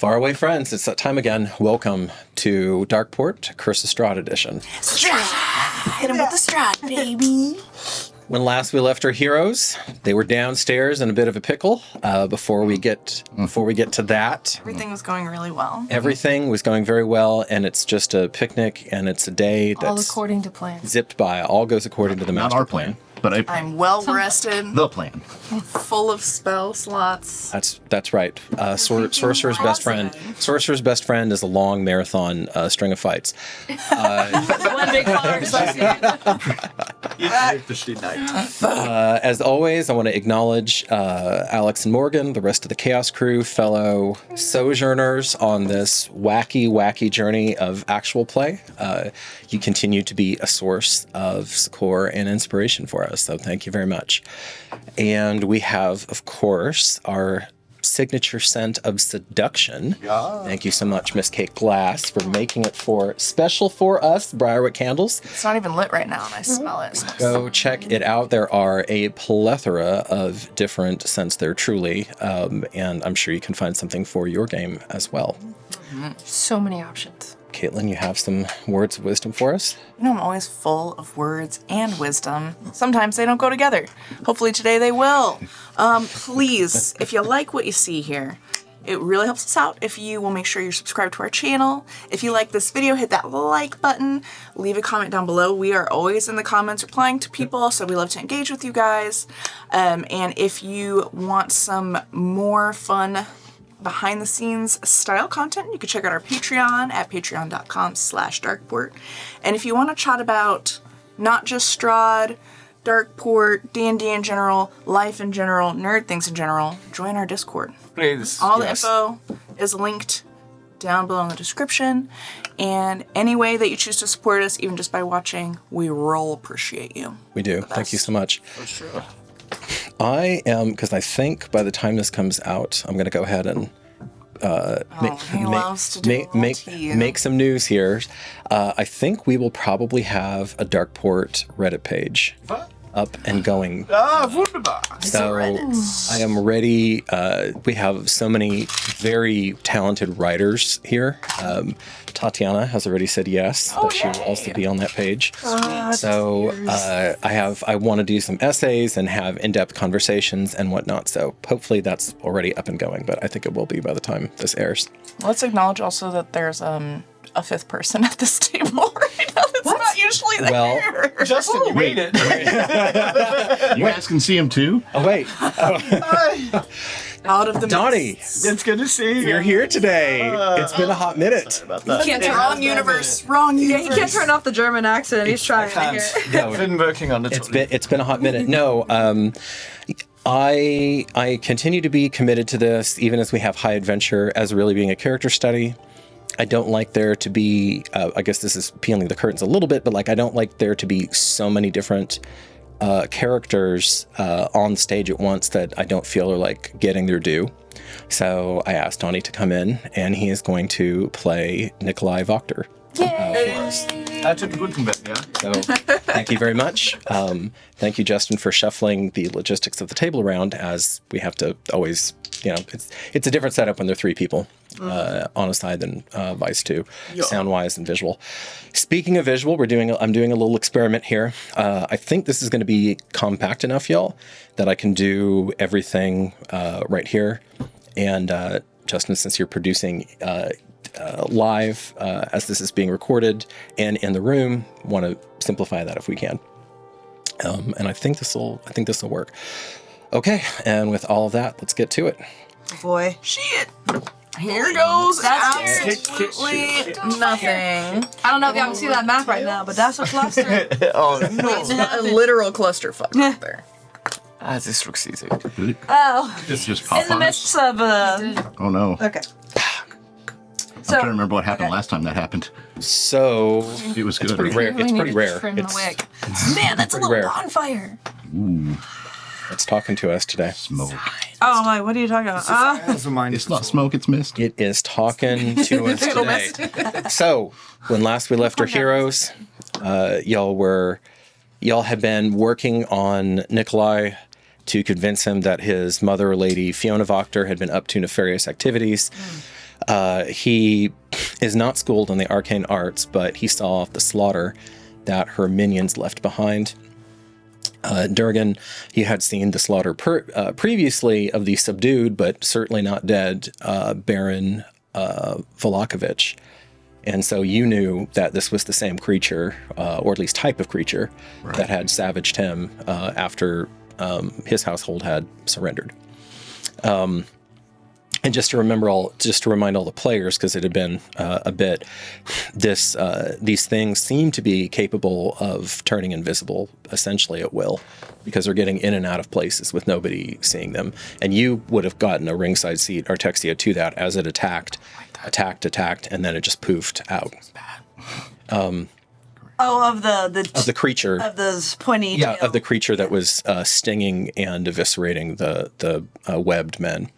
Faraway friends, it's that time again. Welcome to Darkeport, Curse of Strahd edition. Strahd! Hit him with the Strahd, baby! When last we left our heroes, they were downstairs in a bit of a pickle. Before we get to that, Everything was going really well. everything was going very well, and it's just a picnic, and it's a day All that's according to plan. zipped by. All goes according to the Not master our plan, but I'm well rested, the plan. full of spell slots. That's right. Sorcerer's best friend. Sorcerer's best friend is a long marathon string of fights. One big fire As always, I want to acknowledge Alex and Morgan, the rest of the Chaos crew, fellow sojourners on this wacky journey of actual play. You continue to be a source of succor and inspiration for us, so thank you very much. And we have, of course, our signature scent of seduction. Yeah. Thank you so much, Miss Kate Glass, for making it special for us, Briarwick Candles. It's not even lit right now, and I smell it. Go check it out. There are a plethora of different scents there, truly, and I'm sure you can find something for your game as well. So many options. Caitlin, you have some words of wisdom for us? You know, I'm always full of words and wisdom. Sometimes they don't go together. Hopefully today they will. Please, if you like what you see here, it really helps us out if you will make sure you're subscribed to our channel. If you like this video, hit that like button. Leave a comment down below. We are always in the comments replying to people, so we love to engage with you guys. And if you want some more fun behind the scenes style content, you can check out our Patreon at patreon.com/Darkeport. And if you want to chat about not just Strahd, Darkeport, D&D in general, life in general, nerd things in general, join our Discord. Please. All the info is linked down below in the description. And any way that you choose to support us, even just by watching, we roll appreciate you. We do. Thank you so much. For sure. I am, because I think by the time this comes out, I'm going to go ahead and make some news here. I think we will probably have a Darkeport Reddit page up and going. Wunderbar. So I am ready. We have so many very talented writers here. Tatiana has already said yes, that she will also be on that page. So I want to do some essays and have in-depth conversations and whatnot. So hopefully that's already up and going, but I think it will be by the time this airs. Let's acknowledge also that there's a fifth person at this table right now that's not usually there. Well, Justin, you made it. You guys can see him too. Oh wait, Out of the Donnie, It's good to see you. you're here today. It's been a hot minute. Can't turn Wrong universe. Wrong universe. he can't turn off the German accent. He's trying to hear. No, I've been working on it. it's been a hot minute. No, I continue to be committed to this, even as we have High Adventure as really being a character study. I don't like there to be, I guess this is peeling the curtains a little bit, but like I don't like there to be so many different characters on stage at once that I don't feel are like getting their due. So I asked Donnie to come in, and he is going to play Nicolai Wachter. I took a good one, yeah. So thank you very much. Thank you, Justin, for shuffling the logistics of the table around, as we have to always, it's a different setup when there are three people on a side than Vice 2, sound-wise and visual. Speaking of visual, I'm doing a little experiment here. I think this is going to be compact enough, y'all, that I can do everything right here. And Justin, since you're producing live as this is being recorded and in the room, want to simplify that if we can. And I think this will work. Okay, and with all of that, let's get to it. Boy. Shit. Here goes absolutely nothing. I don't know if y'all can see that map right now, but that's a cluster. Oh, no. It's a literal clusterfuck right there. This looks easy. Oh, It's just pop in the on midst of Oh no. Okay. I'm trying to remember what happened last time that happened. So It was good. it's pretty right? rare. It's pretty rare. Trim the wick. Man, that's a pretty little rare. bonfire. It's talking to us today. Smoke. Oh my, what are you talking about? That's a mind. It's not smoke, it's mist. It is talking to us today. So when last we left our heroes, y'all had been working on Nicolai to convince him that his mother, Lady Fiona Wachter, had been up to nefarious activities. He is not schooled in the arcane arts, but he saw the slaughter that her minions left behind. Durgan, he had seen the slaughter previously of the subdued, but certainly not dead, Baron Volakovich. And so you knew that this was the same creature, or at least type of creature, that had savaged him after his household had surrendered. And just to remind all the players, because it had been a bit, these things seem to be capable of turning invisible essentially at will, because they're getting in and out of places with nobody seeing them. And you would have gotten a ringside seat, Artexia, to that as it attacked, and then it just poofed out. Of the creature, of the pointy tail. of the creature that was stinging and eviscerating the webbed men.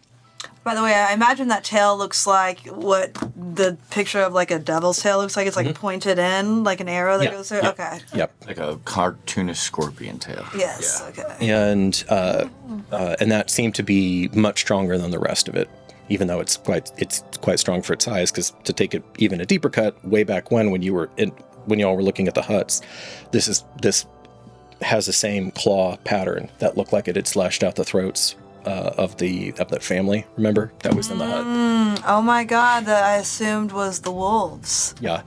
By the way, I imagine that tail looks like what the picture of like a devil's tail looks like. It's like pointed in, like an arrow that goes through. Yep. Okay. Yep. Like a cartoonish scorpion tail. Yes. Yeah. Okay. And that seemed to be much stronger than the rest of it, even though it's quite strong for its size. Because to take it even a deeper cut, way back when y'all were looking at the huts, this has the same claw pattern that looked like it had slashed out the throats of that family. Remember, that was in the hut. Oh my God! That I assumed was the wolves. Yeah,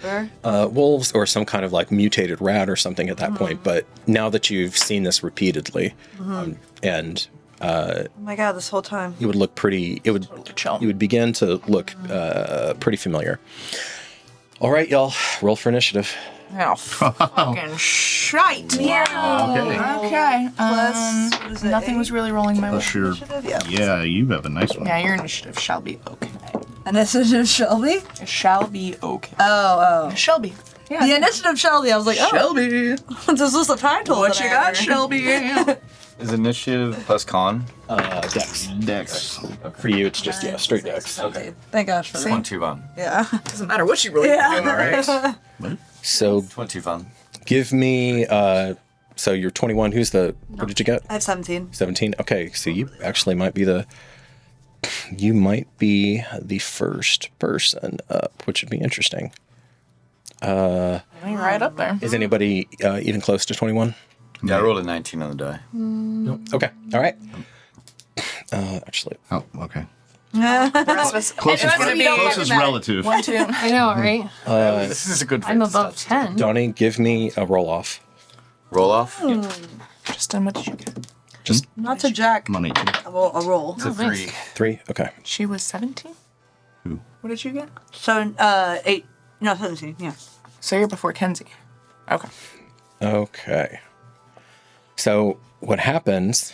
wolves or some kind of like mutated rat or something at that point. But now that you've seen this repeatedly, and Oh my God! This whole time. it would look pretty. You would begin to look pretty familiar. All right, y'all, roll for initiative. Oh, fucking shite. Yeah. Okay. Plus, what is it, Nothing was really rolling my way. Plus your, Yeah. yeah, you have a nice one. Yeah, your initiative shall be okay. Initiative Shelby. It shall be okay. Oh. Shelby. Yeah. The initiative Shelby. I was like, oh, Shelby. this was the title. What that you I got, heard. Shelby? Is initiative plus con? Dex. Dex. For you, it's just straight dex. Okay. Thank gosh for that. 20 fun. Yeah. Doesn't matter what you roll. Yeah. So 20 fun. give me. So you're 21. What did you get? I have 17. 17. Okay, so you actually might be the first person up, which would be interesting. You're right up there. Is anybody even close to 21? Yeah, I rolled a 19 on the die. No. Okay. All right. Actually, Oh, okay. The rest of us. Closest, gonna be- closest relative. 1, 2. I know, right? This is a good I'm face. above 10. Donnie, give me a roll off. Roll off. Justin, what did you get? Not to Jack. Money. A roll. It's a 3. 3. Okay. She was 17? Who? What did you get? So, 8. No, 17. Yeah. So you're before Kenzie. Okay. Okay. So what happens?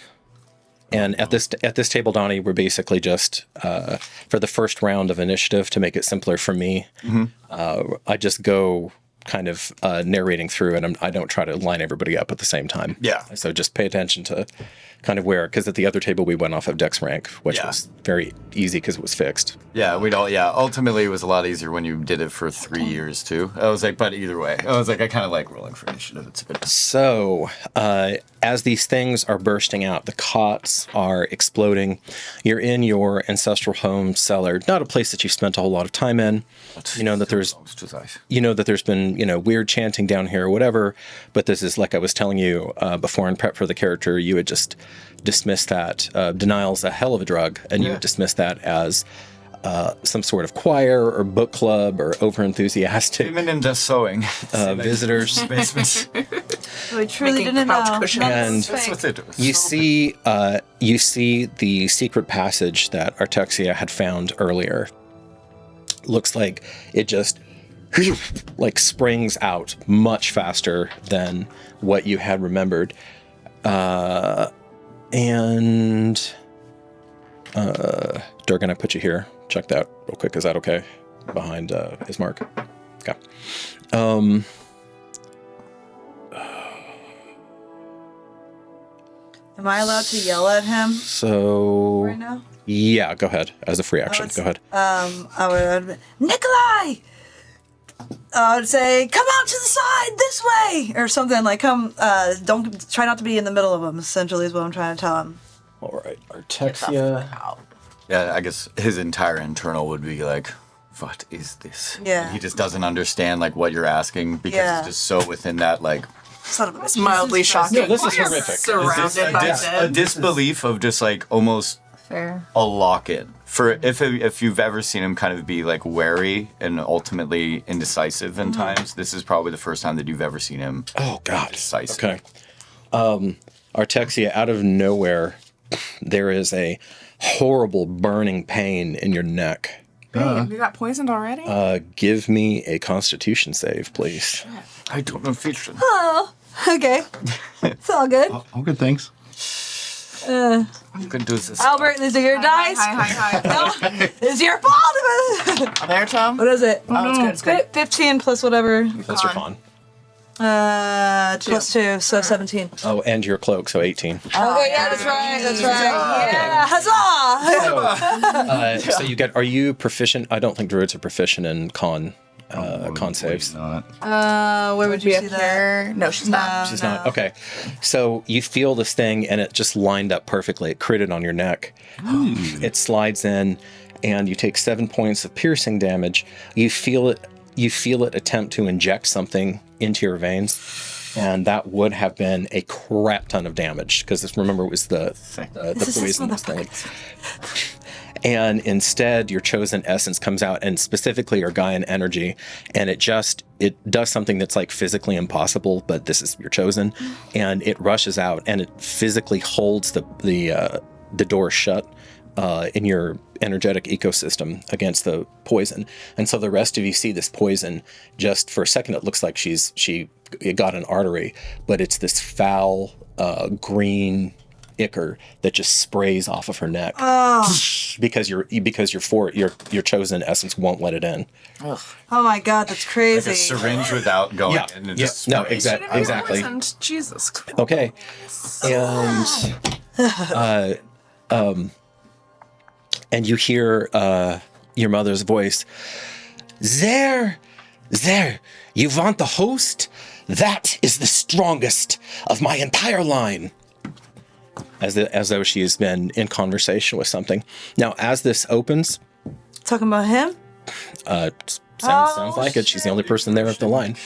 And at this table, Donnie, we're basically just for the first round of initiative to make it simpler for me. I just go kind of narrating through, and I don't try to line everybody up at the same time. Yeah. So just pay attention to kind of where, because at the other table we went off of Dex rank, which Yeah. was very easy because it was fixed. Yeah, ultimately it was a lot easier when you did it for 3 years too. I was like, but either way, I was like, I kind of like rolling for initiative. It's a good. So, as these things are bursting out, the cots are exploding. You're in your ancestral home cellar, not a place that you've spent a whole lot of time in. You know that there's been, weird chanting down here or whatever. But this is, like I was telling you before in prep for the character, you had just dismissed that. Denial's a hell of a drug, and you would dismiss that as some sort of choir or book club or over-enthusiastic Women in just sewing. visitors. Basements. We truly Making didn't couch know. cushions. And That's what they do. You see the secret passage that Artexia had found earlier. Looks like it just like springs out much faster than what you had remembered. Durgan, I put you here. Check that real quick. Is that okay? Behind his mark. Okay. Am I allowed to yell at him So right now? yeah, go ahead. As a free action. Go ahead. I would, Nicolai! I would say, come out to the side this way! Or something like, don't, try not to be in the middle of them, essentially is what I'm trying to tell him. All right. Artexia. Yeah, I guess his entire internal would be like, what is this? Yeah. And he just doesn't understand like what you're asking because Yeah. it's just so within that like Son of a It's mildly shocking. No, this is horrific. Surrounded by a dead. disbelief of just like almost Fair. a lock-in. For if you've ever seen him kind of be like wary and ultimately indecisive in times, this is probably the first time that you've ever seen him Oh God. decisive. Okay. Artexia, out of nowhere, there is a horrible burning pain in your neck. Babe, you got poisoned already? Give me a Constitution save, please. I don't know feature. Okay. It's all good. All good things. I'm gonna do this. Albert, these are your dice. Hi. It's your fault. There, Tom. What is it? Oh, it's good. It's good. 15 plus whatever. That's your con. Plus 2, so 17. Oh, and your cloak, so 18. Okay, yeah, that's right. That's right. Yeah, huzzah! So you get. Are you proficient? I don't think druids are proficient in con saves. Not. Where would you Be see up that? here. No, she's not. She's not. Okay. So you feel this thing, and it just lined up perfectly. It critted on your neck. It slides in, and you take 7 points of piercing damage. You feel it. You feel it attempt to inject something into your veins, and that would have been a crap ton of damage because remember it was the poison thing. And instead, your chosen essence comes out, and specifically your Gaian energy, and it does something that's like physically impossible, but this is your chosen, and it rushes out, and it physically holds the door shut in your energetic ecosystem against the poison. And so the rest of you see this poison. Just for a second, it looks like she got an artery, but it's this foul green ichor that just sprays off of her neck because your chosen essence won't let it in. Oh my god, that's Like crazy. a syringe without going Yeah. in. And Yeah. just No, sprays. exactly. Poisoned. Jesus Christ. Okay, and you hear your mother's voice. There, you want the host? That is the strongest of my entire line. As though she has been in conversation with something. Now, as this opens, Talking about him? sounds like it. She's the only person there of the line.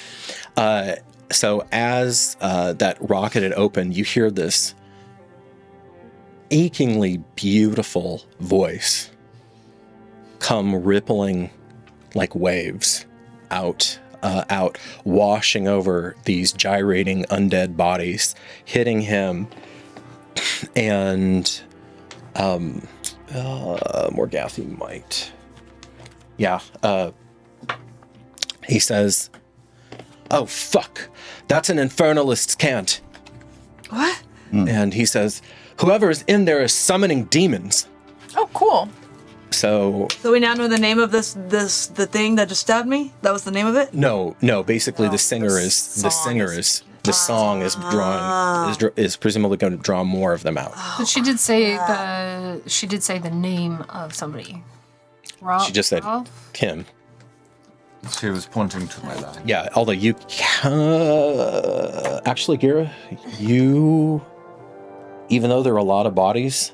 So as that rocket had opened, you hear this achingly beautiful voice come rippling like waves out, washing over these gyrating undead bodies, hitting him, and Morgathi might. Yeah, he says, "Oh fuck, that's an infernalist's cant." What? And he says, "Whoever is in there is summoning demons." Oh, cool. So So we now know the name of the thing that just stabbed me? That was the name of it? no. Basically, the song is drawing is presumably going to draw more of them out. But she did say the name of somebody. She just said Ralph? Kim. She was pointing to my line. Yeah, although you actually, Gira, you, even though there are a lot of bodies,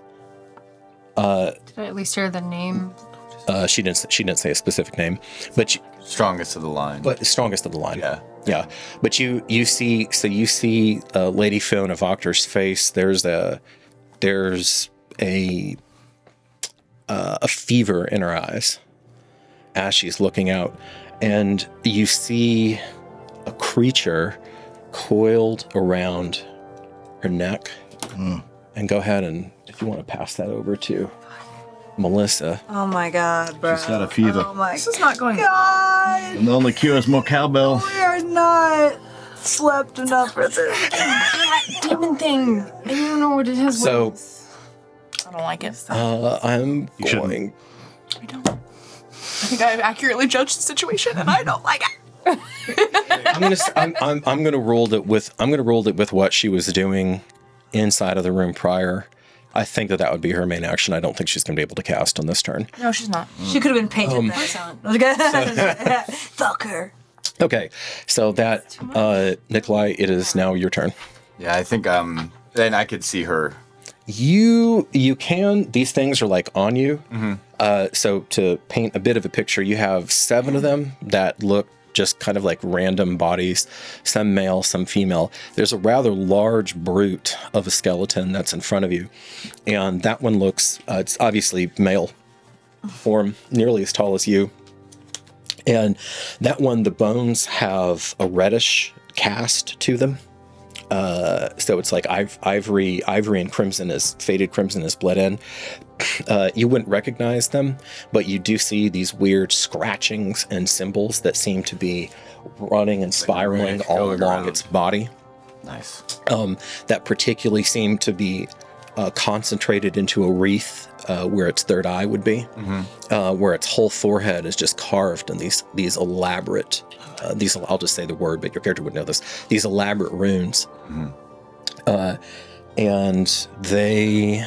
Did I at least hear the name? she didn't say a specific name, but Strongest of the line. the strongest of the line. Yeah. But you see Lady Fiona Voctor's face. There's a fever in her eyes as she's looking out, and you see a creature coiled around her neck. And go ahead and if you want to pass that over to Melissa. Oh my god, bro. She's got a fever. Oh my This is not going god. And the only cure is more cowbell. We are not slept enough for this. Demon thing. I don't know what it has. So I don't like it. I'm shouldn't. going. I don't. I think I've accurately judged the situation, and I don't like it. I'm gonna roll it with what she was doing inside of the room prior. I think that would be her main action. I don't think she's gonna be able to cast on this turn. No, she's not. She could have been painted that. Fuck her. Okay, so that Nicolai, it is now your turn. Yeah, I think and I could see her. You can. These things are like on you. So to paint a bit of a picture, you have 7 of them that look just kind of like random bodies, some male, some female. There's a rather large brute of a skeleton that's in front of you. And that one looks, it's obviously male form, nearly as tall as you. And that one, the bones have a reddish cast to them. So it's like ivory and crimson is faded crimson is bled in. You wouldn't recognize them, but you do see these weird scratchings and symbols that seem to be running and spiraling all along its body. Nice. That particularly seem to be concentrated into a wreath where its third eye would be, where its whole forehead is just carved in these elaborate, I'll just say the word, but your character would know this, these elaborate runes. And they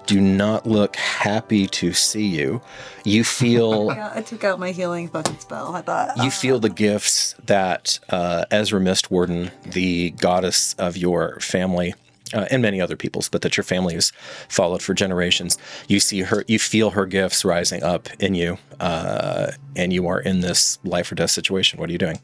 do not look happy to see you. You feel... Yeah, I took out my healing fucking spell. I thought... You feel the gifts that Ezra Mistwarden, the goddess of your family, and many other people's, but that your family has followed for generations. You see her, you feel her gifts rising up in you, and you are in this life or death situation. What are you doing?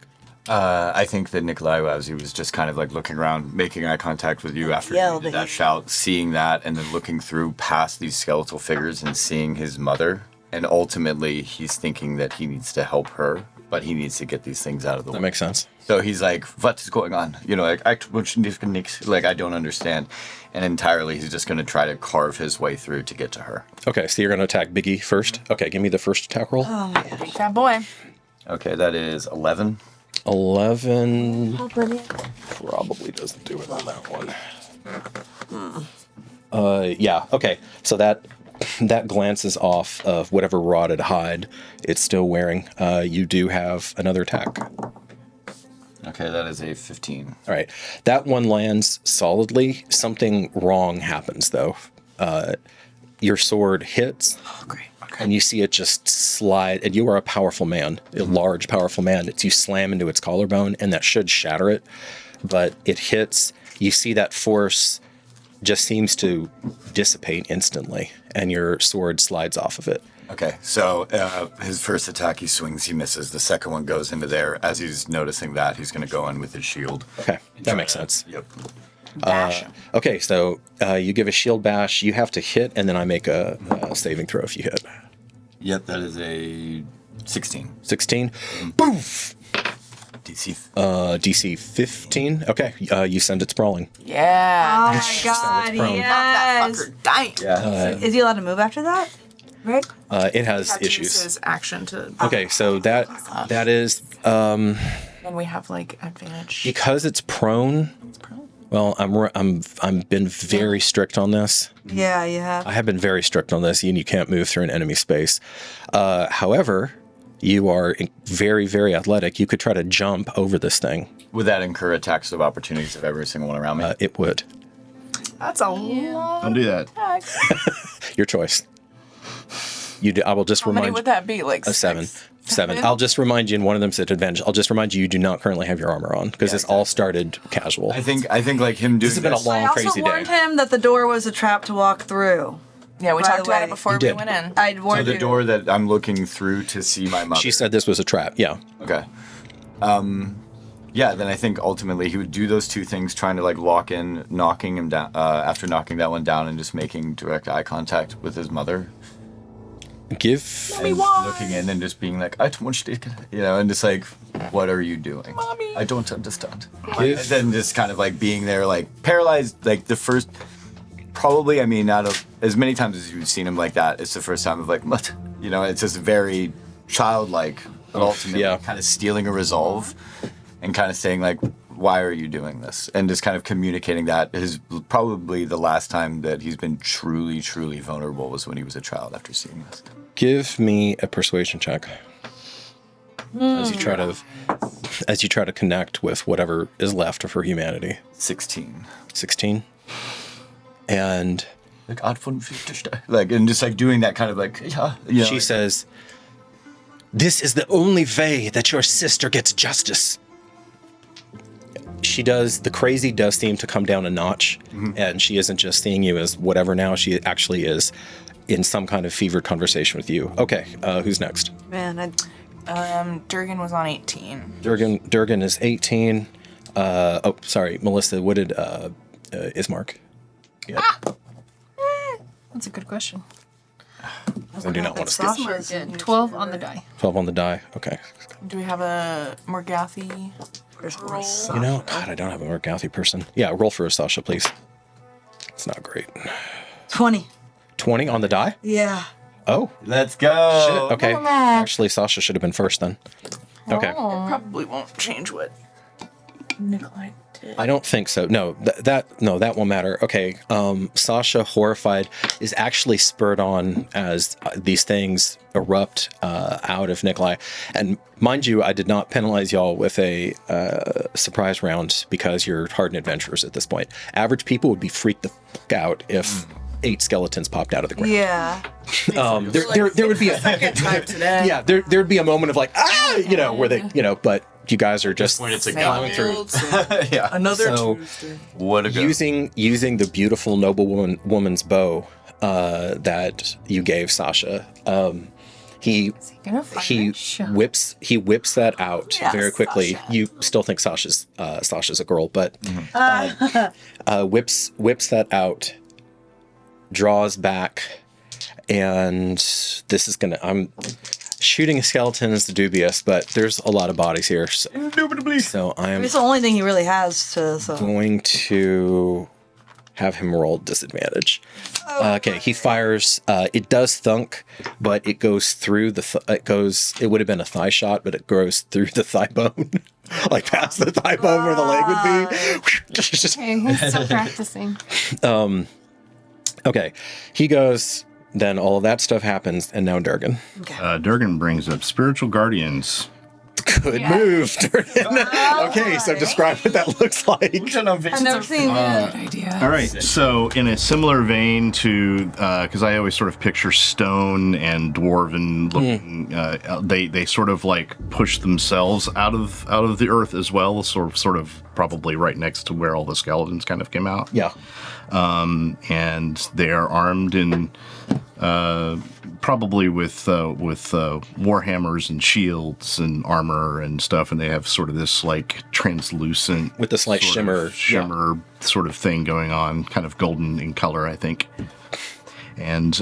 I think that Nicolai, as he was just kind of like looking around, making eye contact with you after you did that shout, seeing that, and then looking through past these skeletal figures and seeing his mother. And ultimately, he's thinking that he needs to help her, but he needs to get these things out of the way. That makes sense. So he's like, what is going on? You know, like, I don't understand. And entirely, he's just going to try to carve his way through to get to her. Okay, so you're going to attack Biggie first. Okay, give me the first attack roll. Oh my god. Big fat boy. Okay, that is 11. 11 Oh, brilliant. probably doesn't do it on that one. Yeah, okay. So that glances off of whatever rotted hide it's still wearing. You do have another attack. Okay, that is a 15. All right. That one lands solidly. Something wrong happens, though. Your sword hits. Oh, great. Okay. And you see it just slide, and you are a powerful man, a large, powerful man. You slam into its collarbone, and that should shatter it, but it hits. You see that force just seems to dissipate instantly, and your sword slides off of it. Okay, so his first attack, he swings, he misses. The second one goes into there. As he's noticing that, he's going to go in with his shield. Okay, that makes sense. Yep. Bash. Okay, so you give a shield bash. You have to hit, and then I make a saving throw if you hit. Yep, that is a 16. 16. Boof! DC. DC 15. Okay, you send it sprawling. Yeah. Oh my god, prone. yes. That fucker dying. Yeah. Is he allowed to move after that? Right? It has Have to use issues. his action to. Okay, so that is And we have like advantage. because it's prone. Well, I'm been very strict on this. Yeah, you have. I have been very strict on this, and you can't move through an enemy space. However, you are very, very athletic. You could try to jump over this thing. Would that incur attacks of opportunities of every single one around me? It would. That's a lot. Don't do that. Your choice. You do. I will just How many remind would that be? Like a 7. six? 7. I'll just remind you, and one of them's at advantage. I'll just remind you, you do not currently have your armor on because this all started casual. I think like him doing This has been a long, I also crazy warned day. him that the door was a trap to walk through. Yeah, we By talked the about way, it before you we did. went in. I'd So warned the you. door that I'm looking through to see my mother. She said this was a trap. Yeah. Okay. Yeah, then I think ultimately he would do those two things, trying to like lock in, knocking him down, after knocking that one down and just making direct eye contact with his mother. Give. And looking in and just being like, I don't want you to, and just like, what are you doing? Mommy. I don't understand. Give- And then just kind of like being there, like paralyzed, like the first, probably, I mean, out of as many times as you've seen him like that, it's the first time of like, what? It's just very childlike, but ultimately yeah. kind of stealing a resolve and kind of saying like, why are you doing this? And just kind of communicating that is probably the last time that he's been truly, truly vulnerable was when he was a child after seeing this. Give me a persuasion check as you try to connect with whatever is left of her humanity. 16. 16. And Like, and just like doing that kind of like, yeah. she says, "This is the only way that your sister gets justice." She does. The crazy does seem to come down a notch, and she isn't just seeing you as whatever now. She actually is in some kind of fevered conversation with you. Okay, who's next? Man, Durgan was on 18. Durgan is 18. Oh, sorry, Melissa. What did Ismark? Yeah. That's a good question. I do not want to skip. Sasha's Yeah, 12 on the die. 12 on the die. Okay. Do we have a Morgathi roll? You know, God, I don't have a Morgathi person. Yeah, roll for a Sasha, please. It's not great. 20. 20 on the die? Yeah. Oh, Let's go. shit. Okay. Actually, Sasha should have been first then. Okay. Probably won't change what Nicolai did. I don't think so. No, that won't matter. Okay. Sasha, horrified, is actually spurred on as these things erupt out of Nicolai. And mind you, I did not penalize y'all with a surprise round because you're hardened adventurers at this point. Average people would be freaked the fuck out if 8 skeletons popped out of the ground. Yeah. There would be a Second time today. yeah, there'd be a moment of like, where they, but you guys are just When it's a plowing gun. through. Yeah. Another So- Tuesday. What a go. Using the beautiful noble woman's bow that you gave Sasha, he Gonna fire he a shot. whips that out Yes, very quickly. Sasha. You still think Sasha's a girl, but whips that out, draws back, and this is gonna. I'm shooting a skeleton is dubious, but there's a lot of bodies here, so I am It's the only thing he really has to. So. going to have him roll disadvantage. Okay, he fires. It does thunk, but it goes through the. It would have been a thigh shot, but it goes through the thigh bone, like past the thigh bone where the leg would be. Okay, he's still practicing. Okay, he goes. Then all of that stuff happens, and now Durgan. Durgan brings up spiritual guardians. Good move, Durgan. Okay, so describe what that looks like. I've never seen it. Idea. All right, so in a similar vein to, because I always sort of picture stone and dwarven looking, they sort of like push themselves out of the earth as well, sort of probably right next to where all the skeletons kind of came out. Yeah. And they are armed in probably with warhammers and shields and armor and stuff, and they have sort of this like translucent With this like sort of shimmer sort of thing going on, kind of golden in color, I think. And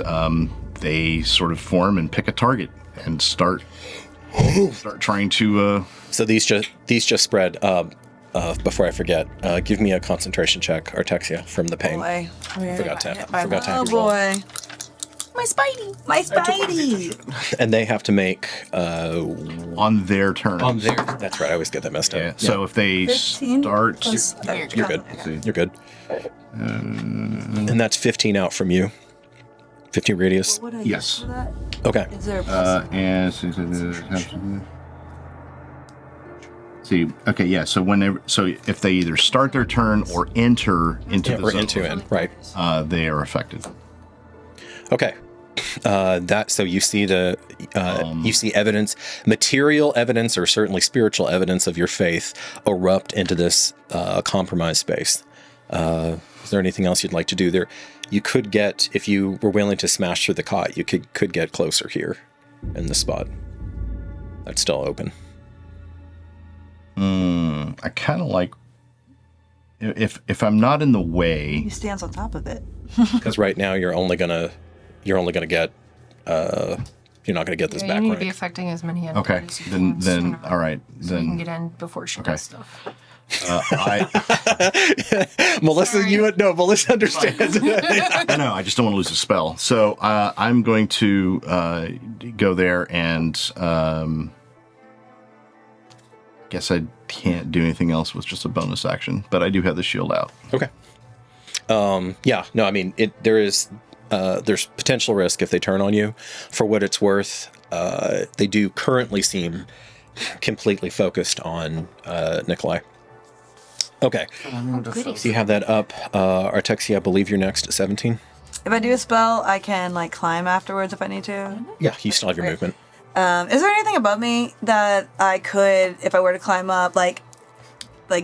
they sort of form and pick a target and start trying to. So these just spread. Before I forget, give me a concentration check, Artexia, from the pain. Boy. Forgot to Oh have you roll. boy. My Spidey. My Spidey. And they have to make on their turn. on their. That's right. I always get that messed up. Yeah. So if they 15 start, plus- You're good. You're good. And that's 15 out from you. 15 radius. What I Yes. use for that? Okay. Is there a and see, okay, yeah. So if they either start their turn or enter into Yeah, the we're zone, into it. Right. they are affected. Okay. So you see you see evidence, material evidence, or certainly spiritual evidence of your faith erupt into this compromised space. Is there anything else you'd like to do there? You could get, if you were willing to smash through the cot, you could get closer here in the spot. That's still open. I kind of like if I'm not in the way. he stands on top of it? Because right now you're only gonna get you're not gonna get this Yeah, back you need to be rank. affecting as many Okay, enemies as you can then sooner, all right, so you can then get in before she okay. does stuff. Melissa, Sorry. Melissa understands. I know. I just don't want to lose a spell. So I'm going to go there and guess I can't do anything else with just a bonus action, but I do have the shield out. Okay. Yeah. No. I mean, there's potential risk if they turn on you. For what it's worth, they do currently seem completely focused on Nicolai. Okay. So you have that up. Artexia, I believe you're next at 17. If I do a spell, I can like climb afterwards if I need to. Yeah, you still have your movement. Is there anything above me that I could, if I were to climb up, like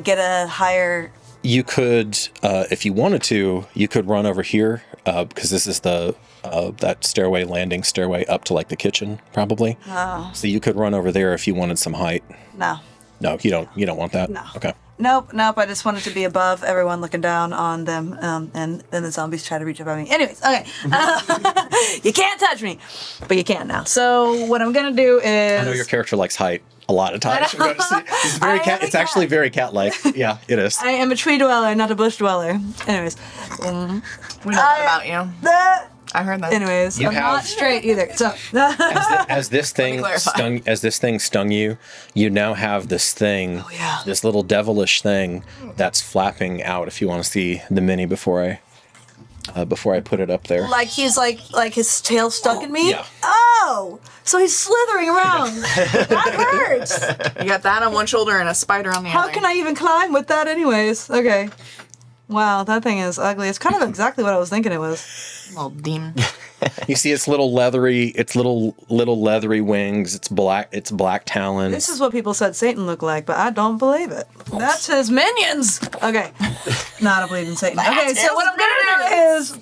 get a higher? You could, if you wanted to, you could run over here because this is the that stairway up to like the kitchen, probably. Oh. So you could run over there if you wanted some height. No. No, you don't. You don't want that. No. Okay. Nope. I just wanted to be above everyone, looking down on them, and then the zombies try to reach above me. Anyways, okay. You can't touch me, but you can now. So what I'm gonna do is. I know your character likes height a lot of times. It's very cat. It's actually very cat-like. Yeah, it is. I am a tree dweller, not a bush dweller. Anyways. We know that about you. I heard that. Anyways, I'm not straight either. So as this thing stung you, you now have this thing, this little devilish thing that's flapping out. If you want to see the mini before I put it up there. like he's like his tail stuck in me. Yeah. Oh, so he's slithering around. That hurts. You got that on one shoulder and a spider on the other. How can I even climb with that, anyways? Okay. Wow, that thing is ugly. It's kind of exactly what I was thinking it was. Little demon. You see its little leathery wings. It's black talons. This is what people said Satan looked like, but I don't believe it. That's his minions. Okay. No, I don't believe in Satan. Okay, so what I'm gonna do is.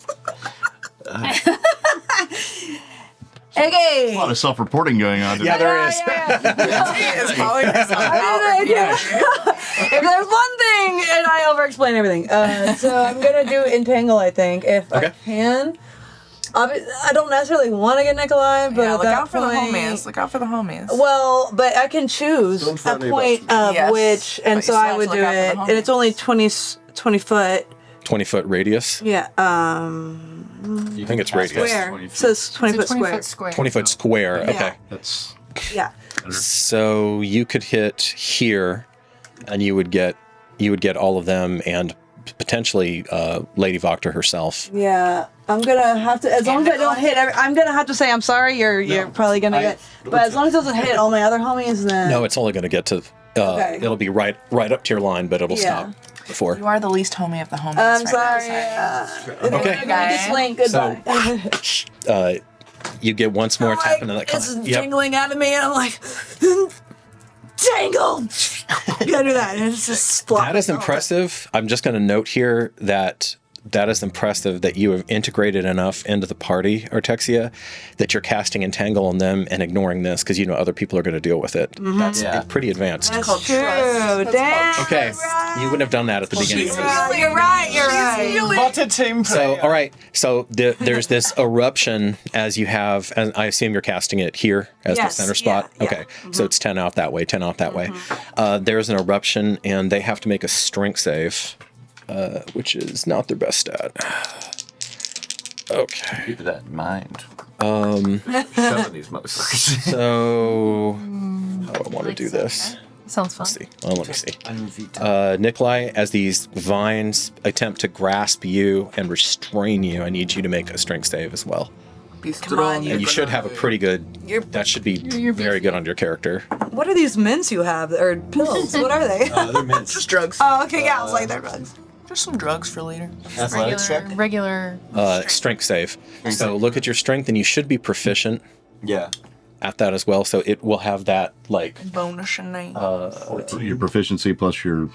Okay. A lot of self-reporting going on today. Yeah, there is. It's calling yourself out. If there's one thing, and I over-explain everything. So I'm gonna do entangle. I think if I can. I don't necessarily want to get Nicolai, but Look at that out for the point, homies. Look out for the homies. Well, but I can choose a point of which, and but so you still I have would to do look out it, for the and it's only 20 foot. 20-foot radius. Yeah. I think it's radius. Square. It says 20 foot 20 square. foot square. 20-foot square. Okay. That's Yeah. So you could hit here, and you would get all of them, and potentially Lady Voctor herself. Yeah. I'm gonna have to, as long as I don't hit, I'm gonna have to say I'm sorry. You're probably gonna get, but as long as it doesn't hit all my other homies, then No, it's only going to get to. Okay. It'll be right up to your line, but it'll stop before. You are the least homie of the homies. I'm right sorry. Okay. This link, goodbye. You get once more tap into that. It's jingling out of me, and I'm like, tangled. You gotta do that, and it's just splot. That is impressive. I'm just going to note here that is impressive that you have integrated enough into the party, Artexia, that you're casting Entangle on them and ignoring this because you know other people are going to deal with it. That's pretty advanced. That's called true. trust. Damn. Okay, you wouldn't have done that at the beginning. You're right. What a team player. So, all right. So there's this eruption as you have, and I assume you're casting it here as the center spot. Yeah. Okay. So it's 10 out that way, 10 out that way. There's an eruption, and they have to make a strength save, which is not their best stat. Okay. Keep that in mind. Some of these motherfuckers. So, how do I want to do this? Sounds fun. Let's see. Well, let me see. Nicolai, as these vines attempt to grasp you and restrain you, I need you to make a strength save as well. Be strong. And you should have a pretty good. That should be very good on your character. What are these mints you have, or pills? What are they? They're mints. Just drugs. Oh, okay, yeah, I was like, they're drugs. Just some drugs for later. Athletics check? Regular. Strength save. So look at your strength, and you should be proficient Yeah. at that as well. So it will have that like. Bonus and name. your proficiency plus your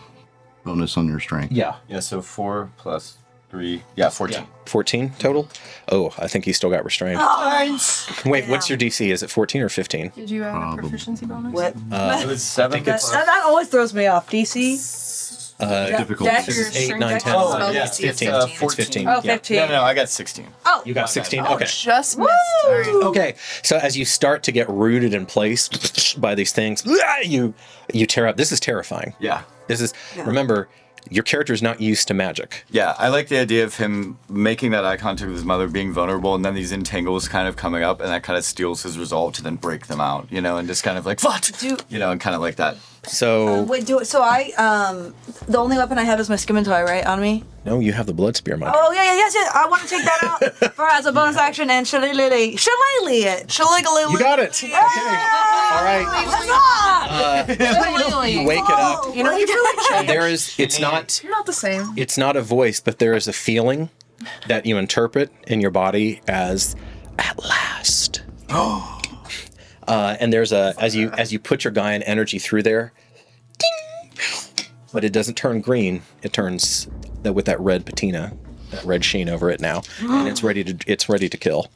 bonus on your strength. Yeah. Yeah, so 4 plus 3. Yeah, 14. 14 total. Oh, I think you still got restrained. Wait, what's your DC? Is it 14 or 15? Did you have a proficiency bonus? What? It was 7 That always throws me off. DC? Difficult. Dex? This is 8, 9, 10. Oh, yeah. It's 15. It's, It's 15. Oh, Yeah. 15. No, I got 16. Oh, You got 16? Oh, Okay. just missed. Sorry. Okay. So as you start to get rooted in place by these things, you tear up. This is terrifying. Yeah. This is, remember, your character's not used to magic. Yeah, I like the idea of him making that eye contact with his mother, being vulnerable, and then these entangles kind of coming up, and that kind of steals his resolve to then break them out, and just kind of like, what? And kind of like that. So, wait, so the only weapon I have is my scimitar, right, on me? no, you have the blood spear, Mike. Oh, yes, I want to take that out for as a bonus action and shillelagh it. You got it. Okay. All right. You wake it up. You know, you feel like And there is, it's not not the same. It's not a voice, but there is a feeling that you interpret in your body as at last. And there's as you put your Gaian energy through there, ding, but it doesn't turn green. It turns with that red patina that red sheen over it now, and it's ready to kill.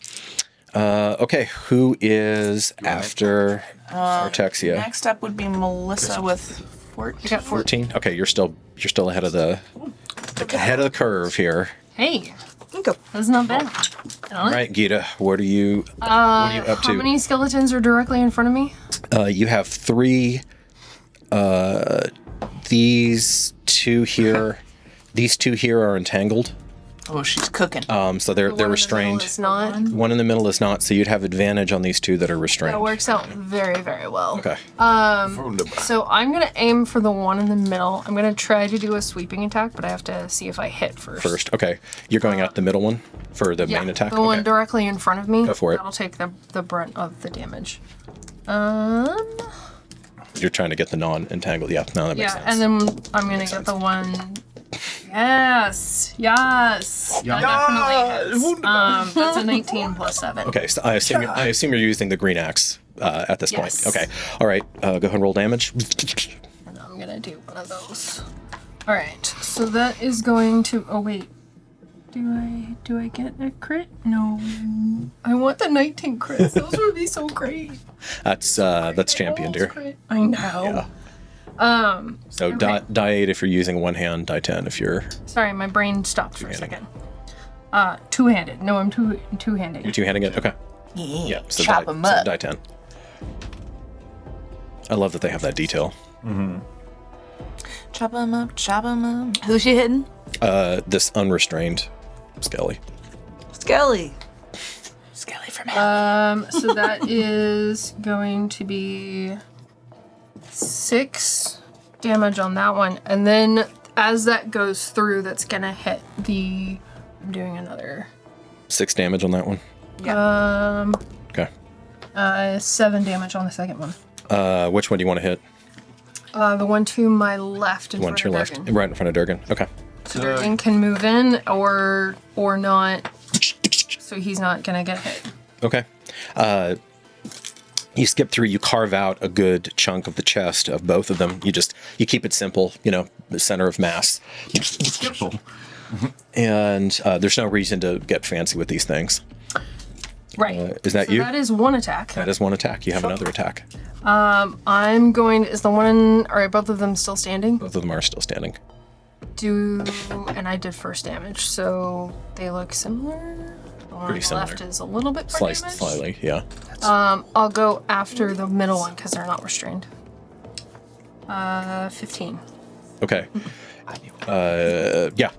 Okay, who is after Artexia? Next up would be Melissa with 14. I got 14. 14. Okay, you're still ahead of the curve here. Hey, Okay. that's not bad. All right, Gita, what are you up to? How many skeletons are directly in front of me? You have 3. These two here are entangled. Oh, she's cooking. So they're restrained. It's not. One in the middle is not, so you'd have advantage on these 2 that are restrained. That works out very, very well. Okay. So I'm gonna aim for the one in the middle. I'm gonna try to do a sweeping attack, but I have to see if I hit first. Okay. You're going at the middle one for the main attack? The one Okay. directly in front of me. Go for it. That'll take the brunt of the damage. You're trying to get the non-entangled. Yeah, no, that makes sense. And then I'm gonna get the one. Yes. That definitely hits. That's a 19 plus 7. Okay, so I assume you're using the green axe at this Yes. point. Okay. All right, go ahead and roll damage. And I'm gonna do one of those. All right. So that is going to. Oh wait. Do I get a crit? No. I want the 19 crits. Those would be so great. That's champion, dear. Crit. I know. So Okay. die 8 if you're using one hand, die 10 if you're Sorry, my brain stopped for a Two-handed. second. Two-handed. No, I'm two-handed. two-handing it. Okay. Yeah. So Chop die, 'em so up. die 10. I love that they have that detail. Chop 'em up, chop 'em up. Who's she hitting? This unrestrained Skelly. Skelly. Skelly from hell. So that is going to be 6 damage on that one, and then as that goes through, that's gonna hit the. I'm doing another. 6 damage on that one. Okay. 7 damage on the second one. Which one do you want to hit? The one to my left. One to your left, right in front of Durgan. Okay. So Durgan can move in or not. So he's not gonna get hit. Okay. You skip through, you carve out a good chunk of the chest of both of them. You keep it simple, the center of mass. And there's no reason to get fancy with these things. Right. Is that So you? that is one attack. That is one attack. You have another attack. I'm going. Is the one? Are both of them still standing? Both of them are still standing. And I did first damage, so they look similar. The one on the similar. left is a little bit more Sliced damage. slightly, yeah. I'll go after the middle one because they're not restrained. 15. Okay. Yeah.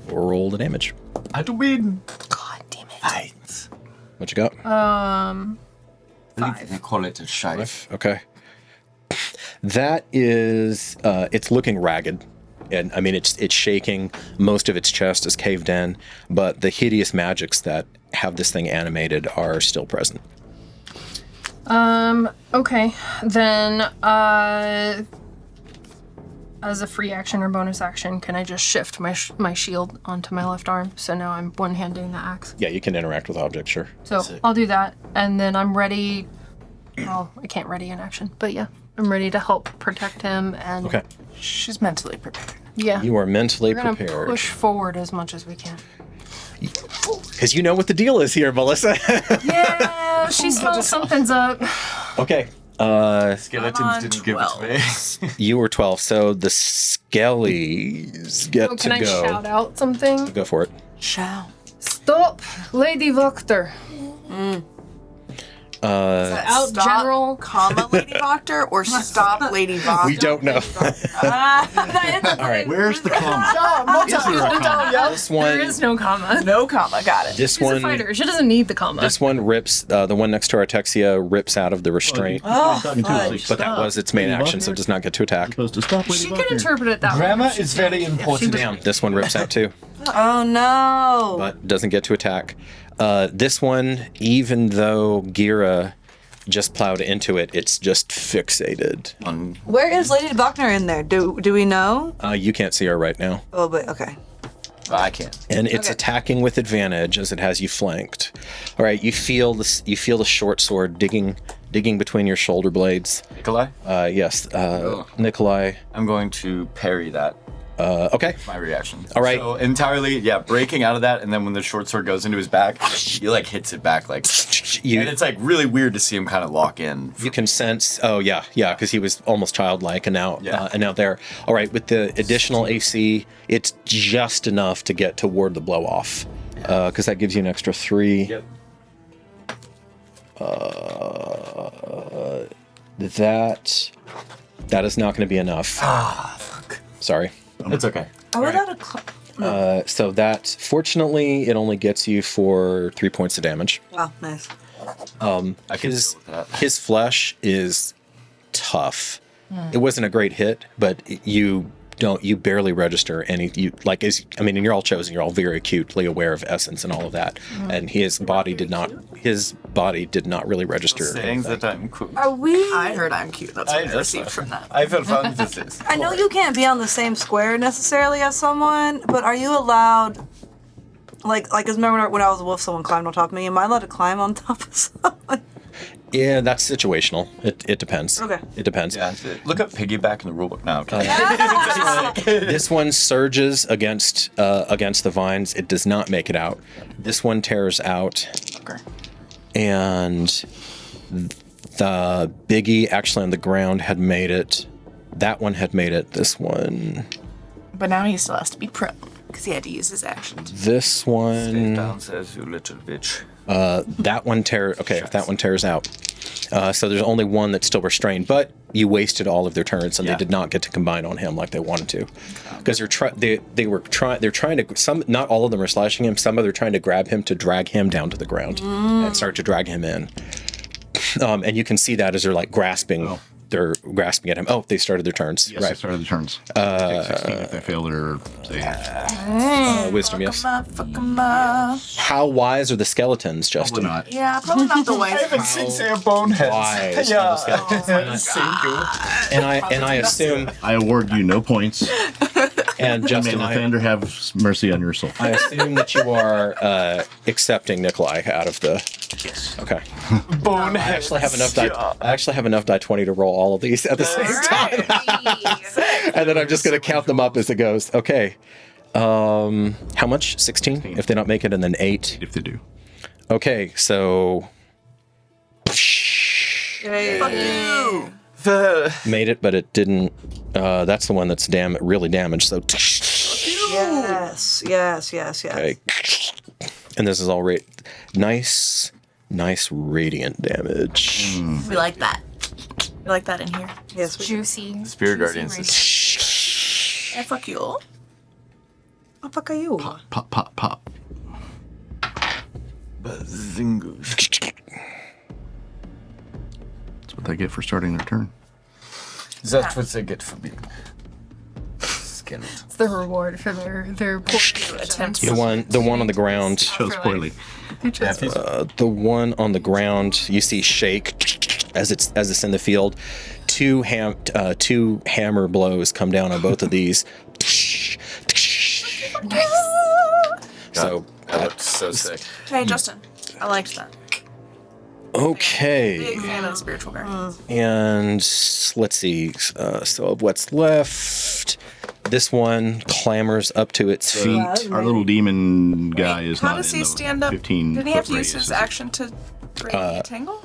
Roll the damage. I do win. God damn it. Right. What you got? I think they call it a shife. Okay. That is, it's looking ragged. And I mean, it's shaking. Most of its chest is caved in, but the hideous magics that have this thing animated are still present. Okay. Then, as a free action or bonus action, can I just shift my shield onto my left arm? So now I'm one-handing the axe. Yeah, you can interact with objects, sure. So I'll do that, and then I'm ready. Well, I can't ready in action, but yeah, I'm ready to help protect him. And Okay. She's mentally prepared. yeah, You are mentally we're gonna prepared. push forward as much as we can. Because you know what the deal is here, Melissa. Yeah, she smells something's up. Okay. Skeletons didn't give it to me. You were 12, so the Skellies get Oh, to can I go. shout out something? Go for it. Shout. Stop, Lady Voctor. Out, Stop, General. comma, Lady Voctor, or stop, Lady Voctor? We don't know. All right. Where's the comma? Is there a comma? This one. There is no comma. No comma, got it. This She's a one. fighter. She doesn't need the comma. This one rips. The one next to Artexia rips out of the restraint. But that was its main action, so it does not get to attack. Supposed to stop. She can interpret it that way. Grammar is very important. Damn, this one rips out too, Oh no. but doesn't get to attack. This one, even though Gira just plowed into it, it's just fixated. Where is Lady Buckner in there? Do we know? You can't see her right now. Oh, but okay. I can't. And it's attacking with advantage as it has you flanked. All right, you feel this. You feel the short sword digging between your shoulder blades. Nicolai, Yes, Nicolai. I'm going to parry that. Okay. My reaction. All right. So entirely, breaking out of that, and then when the short sword goes into his back, he like hits it back like, and it's like really weird to see him kind of lock in. You can sense. Oh yeah, because he was almost childlike, and now there. All right, with the additional AC, it's just enough to get toward the blow off, because that gives you an extra 3. Yep. That is not going to be enough. Fuck. Sorry. It's okay. So that, fortunately, it only gets you for 3 points of damage. Wow, nice. I can His deal with that. his flesh is tough. It wasn't a great hit, but you barely register any. And you're all chosen. You're all very acutely aware of essence and all of that. And his body did not really register. Saying that I'm cool. Are we? I heard I'm cute. That's what I received from that. I feel fun with this. I know you can't be on the same square necessarily as someone, but are you allowed? Like, cause remember when I was a wolf, someone climbed on top of me. Am I allowed to climb on top of someone? Yeah, that's situational. It depends. Okay. It depends. Yeah, look up piggyback in the rulebook now. Okay. This one surges against the vines. It does not make it out. This one tears out. Okay. And the biggie actually on the ground had made it. That one had made it. This one. But now he still has to be prone because he had to use his actions. This Stay one. downstairs, you little bitch. That one tears. Okay, if that one tears out. So there's only one that's still restrained, but you wasted all of their turns, and they did not get to combine on him like they wanted to, because they're trying to. Some, not all of them are slashing him. Some of them are trying to grab him to drag him down to the ground and start to drag him in. And you can see that as they're like grasping. Oh. They're grasping at him. Oh, they started their turns. Yes, Right. I started the turns. Take 16 if they fail their save. Wisdom, yes. Fuck him up. How wise are the skeletons, Justin? Probably not. Yeah, probably not the way. Sam Boneheads. Wise are the skeletons. And I assume, I award you no points. and May Justin, Lathander have mercy on your soul. I assume that you are accepting Nicolai out of the. Yes. Okay. Boneheads. I actually have enough die 20 to roll all of these at the same time, and then I'm just going to count them up as it goes. Okay. How much? 16 if they don't make it, and then 8 If they do. Okay, so Fuck you. made it, but it didn't. That's the one that's really damaged. So Yes. okay, and this is all nice radiant damage. We like that. We like that in here. Yes. Juicy. Spirit juicy Guardians ring. is Yeah, fuck you. What the fuck are you? Pop, pop, pop. Bazingush. That's what they get for starting their turn. That's what they get for being skinned. It's the reward for their poor Attempt. The one on the ground. Chose poorly. Good job. The one on the ground, you see shake as it's in the field. Two hammer blows come down on both of these. So That looks so sick. Hey, Justin. I liked that. okay, Big fan of the spiritual guardians. and let's see. So of what's left, this one clambers up to its feet. Our little demon guy is How not does in he the stand up? 15 Did he have to foot use radius, his is he? action to break the tangle?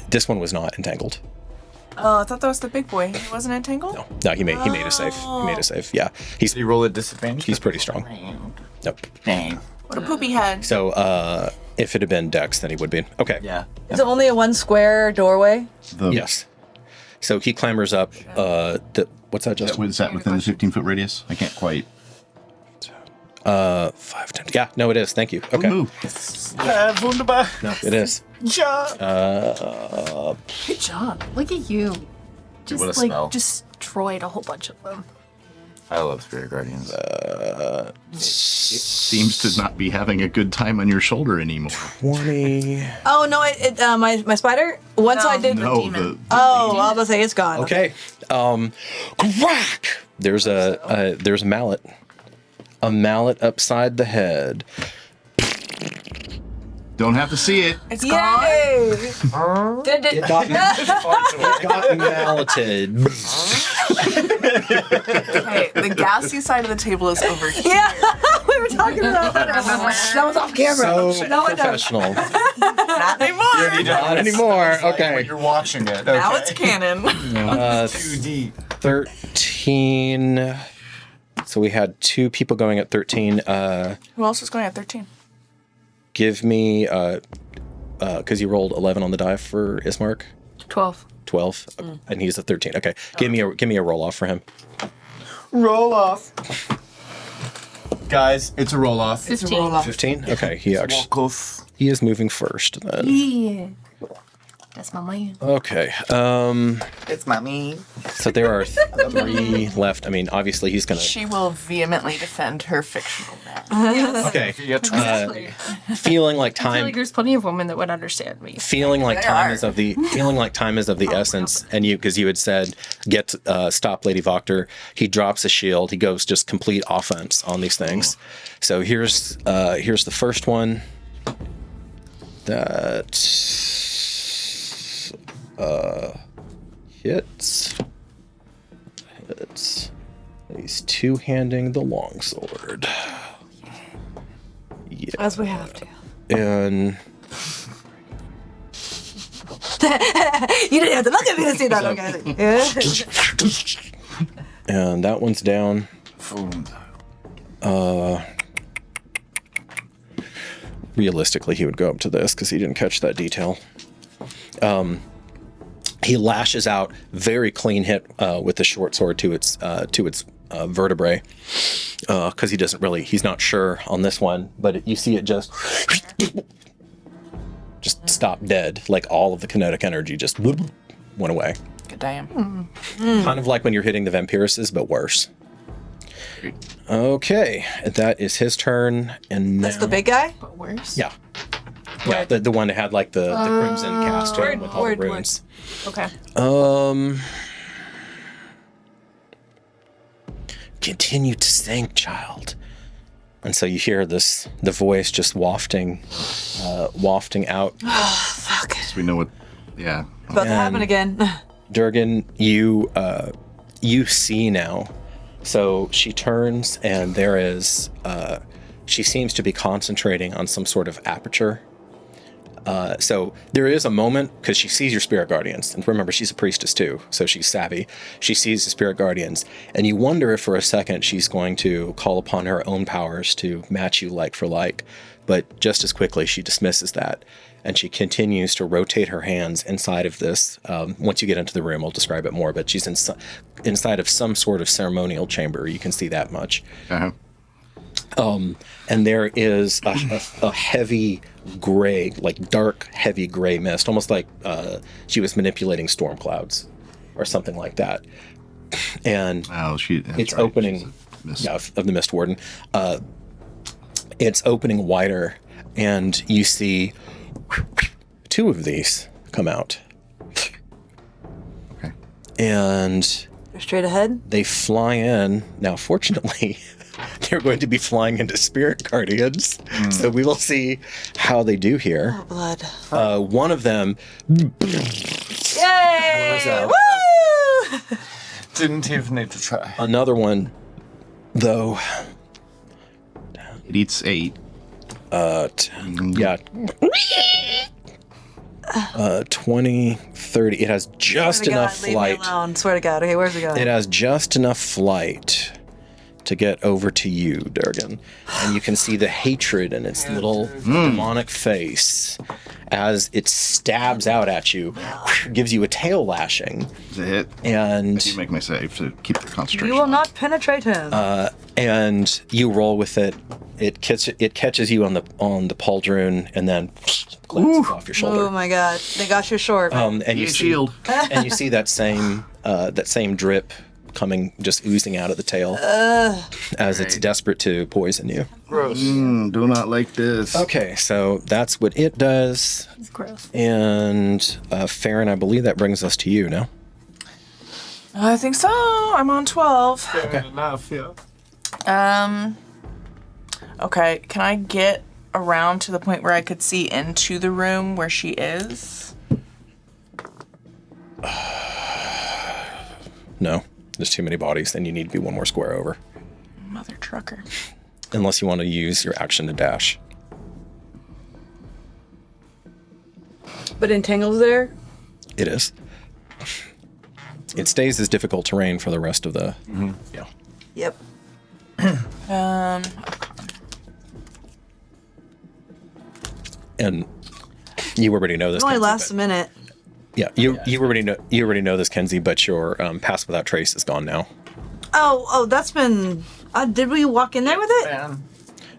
This one was not entangled. Oh, I thought that was the big boy. He wasn't entangled? No, he made a save. He made a save. Yeah, Did he roll a disadvantage? he's pretty strong. Nope. Dang. What a poopy head. So if it had been Dex, then he would be. Okay. Yeah. Is it only a one square doorway? Yes. So he clambers up. What's that, Justin? Was that within the 15-foot radius? I can't quite. 5, 10. Yeah, no, it is. Thank you. Okay. Move. Wunderbar. No, it is. Good job. Look at you. Just What a spell. destroyed a whole bunch of them. I love Spirit Guardians. Seems to not be having a good time on your shoulder anymore. 20. Oh no! My spider. Once I did. No, demon. Oh, I was gonna say it's gone. Okay. Crack! There's a mallet. A mallet upside the head. Don't have to see it. It's gone. It got malleted. Okay, the gassy side of the table is over here. Yeah, we were talking about that. That was off camera. So No, I don't. Not professional. anymore. Not anymore. Okay. You're watching it. Now it's canon. 2D. 13. So we had 2 people going at 13. Who else is going at 13? Give me, because you rolled 11 on the die for Ismark. 12. 12, and he's a 13. Okay, give me a roll off for him. Roll off. Guys, it's a roll off. 15. 15. Okay, he actually Walk off. he is moving first then. Yeah. That's my man. Okay. It's mommy. So there are 3 left. I mean, obviously he's gonna. She will vehemently defend her fictional man. Okay. Exactly. Feeling like I feel time. like there's plenty of women that would understand me. Feeling like They time are. is of the essence, and because you had said stop Lady Voctor, he drops a shield, he goes just complete offense on these things. So here's the first one that hits. He's two-handing the longsword. Yeah. As we have to. And You didn't have to look at me to see that, okay? and that one's down. Realistically, he would go up to this because he didn't catch that detail. He lashes out, very clean hit with the short sword to its vertebrae, because he's not sure on this one, but you see it just stop dead, like all of the kinetic energy just went away. Good damn. Kind of like when you're hitting the vampiruses, but worse. Okay, that is his turn, and now, That's the big guy? But worse. yeah, the one that had like the crimson cast to him with all the word. runes. Okay. Continue to sing, child. And so you hear the voice just wafting out. Fuck. So we know what. Yeah. About to happen again. Durgan, you see now. So she turns, and there is. She seems to be concentrating on some sort of aperture. So there is a moment, because she sees your spirit guardians, and remember, she's a priestess too, so she's savvy. She sees the spirit guardians, and you wonder if for a second she's going to call upon her own powers to match you like for like, but just as quickly she dismisses that, and she continues to rotate her hands inside of this. Once you get into the room, I'll describe it more, but she's inside of some sort of ceremonial chamber. You can see that much. Uh-huh. And there is a heavy gray, like dark, heavy gray mist, almost like she was manipulating storm clouds or something like that. And it's opening, of the Mist Warden. It's opening wider, and you see 2 of these come out. Okay. And They're straight ahead? they fly in. Now, fortunately, they're going to be flying into spirit guardians, so we will see how they do here. Oh, blood. One of them, Yay! Woo! Didn't even need to try. another one, though. It eats 8. 20, 30. It has just enough Leave me flight. alone. Swear to God. Okay, where's it going? It has just enough flight to get over to you, Durgan. And you can see the hatred in its little demonic face as it stabs out at you, gives you a tail lashing. Is it hit? And You make my save to keep the concentration. You will not penetrate him. and you roll with it. It catches you on the pauldron and then glances off your shoulder. Oh my God. They got you short. And you see, shield. and you see that same drip coming, just oozing out of the tail as it's desperate to poison you. Gross. Do not like this. Okay, so that's what it does. It's gross. And Farron, I believe that brings us to you now. I think so. I'm on 12. Fair enough, yeah. Okay, can I get around to the point where I could see into the room where she is? No, there's too many bodies. Then you need to be one more square over. Mother trucker. Unless you want to use your action to dash. But Entangle's there? It is. It stays as difficult terrain for the rest of the... Yeah. Yep. And you already know this. It only Kenzie, lasts a but- minute. Yeah, you already know this, Kenzie, but your Pass Without Trace is gone now. Oh, that's been... did we walk in there with it?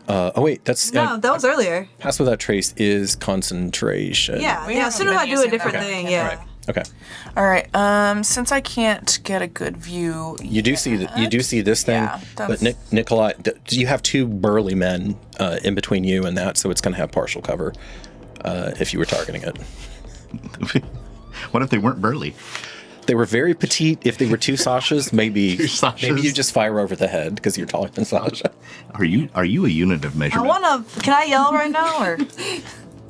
Oh wait, that's No, that was earlier. Pass Without Trace is concentration. Yeah, We yeah. haven't As soon as been I do a using different that. thing, Okay. yeah. Right. Okay. All right. Since I can't get a good view, You do see this thing, Yeah, but that's- Nicolai, you have two burly men in between you and that, so it's going to have partial cover if you were targeting it. What if they weren't burly? They were very petite. If they were two Sashas, maybe Sashas. maybe you just fire over the head because you're taller than Sasha. Are you a unit of I measurement? wanna... Can I yell right now, or...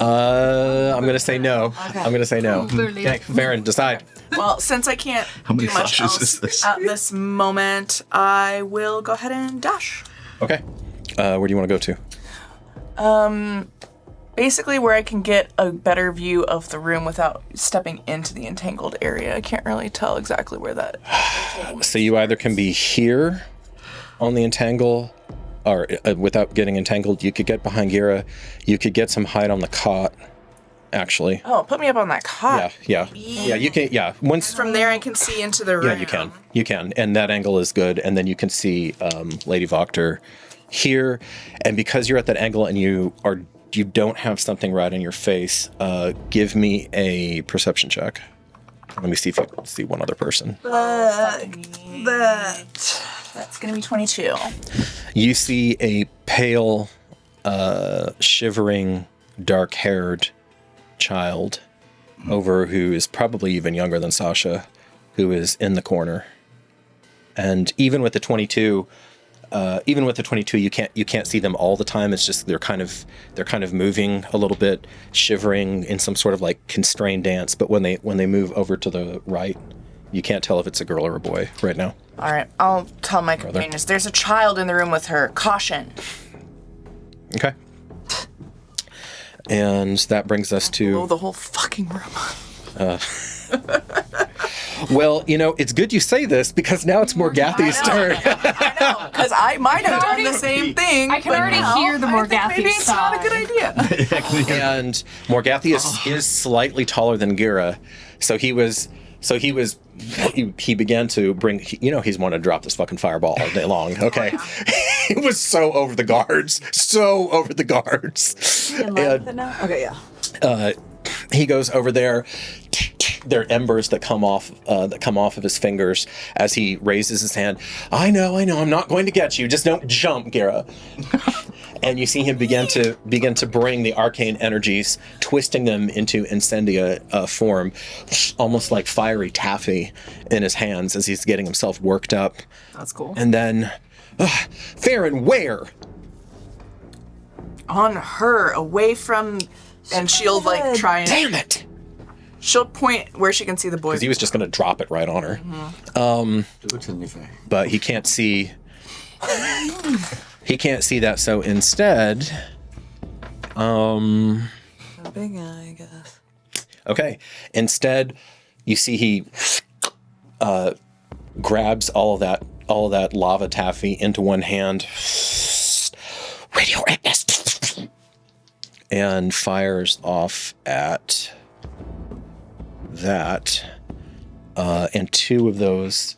I'm going to say no. Okay. I'm going to say no. Burly. Okay, Farron, decide. well, since I can't How many do much flashes else is this? at this moment, I will go ahead and dash. Okay. Where do you want to go to? Basically, where I can get a better view of the room without stepping into the entangled area. I can't really tell exactly where that. So you either can be here on the entangle, or without getting entangled, you could get behind Gira. You could get some height on the cot, actually. Oh, put me up on that cot. Yeah. You can. Yeah, once. From there, I can see into the room. Yeah, you can. You can, and that angle is good. And then you can see Lady Voctor here, and because you're at that angle and you don't have something right in your face, give me a perception check. Let me see if you can see one other person. That's gonna be 22. You see a pale, shivering, dark-haired child who is probably even younger than Sasha, who is in the corner. And even with the 22, you can't see them all the time. It's just they're kind of moving a little bit, shivering in some sort of like constrained dance. But when they move over to the right, you can't tell if it's a girl or a boy right now. All right, I'll tell my companions. There's a child in the room with her. Caution. Okay. And that brings us Blow to... the whole fucking room. Well, it's good you say this because now it's Morgathi's turn. I know, because I might have done the same thing. I can but already now hear the I think Morgathi maybe it's not a good sigh. idea. And Morgathi is slightly taller than Gira, so he began to bring. He's wanted to drop this fucking fireball all day long. Okay, he was so over the guards, Okay, yeah. He goes over there. There are embers that come off of his fingers as he raises his hand. I know. I'm not going to get you. Just don't jump, Gira. And you see him begin to bring the arcane energies, twisting them into Incendia form, almost like fiery taffy in his hands as he's getting himself worked up. That's cool. And then, Farron, where? On her, away from, and she'll like try and. Damn it! She'll point where she can see the boy. Because he was just going to drop it right on her. Do it to me. But he can't see. He can't see that, so instead, A big guy, I guess. okay. Instead, you see he grabs all of that lava taffy into one hand, radioactive, and fires off at that. And two of those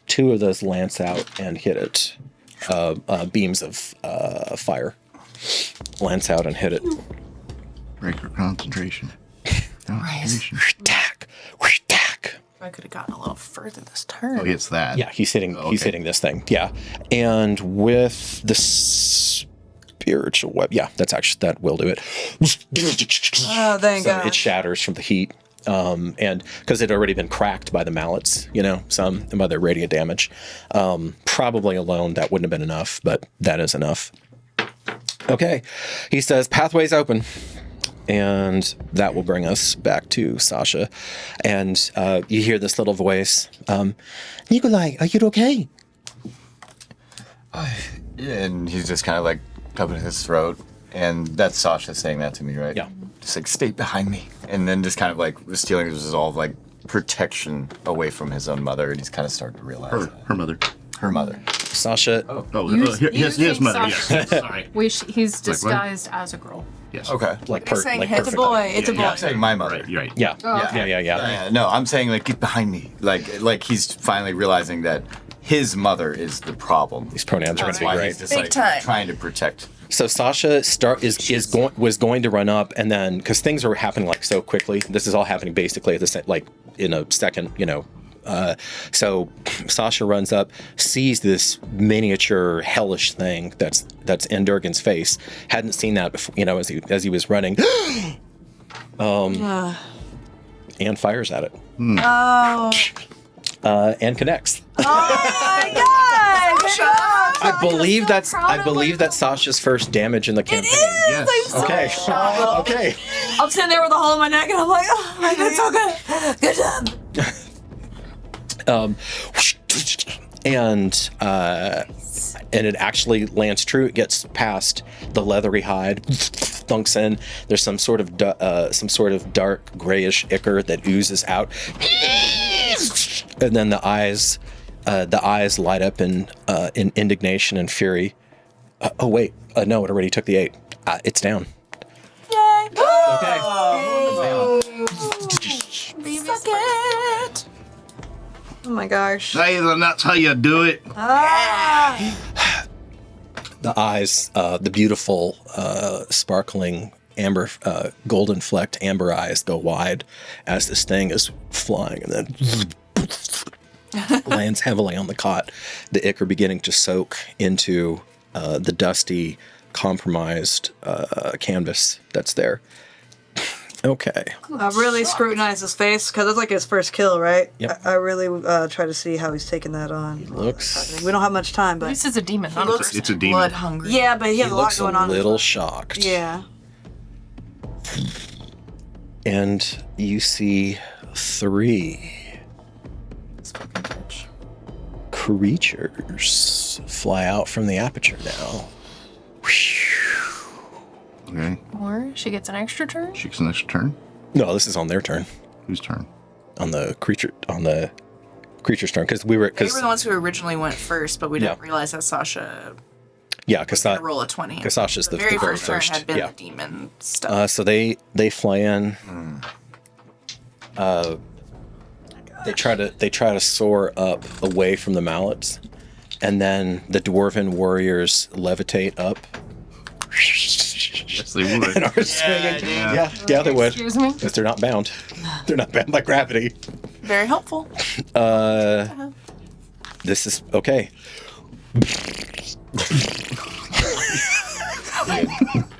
lance out and hit it. Beams of fire lance out and hit it. Break your concentration. Concentration. Tack. I could have gotten a little further this turn. Oh, it's that. Yeah, he's hitting. Okay. He's hitting this thing. Yeah, and with the spiritual web. Yeah, that will do it. Oh, thank So God. it shatters from the heat. And because it had already been cracked by the mallets, some by their radiant damage. Probably alone that wouldn't have been enough, but that is enough. Okay. He says, pathway's open. And that will bring us back to Sasha. And you hear this little voice. Nicolai, are you okay? And he's just kind of like covering his throat. And that's Sasha saying that to me, right? Yeah. Just like, stay behind me. And then just kind of like stealing his resolve, like protection away from his own mother. And he's kind of starting to realize Her mother. her mother. Sasha. His mother. Sasha. Yes. Sorry. He's disguised as a girl. Yes. Okay. Like, You're saying it's a perfect. boy. It's a boy. I'm saying my mother. Right. You're right. Yeah. Oh, okay. Yeah. Yeah, no, I'm saying like get behind me. Like he's finally realizing that his mother is the problem. These pronouns are going That's to be why great. he's just Big like time. trying to protect. So Sasha was going to run up, and then because things are happening like so quickly, this is all happening basically at the like in a second, So Sasha runs up, sees this miniature hellish thing that's in Durgan's face. Hadn't seen that before, as he was running, and fires at it. Oh. And connects. Oh my god! I believe that's Sasha's first damage in the campaign. Yes. Okay. Okay. I'm sitting there with a hole in my neck and I'm like, oh my god, so good. Good job. And it actually lands true. It gets past the leathery hide, thunks in. There's some sort of dark grayish ichor that oozes out, and then the eyes light up in indignation and fury. Oh wait, no, it already took the 8. It's down. Yay. Okay. Suck it. Oh my gosh. Hey, that's how you do it. The eyes, the beautiful, sparkling amber, golden flecked amber eyes go wide as this thing is flying, and then lands heavily on the cot. The ichor beginning to soak into the dusty, compromised canvas that's there. Okay. I really scrutinized his face because it's like his first kill, right? Yep. I really try to see how he's taking that on. Looks. We don't have much time, but This is a demon, not a Looks person. It's a demon. blood hungry. yeah, but he has He a lot looks going a on. little shocked. Yeah. And you see 3 creatures fly out from the aperture now. Okay. Or she gets an extra turn. She gets an extra turn. No, this is on their turn. Whose turn? On the creature's turn, because They were the ones who originally went first, but we didn't Yeah. realize that Sasha because had to roll a 20. Because Sasha's the very go first turn first. had been Yeah. the demon stuff. So they fly in. They try to soar up away from the mallets, and then the dwarven warriors levitate up. Yes, they would. And are swinging. Yeah, they would. Excuse me? Because they're not bound. They're not bound by gravity. Very helpful. This is okay.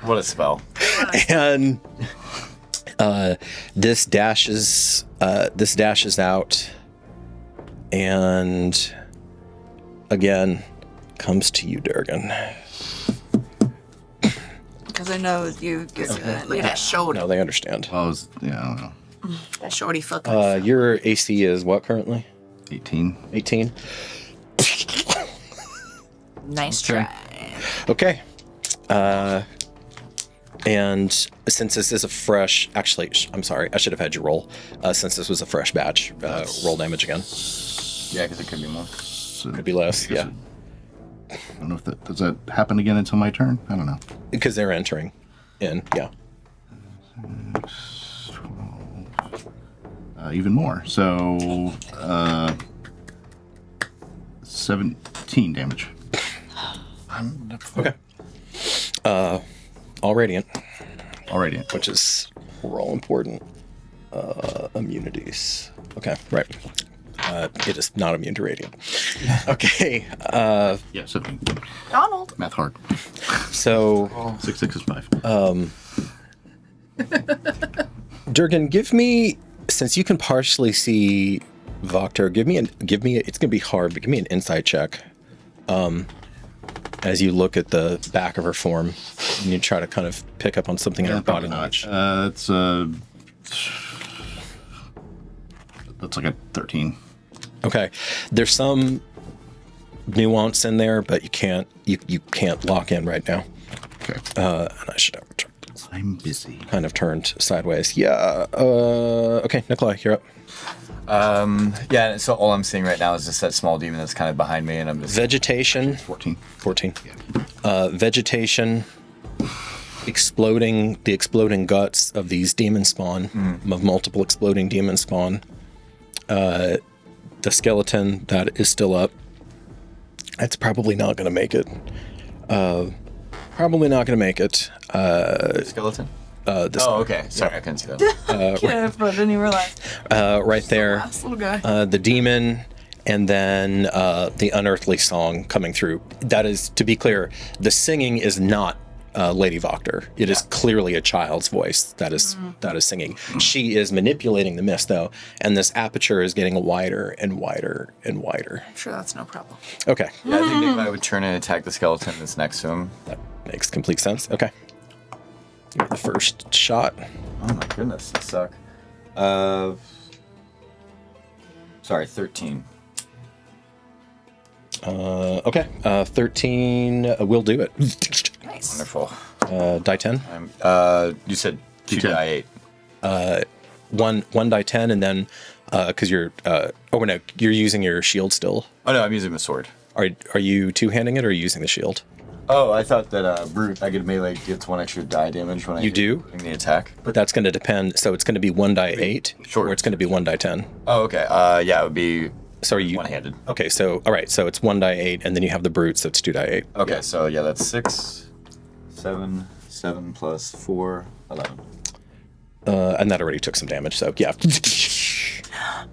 What a spell. And this dashes out, and again comes to you, Durgan. Because I know you get Look at that shorty. No, they understand. I don't know. That shorty fucking. Your AC is what currently? 18. 18. Nice try. Okay. And since this is a fresh, actually, I'm sorry, I should have had you roll. Since this was a fresh batch, roll damage again. Yeah, because it could be more. So Could be less, yeah. I don't know if that does that happen again until my turn. I don't know. Because they're entering in, yeah. Even more. So 17 damage. Okay. All radiant, Alrighty. which is all important. Immunities. Okay, right. It is not immune to radiant. Okay. Yeah, 17. Donald. Math hard. So 6 is 5. Durgan, give me, since you can partially see Vokter, give me it's gonna be hard, but give me an insight check. And as you look at the back of her form and you try to kind of pick up on something in her body language. That's like a 13. Okay, there's some nuance in there, but you can't lock in right now. Okay. And I should have returned. I'm busy. Kind of turned sideways. Yeah. Okay, Nicolai, you're up. Yeah, so all I'm seeing right now is just that small demon that's kind of behind me, and I'm just... Vegetation. 14. 14. Vegetation. The exploding guts of these demon spawn, of multiple exploding demon spawn. The skeleton that is still up. It's probably not going to make it. Skeleton? This Oh, okay. Sorry, I couldn't see that. Yeah, but I didn't even realize. right there. Last little guy. The demon, and then the unearthly song coming through. That is, to be clear, the singing is not Lady Voctor. It is clearly a child's voice that is singing. She is manipulating the mist, though, and this aperture is getting wider and wider and wider. I'm sure that's no problem. Okay, Yeah, I think Nicolai would turn and attack the skeleton that's next to him. that makes complete sense. Okay, give me the first shot. Oh my goodness, you suck. Sorry, 13. Okay, 13 will do it. Nice. Wonderful. Die 10. You said 2 D10. die 8. One die 10, and then because you're no, you're using your shield still. Oh no, I'm using the sword. Are you two-handing it, or are you using the shield? Oh, I thought that brute, I get melee, gets 1 extra die damage when I You do? doing the attack. But that's going to depend. So it's going to be 1 die 8, Sure. or it's going to be 1 die 10. Oh, okay. Yeah, it would be So are you one-handed. Okay, so all right, so it's 1 die 8, and then you have the brute, so it's 2 die 8. Okay, so yeah, that's 6, 7 plus 4, 11. And that already took some damage, so yeah.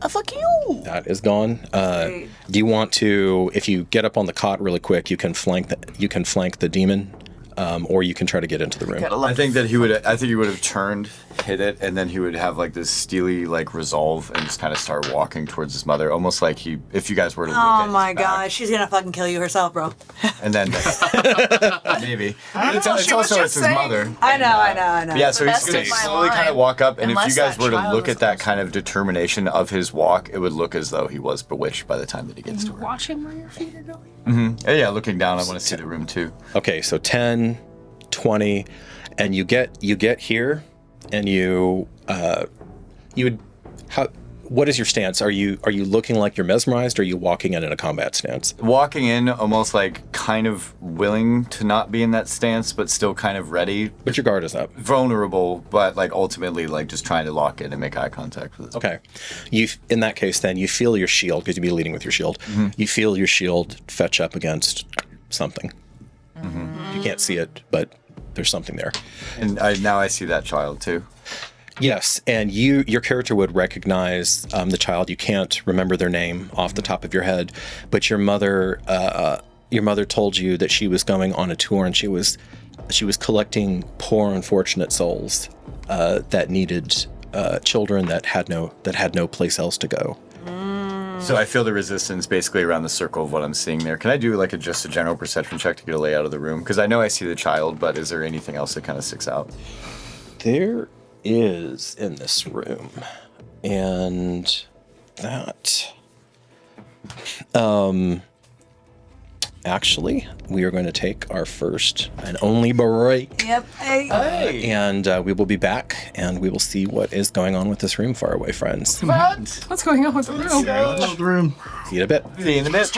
Fuck you. That is gone. Great. Do you want to, if you get up on the cot really quick, you can flank the demon, or you can try to get into the room. Gotta love I think he would have turned, hit it, and then he would have like this steely like resolve and just kind of start walking towards his mother, almost like if you guys were to look at Oh my his back, god, she's gonna fucking kill you herself, bro. and then maybe it's know, she was also just his saying. mother. I know. Yeah, so he's best gonna of my slowly kind of line, walk up, and if you unless guys that were to child look was at that supposed kind of determination of his walk, it would look as though he was bewitched by the time that he gets to her. Watching where your feet are going. Yeah, looking down, I want to see the room too. Okay, so 10, 20, and you get here, and you would what is your stance? Are you looking like you're mesmerized, or are you walking in a combat stance? Walking in almost like kind of willing to not be in that stance, but still kind of ready, But your guard is up. vulnerable, but like ultimately like just trying to lock in and make eye contact with it. Okay. In that case, then you feel your shield, because you'd be leading with your shield. You feel your shield fetch up against something. You can't see it, but there's something there. And now I see that child too. Yes, and your character would recognize the child. You can't remember their name off the top of your head, but your mother told you that she was going on a tour, and she was collecting poor, unfortunate souls that needed children that had no place else to go. So I feel the resistance basically around the circle of what I'm seeing there. Can I do like just a general perception check to get a layout of the room? Because I know I see the child, but is there anything else that kind of sticks out? There is in this room, and that actually we are going to take our first and only break. Yep. Hey. And we will be back, and we will see what is going on with this room, far away friends. What's going on with the room? Love the room. See you in a bit. See you in a bit.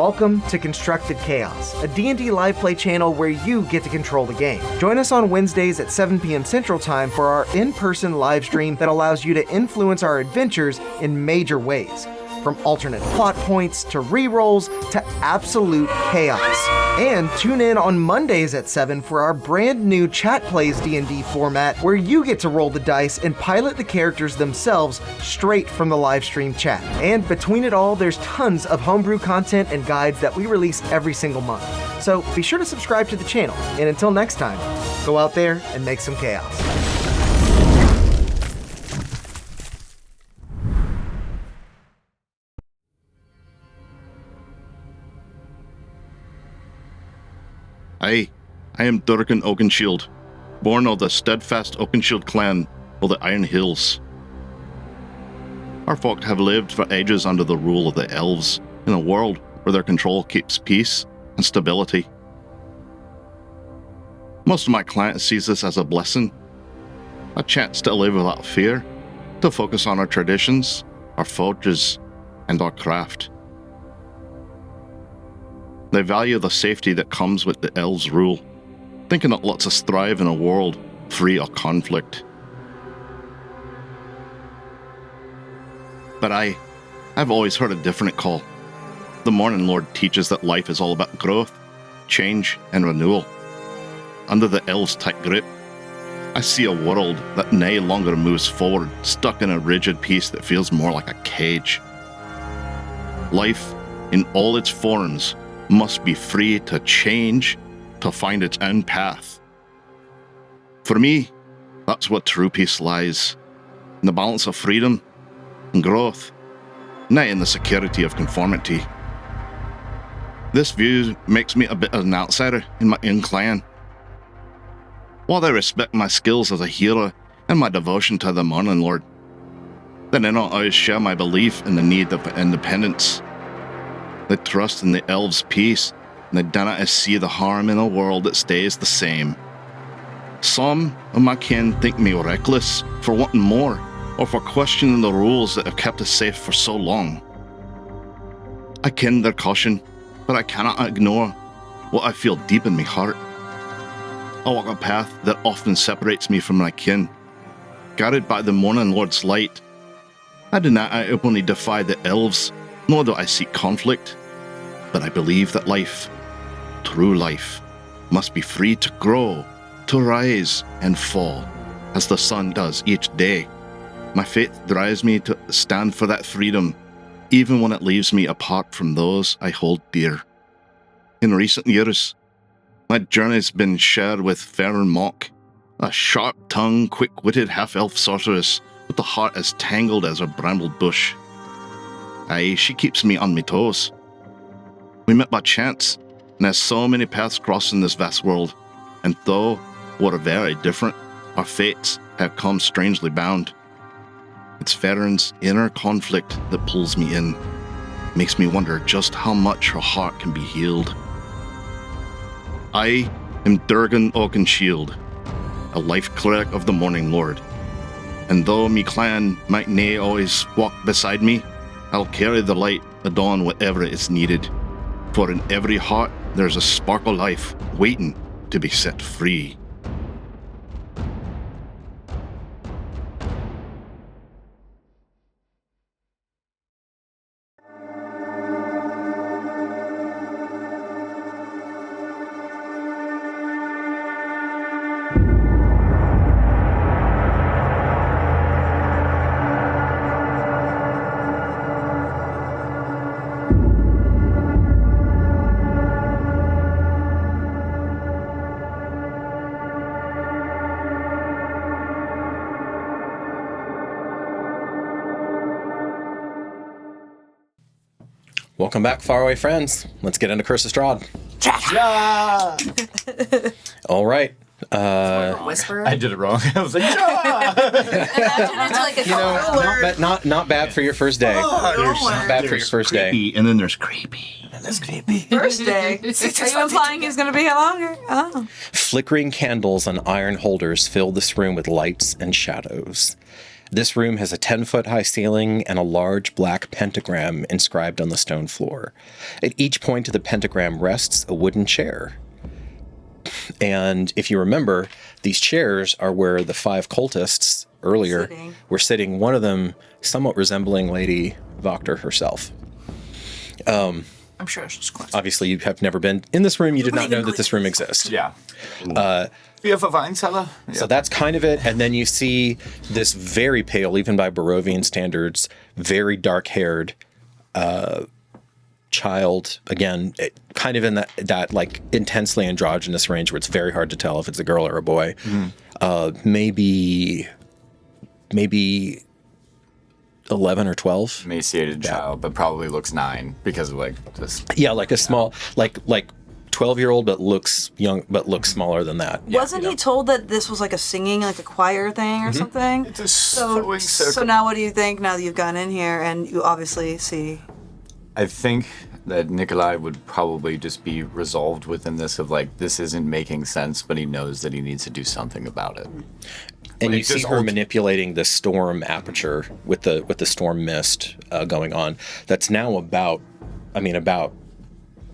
Welcome to Constructed Chaos, a D&D live play channel where you get to control the game. Join us on Wednesdays at 7 p.m. Central Time for our in-person live stream that allows you to influence our adventures in major ways. From alternate plot points to rerolls to absolute chaos. And tune in on Mondays at 7 for our brand new Chat Plays D&D format where you get to roll the dice and pilot the characters themselves straight from the live stream chat. And between it all, there's tons of homebrew content and guides that we release every single month. So be sure to subscribe to the channel. And until next time, go out there and make some chaos. I am Durgan Oakenshield, born of the steadfast Oakenshield clan of the Iron Hills. Our folk have lived for ages under the rule of the elves in a world where their control keeps peace and stability. Most of my clan sees this as a blessing, a chance to live without fear, to focus on our traditions, our forges, and our craft. They value the safety that comes with the elves' rule, thinking it lets us thrive in a world free of conflict. But I've always heard a different call. The Morning Lord teaches that life is all about growth, change, and renewal. Under the elves' tight grip, I see a world that no longer moves forward, stuck in a rigid piece that feels more like a cage. Life, in all its forms, must be free to change, to find its own path. For me, that's what true peace lies, in the balance of freedom and growth, not in the security of conformity. This view makes me a bit of an outsider in my own clan. While they respect my skills as a hero and my devotion to the Morning Lord, they do not always share my belief in the need of independence. They trust in the elves' peace, and they do not see the harm in a world that stays the same. Some of my kin think me reckless for wanting more, or for questioning the rules that have kept us safe for so long. I ken their caution, but I cannot ignore what I feel deep in my heart. I walk a path that often separates me from my kin. Guided by the Morning Lord's light, I do not openly defy the elves, nor do I seek conflict, but I believe that life, true life, must be free to grow, to rise and fall, as the sun does each day. My faith drives me to stand for that freedom, even when it leaves me apart from those I hold dear. In recent years, my journey's been shared with Farron Mock, a sharp-tongued, quick-witted half-elf sorceress with a heart as tangled as a brambled bush. Aye, she keeps me on my toes. We met by chance, and there's so many paths crossing this vast world, and though we're very different, our fates have come strangely bound. It's Farron's inner conflict that pulls me in, makes me wonder just how much her heart can be healed. I am Durgan Oakenshield, a life cleric of the Morning Lord, and though me clan might nae always walk beside me, I'll carry the light adon whatever is needed, for in every heart there's a spark of life waiting to be set free. Welcome back, faraway friends. Let's get into Curse of Strahd. All right. Whisper. I did it wrong. I was like, Not bad for your first day. Not bad for your first day. Creepy, and then there's creepy. that's creepy. First day. Are you implying he's going to be longer? Oh. Flickering candles on iron holders fill this room with lights and shadows. This room has a 10-foot high ceiling and a large black pentagram inscribed on the stone floor. At each point of the pentagram rests a wooden chair. And if you remember, these chairs are where the 5 cultists earlier were sitting, one of them somewhat resembling Lady Voctor herself. I'm sure it's just coincidence. Obviously, you have never been in this room. You did not know that this room exists. Yeah. We have a wine cellar. Yeah. So that's kind of it. And then you see this very pale, even by Barovian standards, very dark-haired child. Again, kind of in that like intensely androgynous range where it's very hard to tell if it's a girl or a boy. Maybe 11 or 12. Emaciated child, but probably looks 9 because of like this. Yeah, like a small, like 12-year-old, but looks young, but looks smaller than that. Wasn't he told that this was like a singing, like a choir thing or something? It's a sewing circle. So now what do you think now that you've gone in here and you obviously see? I think that Nicolai would probably just be resolved within this of like, this isn't making sense, but he knows that he needs to do something about it. And you see her manipulating the storm aperture with the storm mist going on. That's now about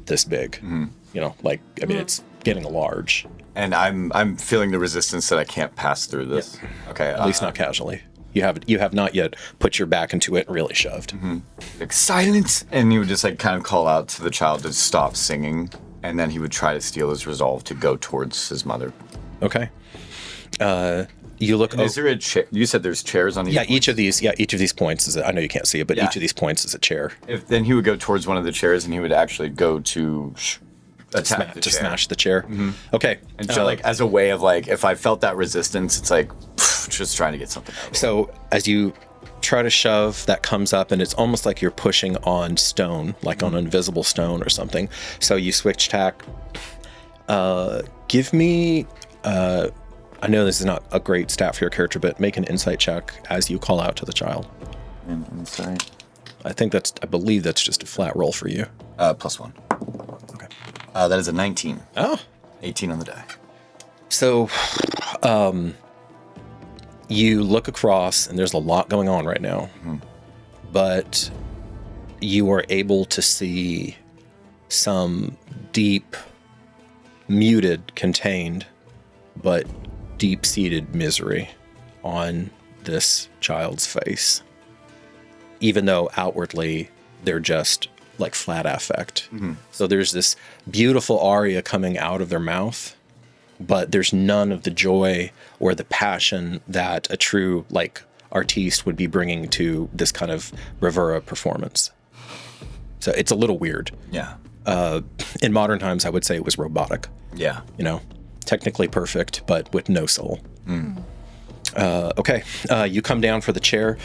this big. You know, like it's getting large. And I'm feeling the resistance that I can't pass through this. Yeah. Okay. At least not casually. You have not yet put your back into it and really shoved. Like, silence! And he would just like kind of call out to the child to stop singing, and then he would try to steal his resolve to go towards his mother. Okay. You look. Is there a chair? You said there's chairs on each. Yeah, each of these points is. I know you can't see it, but each of these points is a chair. If then he would go towards one of the chairs, and he would actually go to attack to smash the chair. Okay. And so, like, as a way of like, if I felt that resistance, it's like just trying to get something out of it. So as you try to shove, that comes up, and it's almost like you're pushing on stone, like on invisible stone or something. So you switch tack. Give me. I know this is not a great stat for your character, but make an insight check as you call out to the child. Insight. I believe that's just a flat roll for you. +1. Okay. That is a 19. Oh. 18 on the die. So, you look across, and there's a lot going on right now, but you are able to see some deep, muted, contained, but deep-seated misery on this child's face. Even though outwardly they're just like flat affect. So there's this beautiful aria coming out of their mouth, but there's none of the joy or the passion that a true like artiste would be bringing to this kind of bravura performance. So it's a little weird. Yeah. In modern times, I would say it was robotic. Yeah. You know, technically perfect, but with no soul. Okay, you come down for the chair,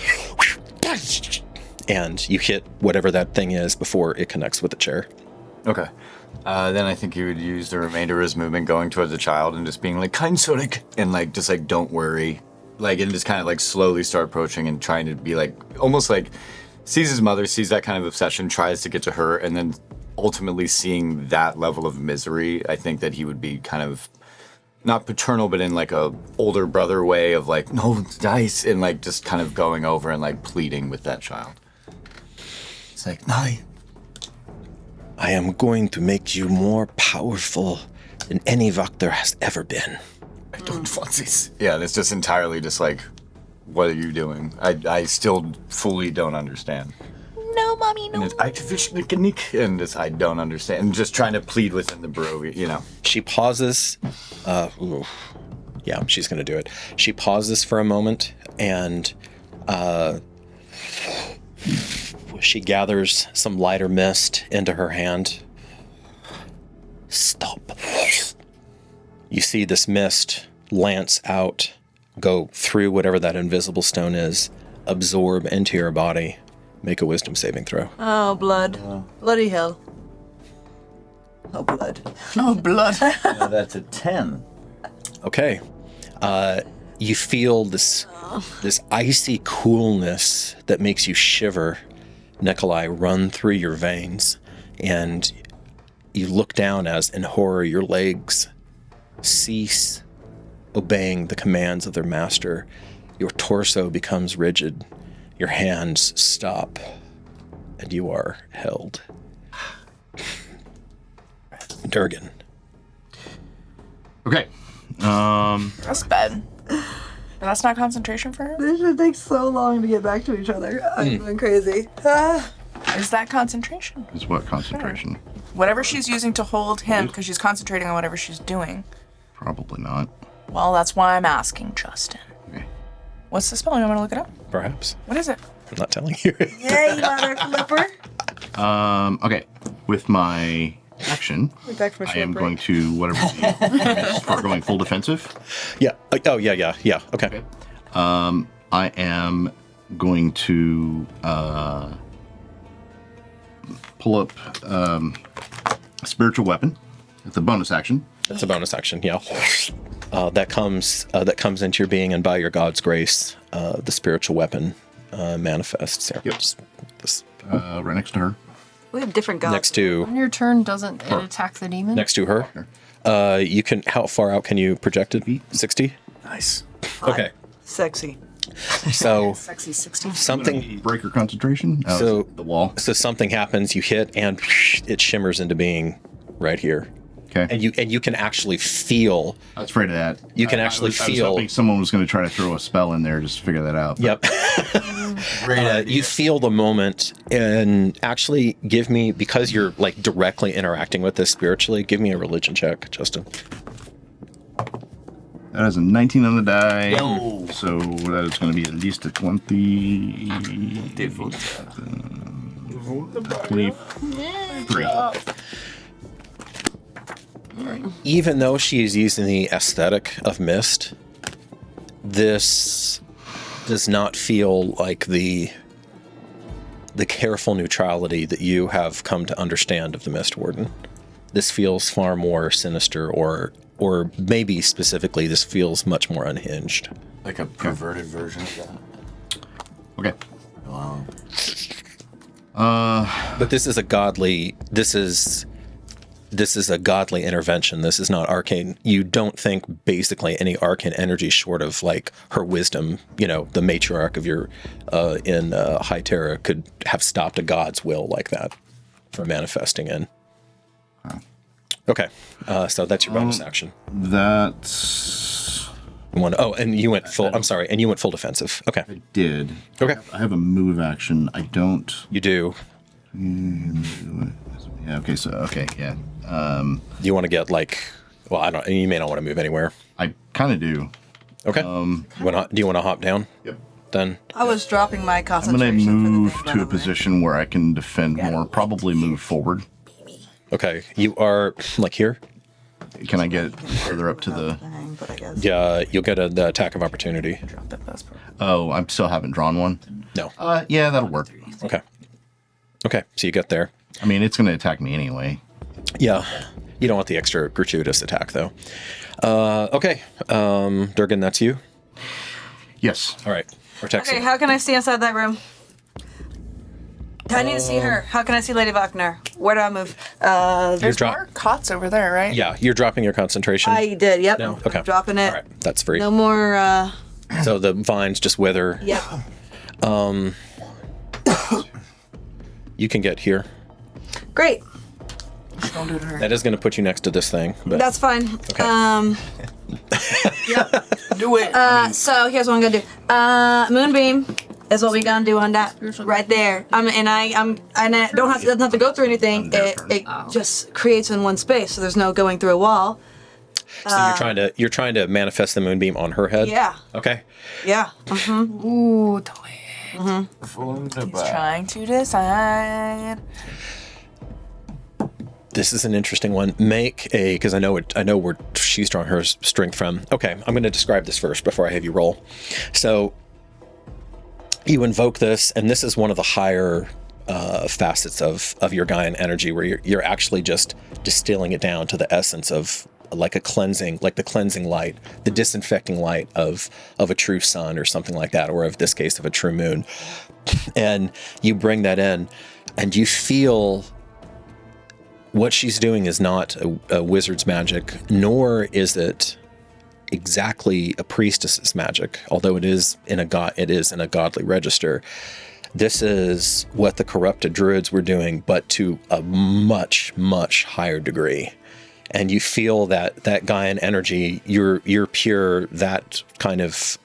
and you hit whatever that thing is before it connects with the chair. Okay. Then I think you would use the remainder of his movement going towards the child and just being like, kind Sonic, and like, just like, don't worry. Like, and just kind of like slowly start approaching and trying to be like, almost like, sees his mother, sees that kind of obsession, tries to get to her, and then ultimately seeing that level of misery, I think that he would be kind of, not paternal, but in like a older brother way of like, no, dice, and like just kind of going over and like pleading with that child. It's like, no. I am going to make you more powerful than any Voctor has ever been. I don't want this. Yeah, and it's just entirely just like, what are you doing? I still fully don't understand. No, mommy, no. And it's activation mechanique, and it's, I don't understand. And just trying to plead within the bro, you know. She pauses. Yeah, she's going to do it. She pauses for a moment, and she gathers some lighter mist into her hand. Stop. You see this mist lance out, go through whatever that invisible stone is, absorb into your body. Make a wisdom saving throw. Oh, blood. Bloody hell. Oh, blood. Oh, blood. That's a 10. Okay. You feel this icy coolness that makes you shiver, Nicolai, run through your veins, and you look down as, in horror, your legs cease obeying the commands of their master, Your torso becomes rigid. Your hands stop. And you are held. Durgan. Okay. That's bad. But that's not concentration for her? This should take so long to get back to each other. I'm going crazy. Is that concentration? Is what concentration? Whatever she's using to hold him, because she's concentrating on whatever she's doing. Probably not. Well, that's why I'm asking, Justin. Okay. What's the spell? You want me to look it up? Perhaps. What is it? I'm not telling you. Yeah, you mother flipper. Okay. With my action, We're back from a I short am break. going to whatever the start going full defensive. Yeah. Oh, yeah. Okay. I am going to pull up a spiritual weapon. It's a bonus action. It's a bonus action, yeah. That comes into your being, and by your God's grace, the spiritual weapon manifests. Here. Yep. This, Right next to her. We have different gods. next to On your turn, doesn't it attack the demon? next to her. You can. How far out can you project it? 60. Nice. Okay. Sexy. So Sexy 60. something. Break her concentration. So the wall. So something happens. You hit, and it shimmers into being right here. Okay. And you can actually feel. I was afraid of that. You can actually I was feel. hoping someone was going to try to throw a spell in there just to figure that out. Yep. You feel the moment, and actually give me, because you're like directly interacting with this spiritually, give me a religion check, Justin. That is a 19 on the die. Yo. So that is going to be at least a 20. 23. Even though she is using the aesthetic of mist, this does not feel like the careful neutrality that you have come to understand of the Mist Warden. This feels far more sinister, or maybe specifically, this feels much more unhinged. Like a perverted version of that. Okay. Wow. But this is a godly. This is a godly intervention. This is not arcane. You don't think basically any arcane energy short of like her wisdom, the matriarch of your in High Terra could have stopped a god's will like that from manifesting in. Okay, so that's your bonus action. That's... And you went full. I'm sorry, and you went full defensive. Okay, I did. Okay. I have a move action. I don't... you do. Yeah, okay, so, okay, yeah. You want to get like? Well, I don't. You may not want to move anywhere. I kind of do. Okay. Do you want to hop down? Yep. Then. I was dropping my I'm concentration. going to move for the to a thing, by the way. position where I can defend more, probably move forward. Okay, you are like here. Can I get further up to the... Thing, but I guess. Yeah, you'll get the attack of opportunity. Oh, I still haven't drawn one? No. Yeah, that'll work. Okay. Okay, so you get there. I mean, it's going to attack me anyway. Yeah. You don't want the extra gratuitous attack, though. Okay. Durgan, that's you? Yes. All right. Protect Okay, you. how can I see inside that room? I need to see her. How can I see Lady Wagner? Where do I move? There's drop- more cots over there, right? Yeah, you're dropping your concentration. I did, yep. No? Okay. I'm dropping it. All right, that's free. No more, So the vines just wither. yep. You can get here. Great. Don't do it to her. That is going to put you next to this thing. But That's fine. Okay. Do it. So here's what I'm gonna do. Moonbeam is what we gonna do on that right there. And I don't have to, doesn't have to go through anything. It just creates in one space, so there's no going through a wall. so you're trying to manifest the moonbeam on her head. Yeah. Okay. Yeah. Ooh, do it. He's trying to decide. This is an interesting one. Make a, because I know where she's drawing her strength from. Okay, I'm going to describe this first before I have you roll. So you invoke this, and this is one of the higher facets of your Gaian energy, where you're actually just distilling it down to the essence of like the cleansing light, the disinfecting light of a true sun or something like that, or of this case of a true moon. And you bring that in, and you feel what she's doing is not a wizard's magic, nor is it exactly a priestess's magic, although it is in a godly register. This is what the corrupted druids were doing, but to a much, much higher degree. And you feel that Gaian energy, you're pure, that kind of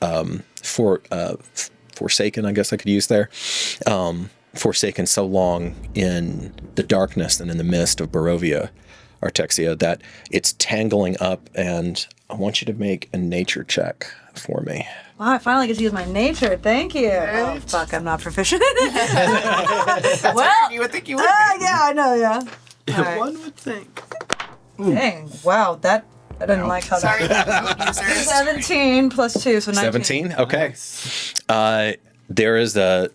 forsaken, I guess I could use there. Forsaken so long in the darkness and in the mist of Barovia, Artexia, that it's tangling up, and I want you to make a nature check for me. Wow, I finally get to use my nature. Thank you. Oh, fuck, I'm not proficient. Well, You would think you would. yeah, I know, yeah. All right. One would think. Dang, wow, I didn't like how Sorry, that. users. 17 plus 2, so 19. 17? Okay. There is a...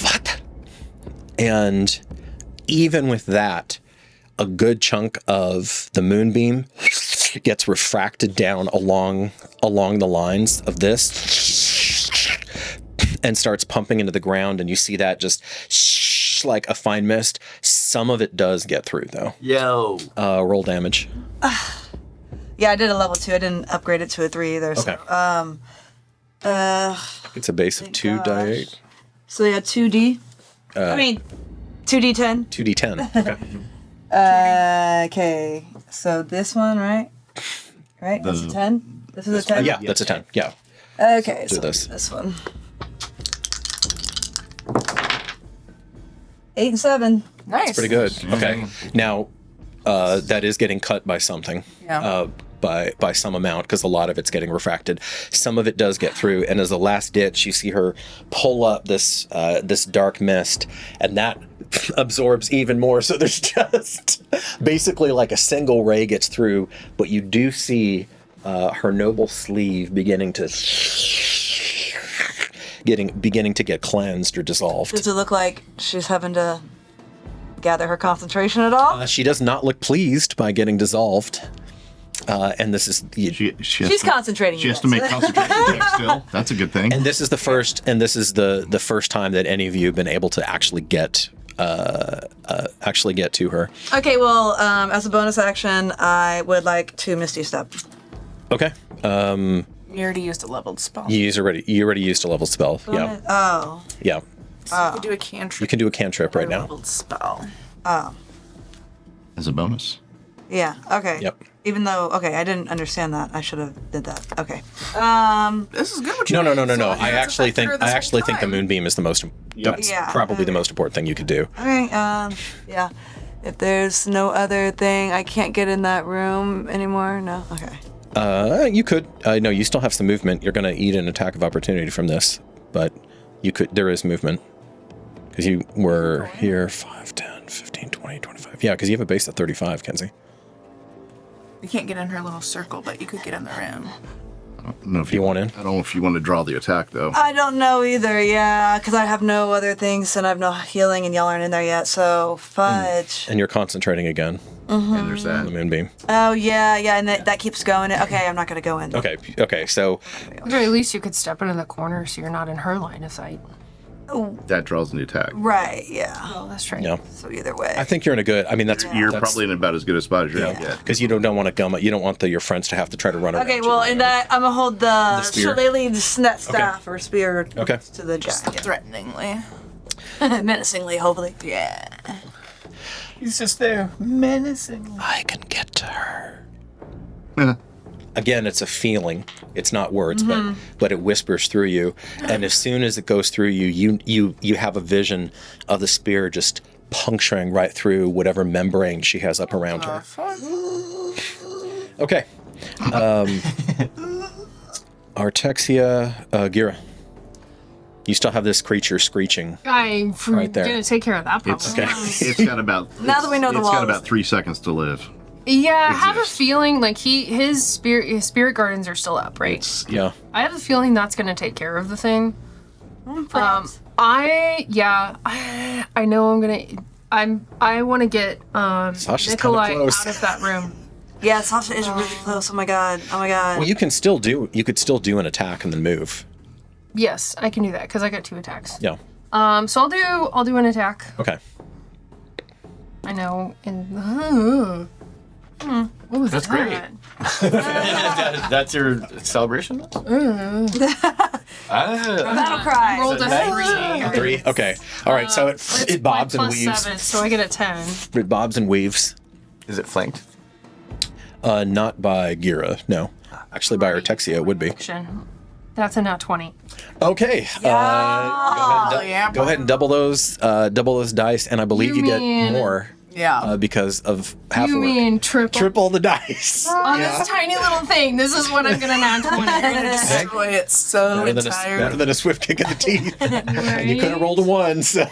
What? And even with that, a good chunk of the moonbeam gets refracted down along the lines of this and starts pumping into the ground, and you see that just like a fine mist. Some of it does get through, though. Yo. Roll damage. Yeah, I did a level 2. I didn't upgrade it to a 3 either. Okay. So, It's a base of 2 gosh. die 8. so yeah, 2D. 2D10. 2d10. Okay. Okay, so this one, right? Right? That's a 10? This is a 10? Yeah, that's a 10. Yeah. Okay, Do so this. this one. 8 and 7. Nice. Pretty good. Okay. Now, that is getting cut by something. Yeah. By some amount, because a lot of it's getting refracted. Some of it does get through, and as a last ditch, you see her pull up this dark mist, and that absorbs even more. So there's just basically like a single ray gets through, but you do see her noble sleeve beginning to get cleansed or dissolved. Does it look like she's having to gather her concentration at all? She does not look pleased by getting dissolved. And this is She's concentrating. She has to make concentration checks still. That's a good thing. and this is the first time that any of you have been able to actually get to her. Okay, well, as a bonus action, I would like to Misty Step. Okay. You already used a leveled spell. You already used a level spell. Yeah. Oh. Yeah. So you could do a cantrip. You can do a cantrip right now. Leveled spell. Oh. As a bonus. Yeah, okay. Yep. Even though, okay, I didn't understand that. I should have did that. Okay. This is good. What you No. did. So I actually think the moonbeam is the most. That's Yeah. probably the most important thing you could do. Okay, yeah. If there's no other thing, I can't get in that room anymore? No? Okay. You could. No, you still have some movement. You're going to eat an attack of opportunity from this, but you could. There is movement because you were here 5, 10, 15, 20, 25. Yeah, because you have a base of 35, Kenzie. You can't get in her little circle, but you could get in the room. I don't know if You want in? I don't know if you want to draw the attack though. I don't know either, yeah, because I have no other things and I have no healing and y'all aren't in there yet, so fudge. And you're concentrating again And there's on that. the moonbeam. Oh, yeah, and that keeps going. Okay, I'm not going to go in. Okay. So Or at least you could step into the corner so you're not in her line of sight. That draws the attack. Right, yeah. Oh, that's right. yeah, So either way. I think you're in a good. I mean, that's You're probably in about as good a spot as you're gonna get. because you don't want to gum. You don't want your friends to have to try to run around. Okay, you. well, in that, I'm going to hold the spear. shillelagh staff or spear Okay. to the jack. Threateningly. Menacingly, hopefully. Yeah. He's just there, menacingly. I can get to her. Again, it's a feeling. It's not words, but it whispers through you. And as soon as it goes through you, you have a vision of the spear just puncturing right through whatever membrane she has up around her. Okay. Artexia, Gira. You still have this creature screeching. I'm Right there. gonna take care of that problem. It's got about. Now that we know the It's got walls. about 3 seconds to live. Yeah, I have a Exists. feeling like his spirit gardens are still up, right? Yeah. I have a feeling that's gonna take care of the thing. Perhaps. I know I want to get Sasha's Nicolai kinda close. out of that room. Yeah, Sasha is really close. Oh my god. Well, you could still do an attack and then move. Yes, I can do that because I got 2 attacks. Yeah. So I'll do an attack. Okay. I know, and What was That's that? That's your celebration? Battle cry. Rolled a 3. 3. Okay. All right. So It's it bobs my and plus weaves. 7, so I get a 10. It bobs and weaves. Is it flanked? Not by Gira. No. Actually, by Artexia, it would be. Action. That's a nat 20. Okay. Go ahead and double those dice, and I believe you get mean- more. Yeah. Because of half You work. mean triple? Triple the dice. On this tiny little thing. This is what I'm gonna nat 20. Destroy it so Better entirely. than a swift kick in the teeth. And you could have Right? rolled a 1, so.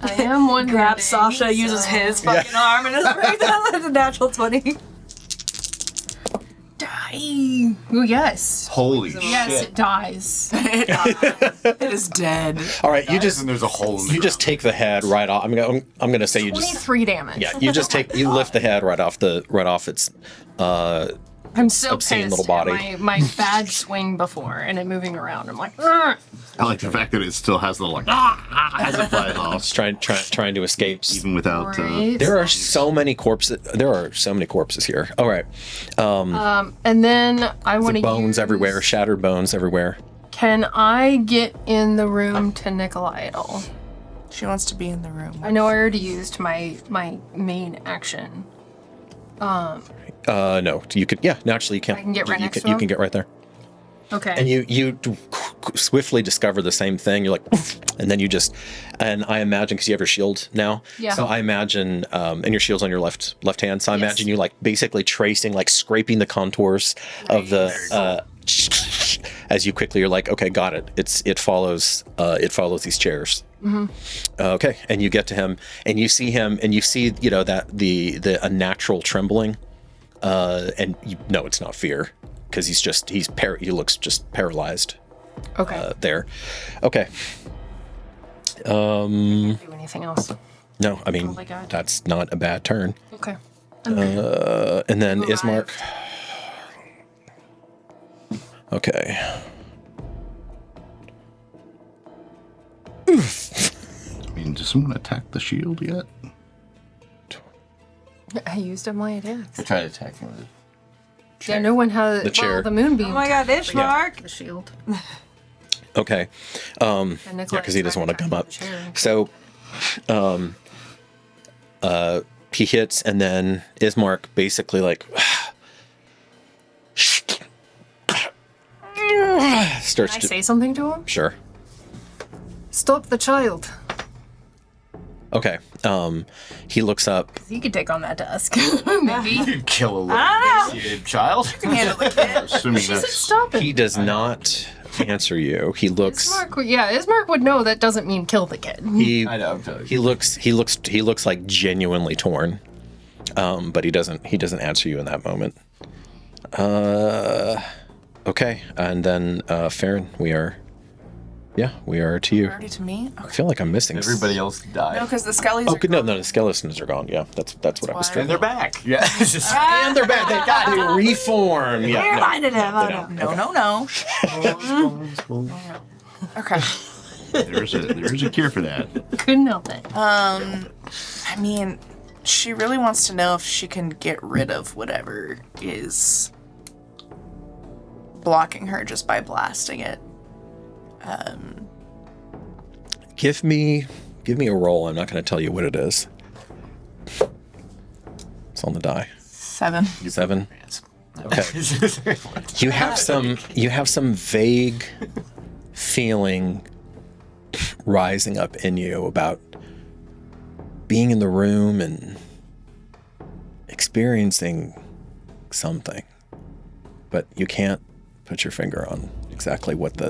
I am one. Grabs Sasha, uses his fucking arm, and just breaks down with a natural 20. Die. Oh yes. Holy Yes, shit. it dies. It is dead. All right, you just And there's a hole in the you just take the head right off. I'm gonna say you just 23 damage. yeah you lift the head right off its I'm so obscene pissed little body. at my bad swing before and it moving around. I'm like, "Ugh." I like the fact that it still has the like as it flies off, it's trying to escape. even without. Right. There are so many corpses. There are so many corpses here. All right, And then I want to bones everywhere, shattered bones everywhere. Can I get in the room to Nicolai at all? She wants to be in the room. I know I already used my main action. No, you could. Yeah, naturally you can. I can get right you next can, to You him? can get right there, Okay. and you swiftly discover the same thing. You're like, and then you just, and I imagine because you have your shield now. Yeah. So I imagine, and your shield's on your left hand. So I Yes. imagine you like basically tracing, like scraping the contours of the. As you quickly, you're like, okay, got it. It follows these chairs. Okay, and you get to him, and you see that the unnatural trembling, and you know it's not fear, because he looks just paralyzed Okay. there. Okay. Do anything else? No, I mean Oh my God. that's not a bad turn. Okay. And then Arrived. Ismark. Okay. I mean, does someone attack the shield yet? I used up my attacks. I tried attacking with it. Yeah, no one has The chair. Well, the moonbeam. Oh my god, Ishmark! The shield. Okay. And Yeah, Nicolai because he doesn't want to come up. the chair. So, he hits, and then Ismark basically like starts Can I to say something to him? sure. Stop the child. Okay. He looks up. He could take on that task. Maybe. You'd kill a little emaciated child. Handle the kid. Assuming She said that's stop it. He does not answer you. He looks. Ismark would know that doesn't mean kill the kid. He I know. I'm telling he you. looks like genuinely torn. But he doesn't answer you in that moment. Okay, and then Farron, we are to you. Already to me? I feel like I'm missing Everybody else died. No, because the skellies Oh, are good. No, the skeletons are gone. Yeah, that's what I was why. trying. And they're back. Yeah. It's just, And they're back. They reform. You Yeah. reminded him. I know. No. Okay. there's a cure for that. Couldn't help it. I mean, she really wants to know if she can get rid of whatever is blocking her just by blasting it. Give me a roll. I'm not going to tell you what it is. It's on the die. 7. 7. Okay. You have some vague feeling rising up in you about being in the room and experiencing something, but you can't put your finger on exactly what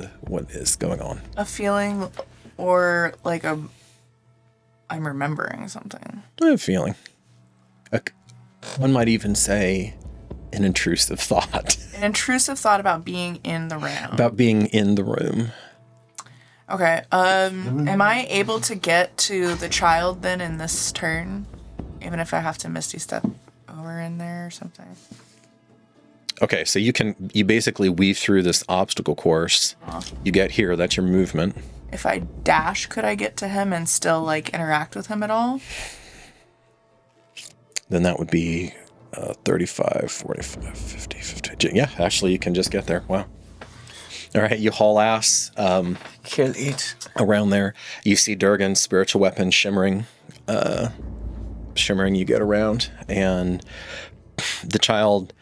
is going on. A feeling or like I'm remembering something. I have a feeling. One might even say an intrusive thought An intrusive thought about being in the room. about being in the room. Okay. Am I able to get to the child then in this turn? Even if I have to Misty step over in there or something? Okay, so you basically weave through this obstacle course. You get here, that's your movement. If I dash, could I get to him and still like interact with him at all? Then that would be 35, 45, 50, 50. Yeah, actually, you can just get there. Wow. All right, you haul ass Can't eat. around there. You see Durgan's spiritual weapon shimmering. You get around, and the child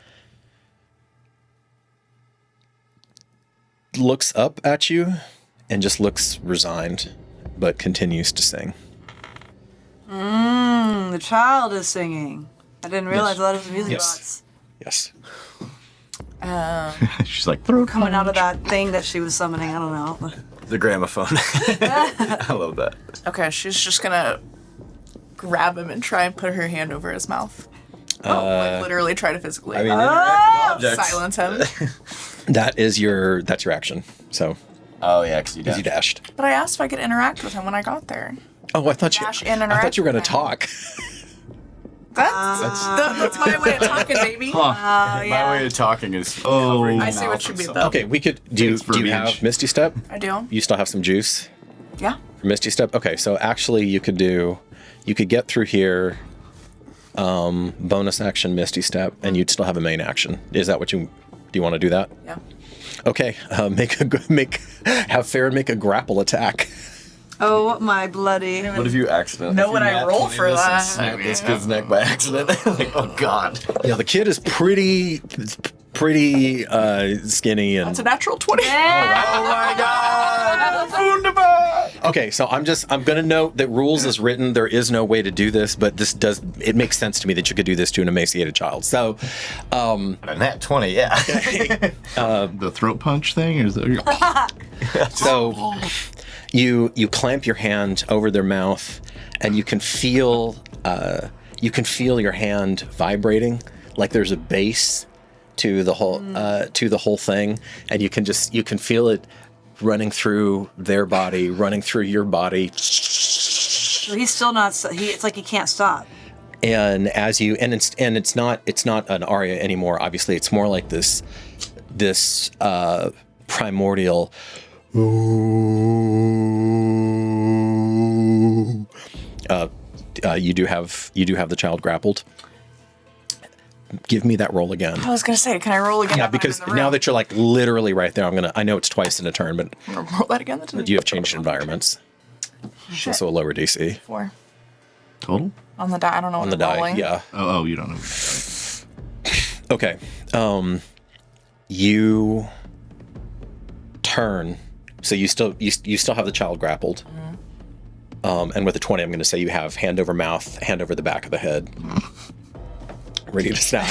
looks up at you and just looks resigned, but continues to sing. The child is singing. I didn't realize that was the music box. Yes. She's like, throat Coming out of that thing that she was summoning, I don't know. The gramophone. I love that. Okay, she's just gonna grab him and try and put her hand over his mouth. Like literally try to physically silence him. That's your action. So, Oh yeah, because you dashed. But I asked if I could interact with him when I got there. Oh, I thought Dash you. and I thought you were going interact to talk. That's my way of talking, baby. My way of talking is. I see what you mean, though. Okay, we could. Do you have Misty Step? I do. You still have some juice Yeah. for Misty Step. Okay, so actually, you could get through here. Bonus action Misty Step, and you'd still have a main action. Is that what you? Do you want to do that? Yeah. Okay. Have Farron make a grapple attack. Oh my bloody. What if you accidentally Know what I roll for that? Snap this kid's neck by accident. Like, oh god. Yeah, the kid is pretty skinny and. It's a natural 20. Oh my god. Wunderbar. Okay, so I'm gonna note that rules is written. There is no way to do this, but it makes sense to me that you could do this to an emaciated child. So, And that 20, yeah. the throat punch thing, or is that? so you clamp your hand over their mouth, and you can feel your hand vibrating, like there's a bass to the whole thing, and you can feel it running through their body, running through your body. So he's still not. It's like he can't stop. And it's not an aria anymore. Obviously, it's more like this primordial. You do have the child grappled. Give me that roll again. I was gonna say, can I roll again? Yeah, because now that you're like literally right there, I know it's twice in a turn, but I'm gonna roll that again. you have changed environments. Shit. So a lower DC. 4 Total? on the die. I don't know On what the I'm die, rolling. yeah. Oh, you don't know. Okay. You turn. So you still have the child grappled. And with a 20, I'm going to say you have hand over mouth, hand over the back of the head. Ready to snap.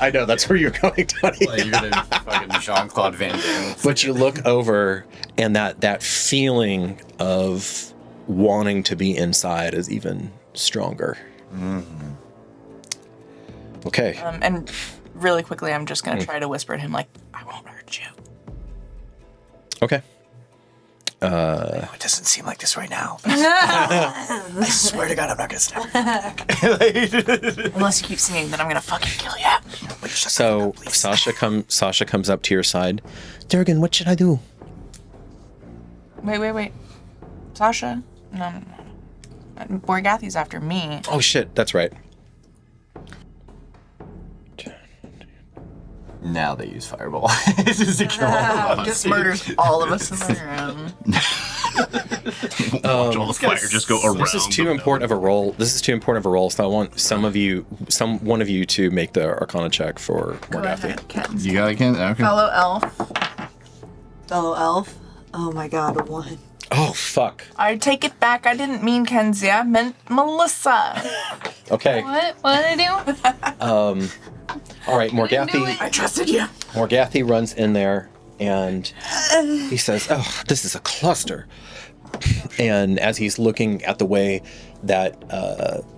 I know that's where you're going, Tony. Like, you're gonna fucking Jean-Claude Van Damme. But you look over, and that feeling of wanting to be inside is even stronger. Mm-hmm. Okay. And really quickly, I'm just gonna try to whisper to him, like, I won't hurt you. Okay. It doesn't seem like this right now. I swear to God, I'm not gonna snap. Unless you keep singing, then I'm gonna fucking kill you. So Sasha comes up to your side. Durgan, what should I do? Wait. Sasha? No. Borgathi's after me. Oh shit, that's right. Now they use Fireball. This is a kill. Just murders all of us in the room. Watch all the fire just go around. This is too important of a roll. So I want one of you to make the Arcana check for Morgathi. You got it, Ken? Okay. Fellow elf. Fellow elf. Oh my god, a 1. Oh fuck. I take it back. I didn't mean Kenzie. I meant Melissa. Okay. What did I do? All right, Morgathi. I trusted you. Morgathi runs in there and he says, "Oh, this is a cluster." And as he's looking at the way that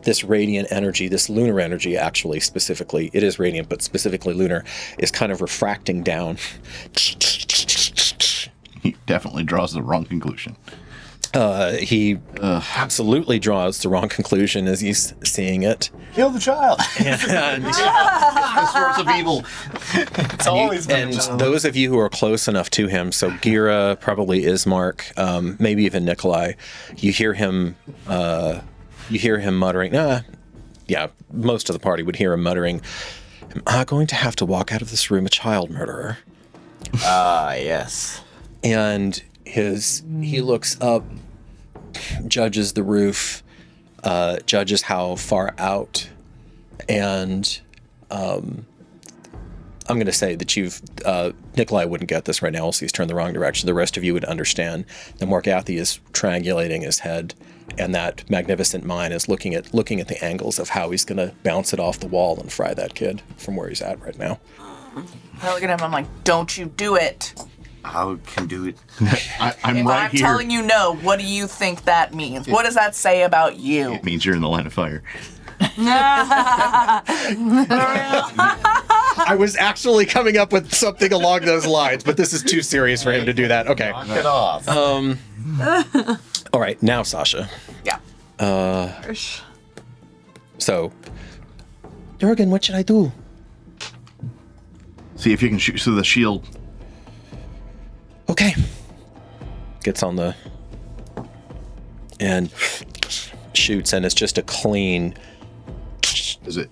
this radiant energy, this lunar energy, actually specifically, it is radiant, but specifically lunar, is kind of refracting down. He definitely draws the wrong conclusion. He absolutely draws the wrong conclusion as he's seeing it. Kill the child. And The source of evil. It's always been and a child. those of you who are close enough to him, so Gira, probably Ismark, maybe even Nicolai, you hear him muttering, most of the party would hear him muttering, "Am I going to have to walk out of this room a child murderer?" Yes. And he looks up, judges the roof, judges how far out, and I'm going to say that Nicolai wouldn't get this right now, else he's turned the wrong direction. The rest of you would understand that Morgathy is triangulating his head, and that magnificent mind is looking at the angles of how he's going to bounce it off the wall and fry that kid from where he's at right now. I look at him, I'm like, don't you do it. I can do it. I'm If right I'm here. telling you no, what do you think that means? What does that say about you? It means you're in the line of fire. I was actually coming up with something along those lines, but this is too serious for him to do that. Okay. Knock it off. All right, now Sasha. Yeah. So, Durgan, what should I do? See if you can shoot through the shield. Okay. Gets on the and shoots, and it's just a clean. Is it?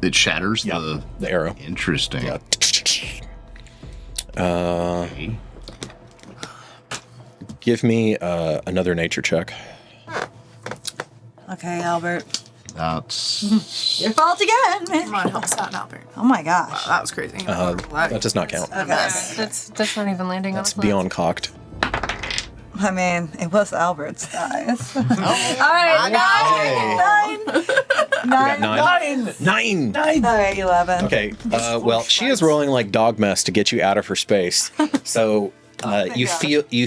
It shatters the arrow. Interesting. Yeah. Give me another nature check. Okay, Albert. That's Your fault again. Come on, help us out, Albert. Oh my gosh. That was crazy. That does not count. Okay. That's not even landing That's on a beyond cocked. I mean, it was Albert's dice. All Nine. Nine. All right, 11. Okay. Well, she is rolling like dog mess to get you out of her space. So you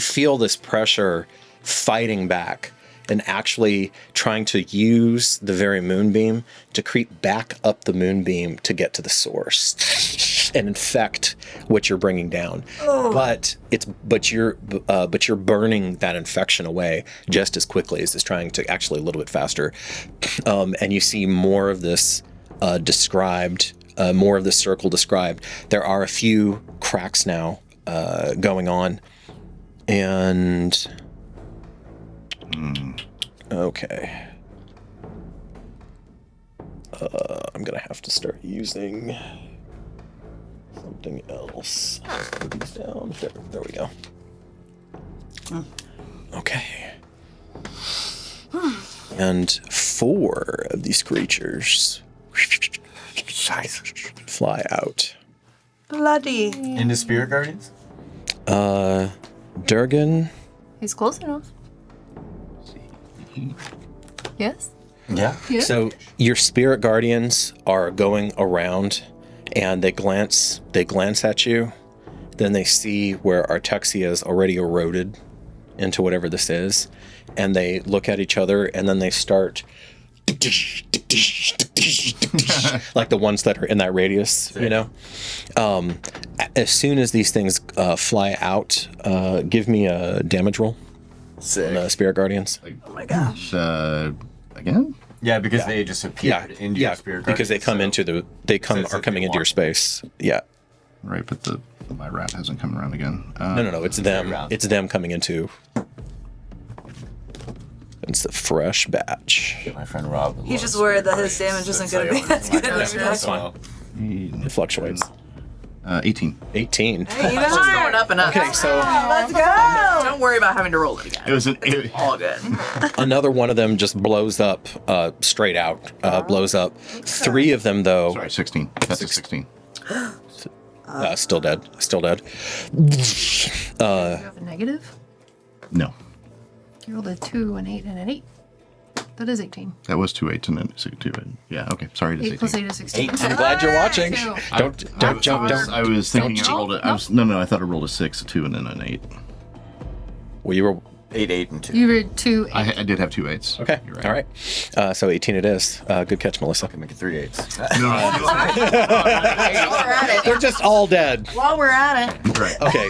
feel this pressure fighting back and actually trying to use the very moonbeam to creep back up the moonbeam to get to the source and infect what you're bringing down. But you're burning that infection away just as quickly as it's trying to, actually a little bit faster. And you see more of this described, more of this circle described. There are a few cracks now going on, and okay. I'm gonna have to start using something else. Put these down. There we go. Okay. And 4 of these creatures fly out. Bloody. Into Spirit Guardians? Durgan. He's close enough. Yes? Yeah. So your spirit guardians are going around, and they glance at you. Then they see where Artexia is already eroded into whatever this is, and they look at each other, and then they start like the ones that are in that radius, you know. As soon as these things fly out, give me a damage roll. Sick. On, spirit guardians. Oh my gosh. Again? Yeah, because they just appeared into your Spirit Guardians. because they come are coming into your space. Yeah. Right, but my rat hasn't come around again. No. It's them. It's them coming into. It's a fresh batch. My friend Rob. He's just worried that his damage isn't going to be as good as That's yours. fine. It fluctuates. 18. 18. Hey, even It's just higher. going up and up. Okay, so Let's go. Don't worry about having to roll it again. It was All good. another one of them just blows up straight out. Blows up. 3 of them, though, sorry, 16. That's a 16. still dead. Still dead. Do you have a negative? No, You rolled a 2, an 8, and an 8. That is 18. that was 2 8s and then 2 8. Yeah, okay. Sorry, it is 8 plus 18. 8 is 16. I'm glad you're watching. Two. Don't jump. I was thinking don't I rolled it. No, I thought I rolled a 6, a 2, and then an 8. Well, you were 8, 8, and 2. You were 2, 8. I did have 2 8s. okay. You're All right. So 18 it is. Good catch, Melissa. Make it 3 8s. They're just all dead. While we're at it. Right. Okay.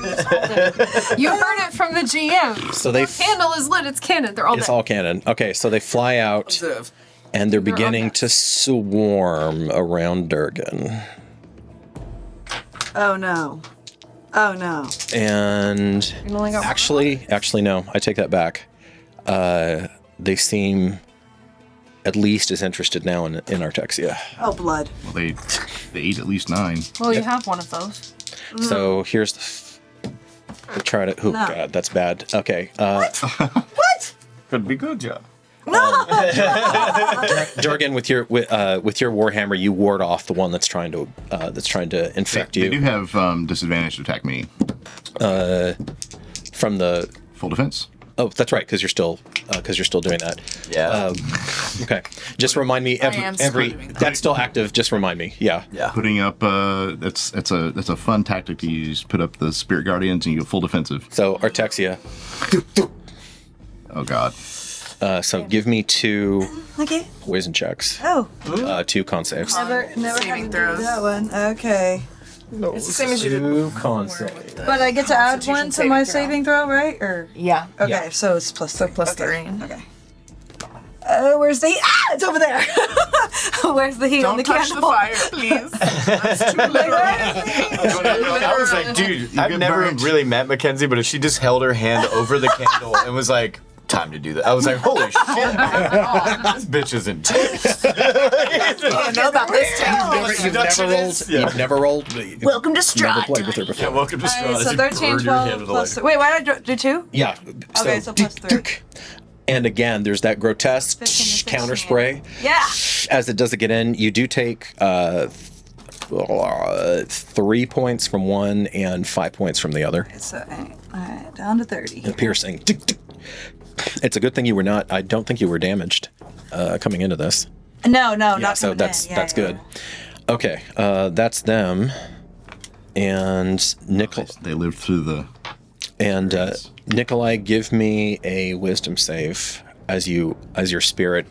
You heard it from the GM. So they. Candle is lit. It's canon. They're all It's dead. all canon. Okay, so they fly out, Observe. and they're They're all beginning dead. to swarm around Durgan. Oh no. Oh no. And You only got actually, no, I take that back. They seem at least as interested now in Artexia. Oh, blood. Well, they ate at least 9. Well, you have one of those. So here's the try to. Oh No. God, that's bad. Okay. What? Could be good, yeah. Durgan, with your warhammer, you ward off the one that's trying to infect They do you have disadvantage to attack me. from the. Full defense. Oh, that's right, because you're still doing that. Yeah. Okay. Just remind me I am still every doing that. that's still active. Just remind me. Yeah. yeah. Putting up that's a fun tactic to use. Put up the Spirit Guardians and you go full defensive. So Artexia. Oh God. So give me 2 Okay. poison checks. Oh, 2 con saves. never Saving had to throws. do that one. Okay. It's the same as you did 2 before con with saves. But I get to add Constitution one to my saving throw. saving throw, right? Or Yeah. okay, Yeah. so it's plus plus okay. 3. Okay. Where's the heat? Ah, it's over there. Where's the heat on Don't the touch candle? the fire, please. That's too literal. I was like, dude, I've get never burnt. really met Mackenzie, but if she just held her hand over the candle and was like, time to do that, I was like, holy shit, this bitch is intense. I don't know about this town. You've never rolled. Welcome to You've never Strahd. played with her before. Yeah, welcome to Alright, Strahd. so 13, 12 plus. Wait, why did I do 2? Yeah. Okay, so plus 3. And again, there's that grotesque 15 to 16. counter spray. Yeah. As it doesn't get in, you do take 3 points from one and 5 points from the other. So, alright, down to 30. And piercing. It's a good thing you were not. I don't think you were damaged coming into this. No, Yeah, not so coming that's in. Yeah, that's yeah, good. Okay, that's them. And They lived through the. Nicolai, give me a wisdom save as your spirit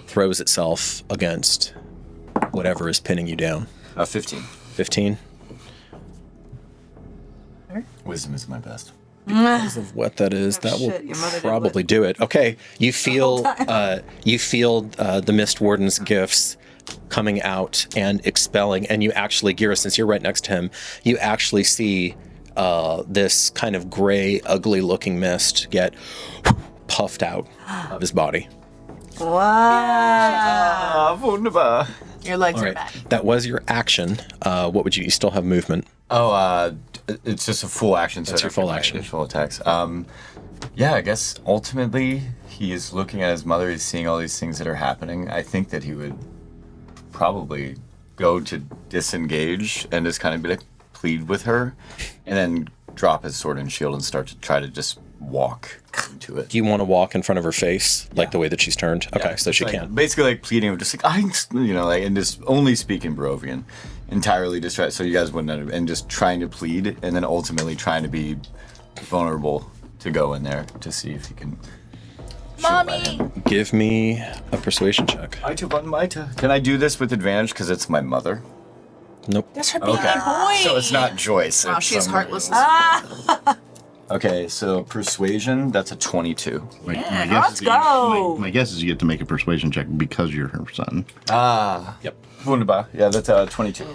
throws itself against whatever is pinning you down. 15. 15. Wisdom is my best. Because of what that is, that will shit, your mother did probably do it. Okay, you feel the Mist Warden's gifts coming out and expelling, and you actually, Gira, since you're right next to him, you actually see this kind of gray, ugly-looking mist get puffed out of his body. Wow. Ah, wunderbar. Your legs All are right, back. that was your action. What would you still have movement? Oh, it's just a full action. So That's your full action. Full attacks. Yeah, I guess ultimately he is looking at his mother. He's seeing all these things that are happening. I think that he would probably go to disengage and just kind of be like, plead with her, and then drop his sword and shield and start to try to just walk into it. Do you want to walk in front of her face, like the way that she's turned? Okay, Yeah, so it's she like, can. basically like pleading, just like and just only speaking Barovian, entirely distraught. So you guys wouldn't, and just trying to plead, and then ultimately trying to be vulnerable to go in there to see if he can. Mommy! Give me a persuasion check. Can I do this with advantage because it's my mother? Nope. That's her baby Okay, boy! so it's not Joyce. Wow, it's she is somebody heartless. else. Okay, so persuasion, that's a 22. My let's guess is go. my guess is you get to make a persuasion check because you're her son. Yep. Wunderbar. Yeah, that's 22.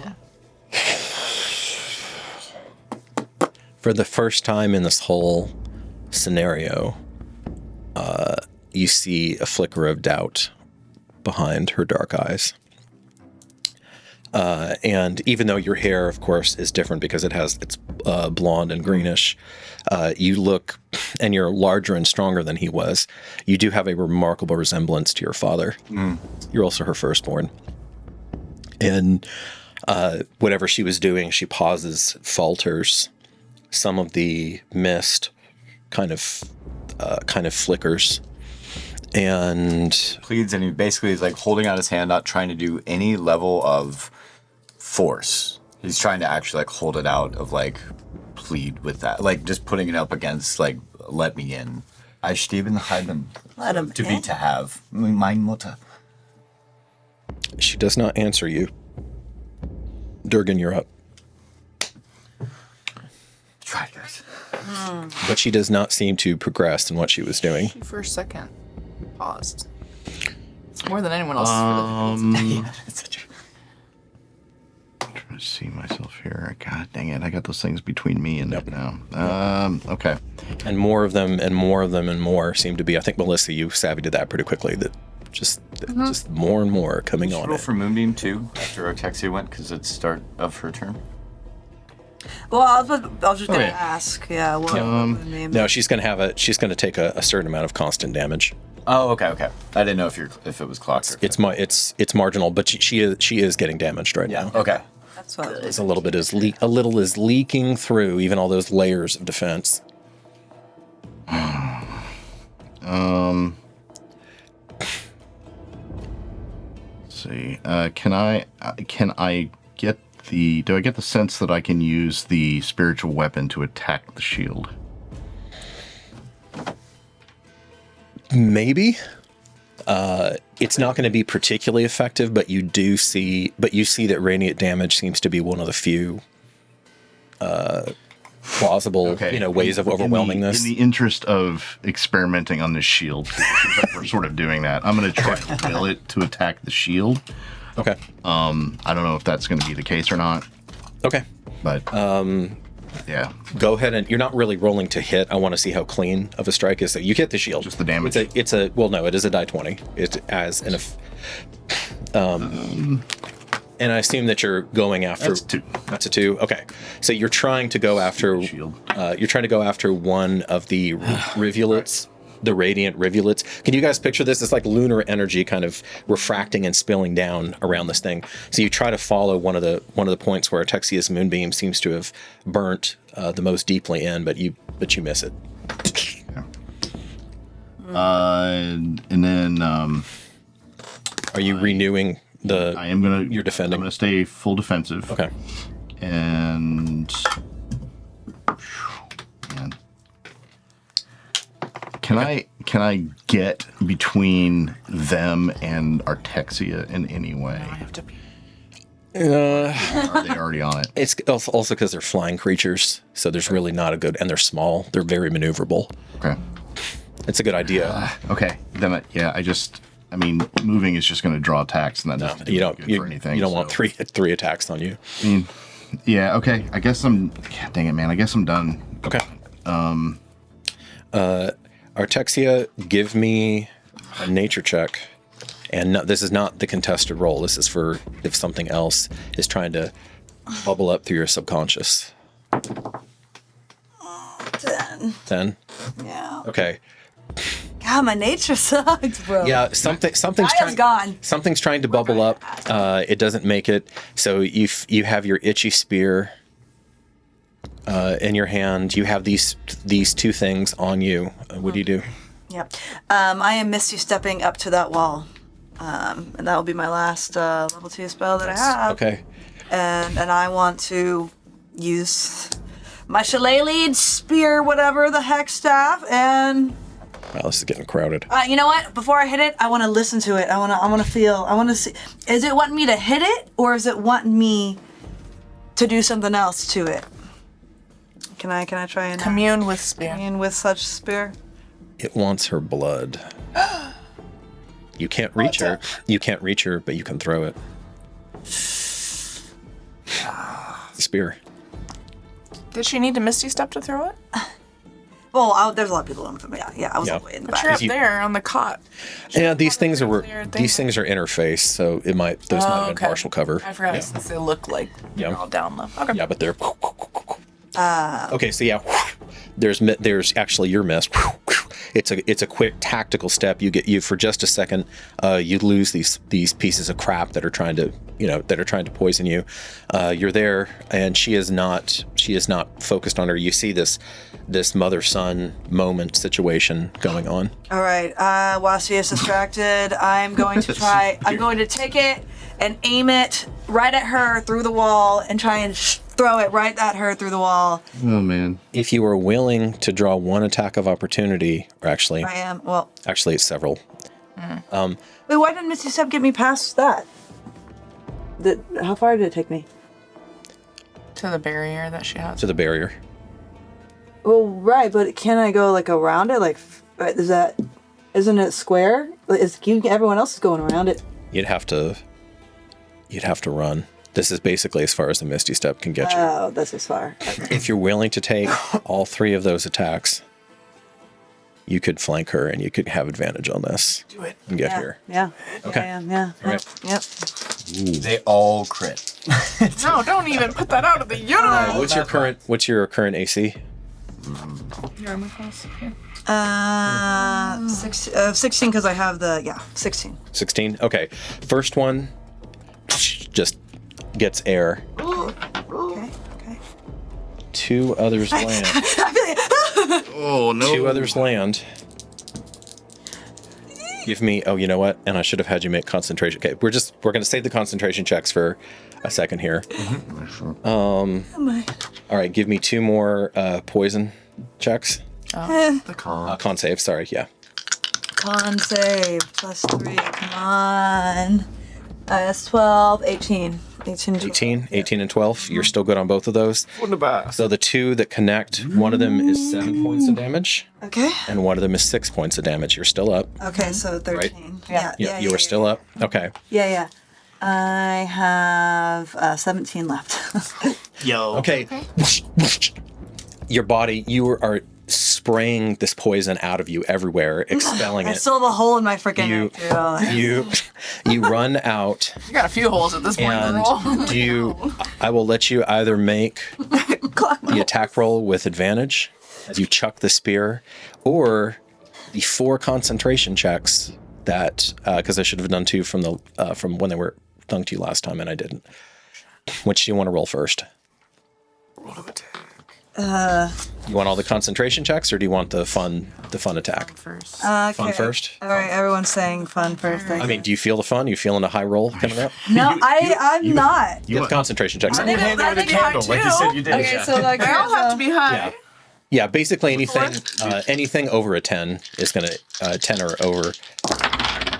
For the first time in this whole scenario, you see a flicker of doubt behind her dark eyes. And even though your hair, of course, is different because it's blonde and greenish, you look, and you're larger and stronger than he was. You do have a remarkable resemblance to your father. You're also her firstborn. And whatever she was doing, she pauses, falters. Some of the mist kind of flickers, and Pleads, and he basically is like holding out his hand, not trying to do any level of force. He's trying to actually like hold it out of like plead with that, like just putting it up against like, let me in. I steven heiden. Let him to be in. to have. Mein Mutter. she does not answer you. Durgan, you're up. Try it, guys. But she does not seem to progress in what she was doing. She for a second paused. It's more than anyone else. It's such a- Trying to see myself here. God dang it! I got those things between me and it now. Okay. And more of them and more of them and more seem to be, I think, Melissa, you savvy to that pretty quickly, that just more and more coming on Roll it. for Moonbeam too after Artexia went because it's start of her turn. Well, I was just gonna Okay. ask. Yeah. What name? No, she's gonna take a certain amount of constant damage. Oh, okay. I didn't know if it was clocked. It's marginal, but she is getting damaged right now. Okay. That's what. It's a little is leaking through even all those layers of defense. Let's see. Can I get do I get the sense that I can use the spiritual weapon to attack the shield? Maybe. It's not going to be particularly effective, but you see that radiant damage seems to be one of the few plausible, ways of overwhelming this. In the interest of experimenting on this shield, seems like we're sort of doing that. I'm going to try to will it to attack the shield. Okay. I don't know if that's going to be the case or not, Okay. but yeah. Go ahead and you're not really rolling to hit. I want to see how clean of a strike is. So you hit the shield. Just the damage. It is a die 20. It as an and I assume that you're going after. That's 2. That's a 2. Okay, so you're trying to go after. Shield. You're trying to go after one of the rivulets, the radiant rivulets. Can you guys picture this? It's like lunar energy kind of refracting and spilling down around this thing. So you try to follow one of the points where Texia's moonbeam seems to have burnt the most deeply in, but you miss it. And then Are you renewing the? I am gonna. You're defending. I'm gonna stay full defensive. Okay. And man, can I get between them and Artexia in any way? I have to be. Are they already on it? It's also because they're flying creatures, so there's really not a good, and they're small. They're very maneuverable. Okay. It's a good idea. Okay. Then I mean, moving is just going to draw attacks, and that doesn't do You don't. good You, for anything. you don't want so- three attacks on you. I mean, yeah. Okay. I guess I'm. God dang it, man. I guess I'm done. Okay. Artexia, give me a nature check. And no, this is not the contested roll. This is for if something else is trying to bubble up through your subconscious. 10. 10? Yeah. Okay. God, my nature sucks, bro. Yeah, something's Dial's trying. gone. Something's trying to bubble up. It doesn't make it. So you have your itchy spear in your hand. You have these two things on you. What do you do? Yep. I am Misty stepping up to that wall. And that will be my last level 2 spell that I have. Okay. And I want to use my shillelagh spear, whatever the heck staff, and Wow, this is getting crowded. you know what? Before I hit it, I want to listen to it. I want to feel. I want to see. Is it wanting me to hit it, or is it wanting me to do something else to it? Can I try and Commune with spear. commune with such spear? It wants her blood. You can't reach her. You can't reach her, but you can throw it. Spear. Did she need to Misty Step to throw it? Well, there's a lot of people in front of me. Yeah, I was Yeah. all the way in the But you're back. up there on the cot. Yeah, these things are They're these things are interface, so those might have been okay. partial cover. I forgot Yeah. since they look like they're Yeah. all down low. Okay. Yeah, but they're. Okay, so yeah, there's actually your miss. It's a quick tactical step. You for just a second, you lose these pieces of crap that are trying to poison you. You're there, and she is not focused on her. You see this mother-son moment situation going on. All right. While she is distracted, I'm going to try. I'm going to take it and aim it right at her through the wall and try and throw it right at her through the wall. Oh man. If you are willing to draw one attack of opportunity, or actually it's several. Wait, why didn't Misty Step get me past that? How far did it take me? To the barrier that she has. To the barrier. Well, right, but can I go like around it? Like, isn't it square? Everyone else is going around it. You'd have to run. This is basically as far as the Misty Step can get you. Oh, that's as far. If you're willing to take all three of those attacks, you could flank her and you could have advantage on this. Do it. And get here. Yeah. Okay. Yeah. All right. Yep. They all crit. No, don't even put that out of the universe. What's your current AC? Your armor class. Okay. 16 because I have the 16. 16. Okay. First one just gets air. Okay. 2 others land. Oh no! 2 others land. Give me. Oh, you know what? And I should have had you make concentration. Okay, we're gonna save the concentration checks for a second here. All right, give me 2 more poison checks. The con. Con save. Sorry. Yeah. Con save +3. Come on. That's 12, 18. 18 and 12. You're still good on both of those. Wunderbar. So the 2 that connect, one of them is 7 points of damage, Okay. and one of them is 6 points of damage. You're still up. Okay, so 13. Yeah. Yeah, you are still up. Okay. Yeah. I have 17 left. Yo. Okay. Your body, you are spraying this poison out of you everywhere, expelling I it. still have a hole in my freaking You, neck, too. you run out, You got a few holes at this point in the roll. and I will let you either make the attack roll with advantage as you chuck the spear, or the 4 concentration checks that, because I should have done 2 from when they were thung to you last time, and I didn't. Which do you want to roll first? Roll of attack. You want all the concentration checks, or do you want the fun attack? First. Okay. Fun first? All right, everyone's saying fun first. I mean, do you feel the fun? You feeling a high roll coming up? No, I'm not. You have concentration checks. I think Hand over the it's high candle, like you too. said you did. Okay, so like They all have to be high. Yeah. Yeah, basically anything over a 10 is going to 10 or over.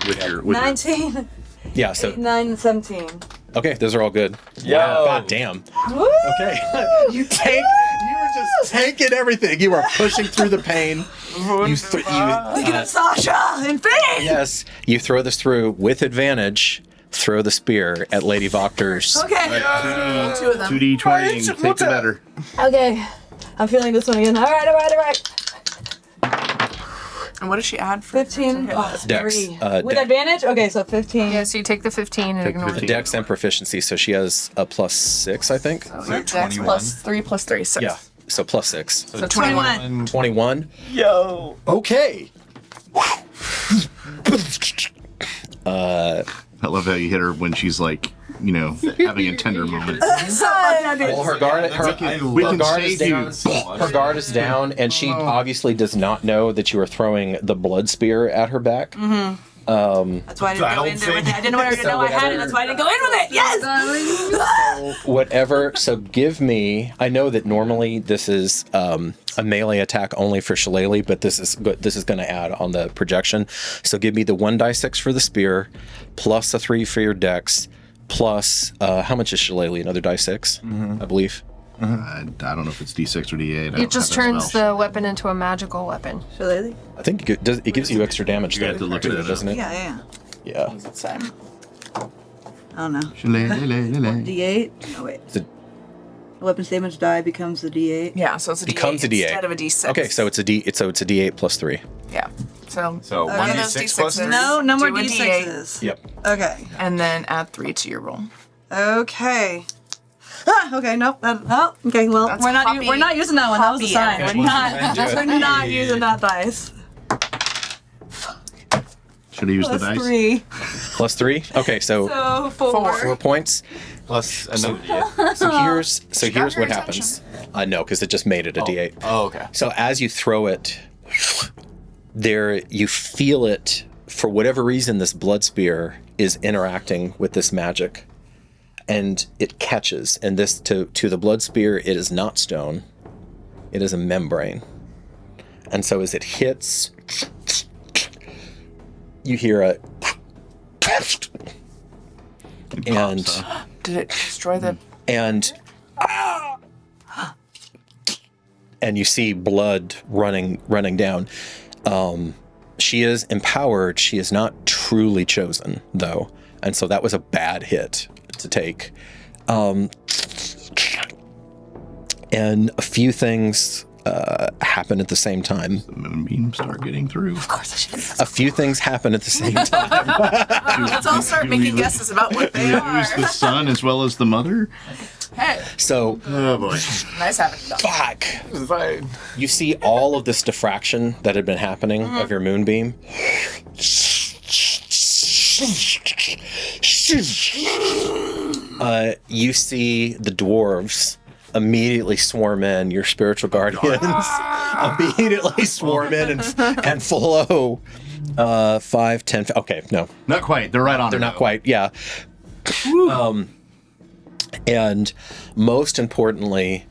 With 19, Yeah, so 9, 17. okay, those are all good. Yo. Wow, God damn. Woo! Okay. You were just tanking everything. You are pushing through the pain. Look at Sasha in pain. Yes, you throw this through with advantage. Throw the spear at Lady Voctor's. Okay. 2 of them. 2d20 and take the better. Okay. I'm feeling this one again. All right. And what does she add for 15 hit? Dex. 3. With advantage? Okay, so 15. Yeah, so you take the 15 and ignore The the dex and proficiency, so she has a +6, I think. So Dex 21. plus 3 plus 3, 6. Yeah, so +6. So 21. 21. Yo. Okay. I love how you hit her when she's like, having a tender moment. Well, her guard, We her can guard is save you. down. Her guard is down, and she obviously does not know that you are throwing the blood spear at her back. That's why I didn't go into it. I didn't want her to know I had it. That's why I didn't go in with it. Yes! Whatever. So give me. I know that normally this is a melee attack only for Shillelagh, but this is going to add on the projection. So give me the 1d6 for the spear, plus a 3 for your dex, plus how much is Shillelagh? Another d6, I believe. I don't know if it's d6 or d8. It just turns the weapon into a magical weapon. Shillelagh? I think it gives you extra damage. You have to look at it, doesn't it? Yeah. Yeah. Same. I don't know. D8. D8? Oh, wait. Is it- Weapon damage die becomes the D8. Yeah, so it's a D8 Becomes a D8 instead of a D6. Okay, so it's a D8 plus 3. Yeah. So So one of those 1d6 plus D6s. 3? No more do a D6s. Yep. Okay. And then add 3 to your roll. Okay. Okay, nope. Okay, well, That's we're not using that one. That was a Poppy sign. energy. We're not using that dice. Should have used the Plus dice. 3. Plus 3? Okay, so So 4. 4 points. Plus another D8. So here's your what happens. No, because it just made it a D8. Oh, okay. So as you throw it, you feel it. For whatever reason, this blood spear is interacting with this magic, and it catches. And this to the blood spear, it is not stone; it is a membrane. And so as it hits, you hear a, and Did it destroy the... and you see blood running down. She is empowered. She is not truly chosen, though, and so that was a bad hit to take. And a few things happen at the same time. The moonbeams start getting through. Of course I should. A few things happen at the same time. Let's all start making guesses about what they are. Lose the son as well as the mother. Hey, So, Oh boy. nice having you. fuck. Fine. You see all of this diffraction that had been happening of your moonbeam. You see the dwarves immediately swarm in, your spiritual guardians immediately swarm in and follow 5, 10. Okay, no, Not quite. They're right on. they're not quite. Yeah. And most importantly,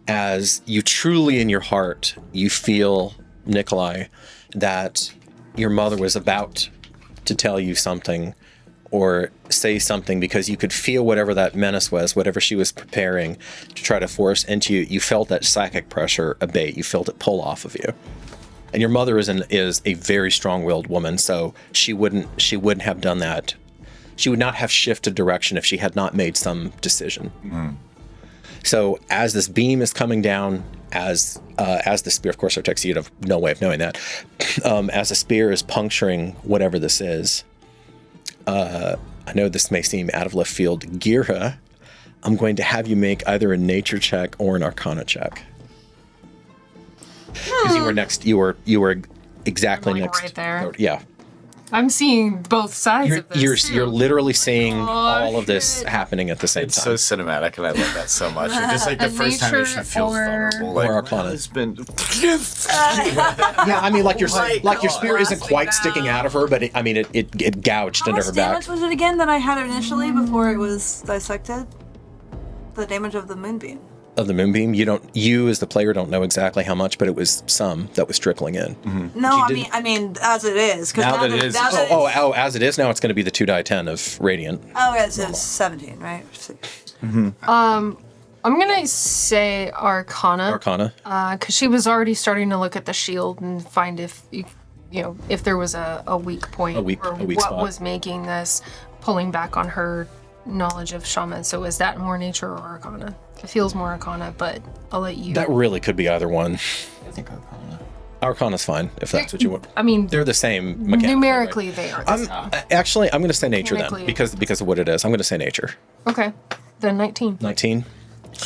as you truly in your heart, you feel, Nicolai, that your mother was about to tell you something or say something, because you could feel whatever that menace was, whatever she was preparing to try to force into you. You felt that psychic pressure abate. You felt it pull off of you. And your mother is a very strong-willed woman, so she wouldn't have done that. She would not have shifted direction if she had not made some decision. So as this beam is coming down, as the spear, of course, Artex, you'd have no way of knowing that. As the spear is puncturing whatever this is, I know this may seem out of left field. Gira, I'm going to have you make either a nature check or an arcana check. Because you were exactly I'm, like, next. right there. Yeah. I'm seeing both sides of this. You're literally seeing all of this happening at the same It's time. so cinematic, and I love that so much. It's just like the A first time that she nature feels or- vulnerable. Like, Or Arcana. It's been. Yeah, I mean, like your spear isn't Blasting quite sticking out of her, but it gouged How into much her back. damage was it again that I had initially before it was dissected? The damage of the moonbeam. Of the moonbeam, you as the player don't know exactly how much, but it was some that was trickling in. No, didn't- I mean as it is. 'Cause Now that it is- now that Oh, as it is now, it's going to be the 2d10 of radiant. it's 17, right? I'm gonna say Arcana. Arcana. Because she was already starting to look at the shield and find if if there was a weak point A weak or what spot. was making this, pulling back on her knowledge of shaman. So is that more nature or Arcana? It feels more Arcana, but I'll let you. That really could be either one. I think Arcana. Arcana's fine if that's what you want. I mean, They're the same mechanically. numerically they are. Actually, I'm going to say nature then Mechanically. because of what it is. I'm going to say nature. Okay, then 19. 19.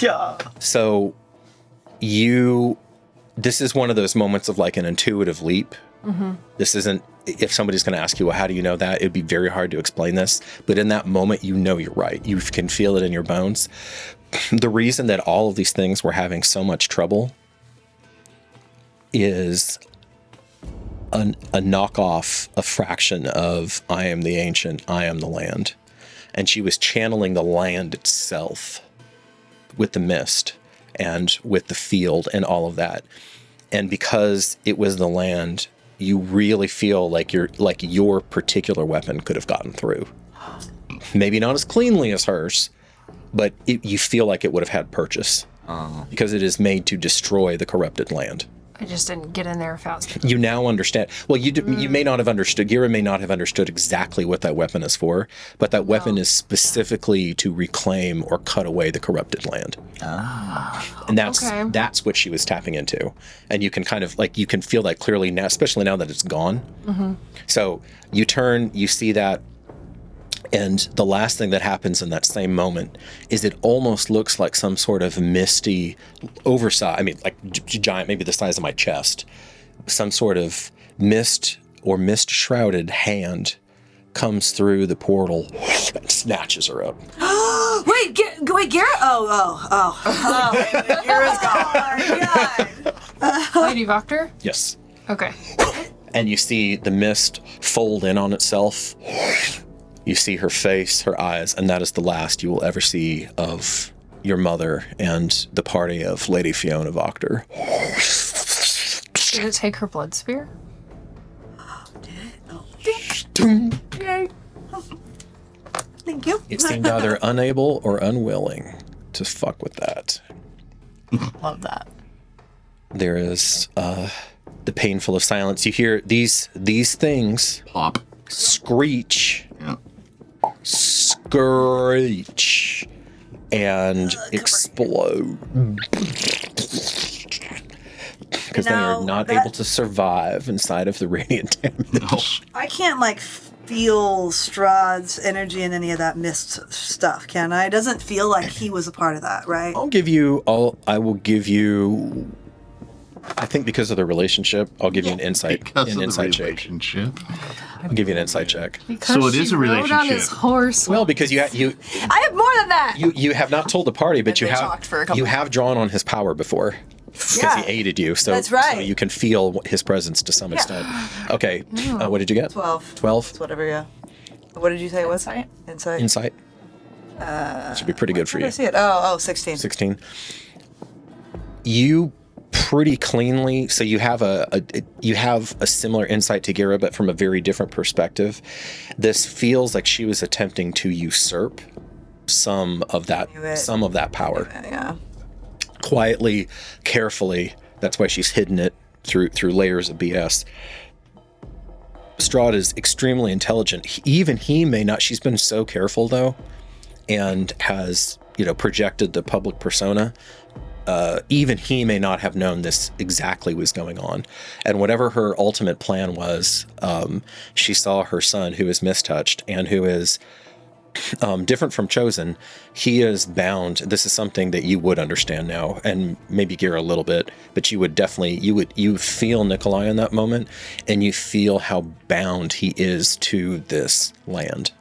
Yeah. So this is one of those moments of like an intuitive leap. This isn't, if somebody's going to ask you, well, how do you know that? It'd be very hard to explain this. But in that moment, you know you're right. You can feel it in your bones. The reason that all of these things were having so much trouble is a knockoff, a fraction of I am the ancient, I am the land. And she was channeling the land itself with the mist and with the field and all of that. And because it was the land, you really feel like your particular weapon could have gotten through. Maybe not as cleanly as hers, but you feel like it would have had purchase because it is made to destroy the corrupted land. I just didn't get in there fast. You now understand. Well, you may not have understood. Gira may not have understood exactly what that weapon is for, but that weapon is specifically to reclaim or cut away the corrupted land. And that's what she was tapping into. And you can kind of you can feel that clearly now, especially now that it's gone. So you turn, you see that. And the last thing that happens in that same moment is it almost looks like some sort of misty, oversized, I mean, like giant, maybe the size of my chest, some sort of mist or mist-shrouded hand comes through the portal and snatches her up. Wait, Garrett? Oh. Gira's gone. Lady Voctor? Yes. Okay. And you see the mist fold in on itself. You see her face, her eyes, and that is the last you will ever see of your mother and the party of Lady Fiona Voctor. Did it take her blood spear? Thank you. It seemed either unable or unwilling to fuck with that. Love that. There is the painful of silence. You hear these things Pop. screech, Yeah. screech, and explode. because they are not able to survive inside of the radiant damage. I can't feel Strahd's energy in any of that mist stuff, can I? It doesn't feel like he was a part of that, right? I will give you, I think because of the relationship, I'll give you an insight check. Relationship. I'll give you an insight check. Because So it is she a rode on relationship. his horse. Well, because you I have more than that. you have not told the party, but And you they have talked for a couple you have drawn on his power before. Because Yeah. he aided you, so, That's right. so you can feel his presence to some extent. Okay, what did you get? 12. 12? Whatever, yeah. What did you say it was? Insight? Insight. Insight? Should be pretty good for Where did I you. see it? Oh, 16. 16. You pretty cleanly, so you have a similar insight to Gira, but from a very different perspective. This feels like she was attempting to usurp some of that power. Yeah. Quietly, carefully. That's why she's hidden it through layers of BS. Strahd is extremely intelligent. Even he may not. She's been so careful though, and has projected the public persona. Even he may not have known this exactly was going on. And whatever her ultimate plan was, she saw her son, who is mistouched and who is different from Chosen. He is bound. This is something that you would understand now, and maybe Gira a little bit, but you would definitely, you feel Nicolai in that moment, and you feel how bound he is to this land.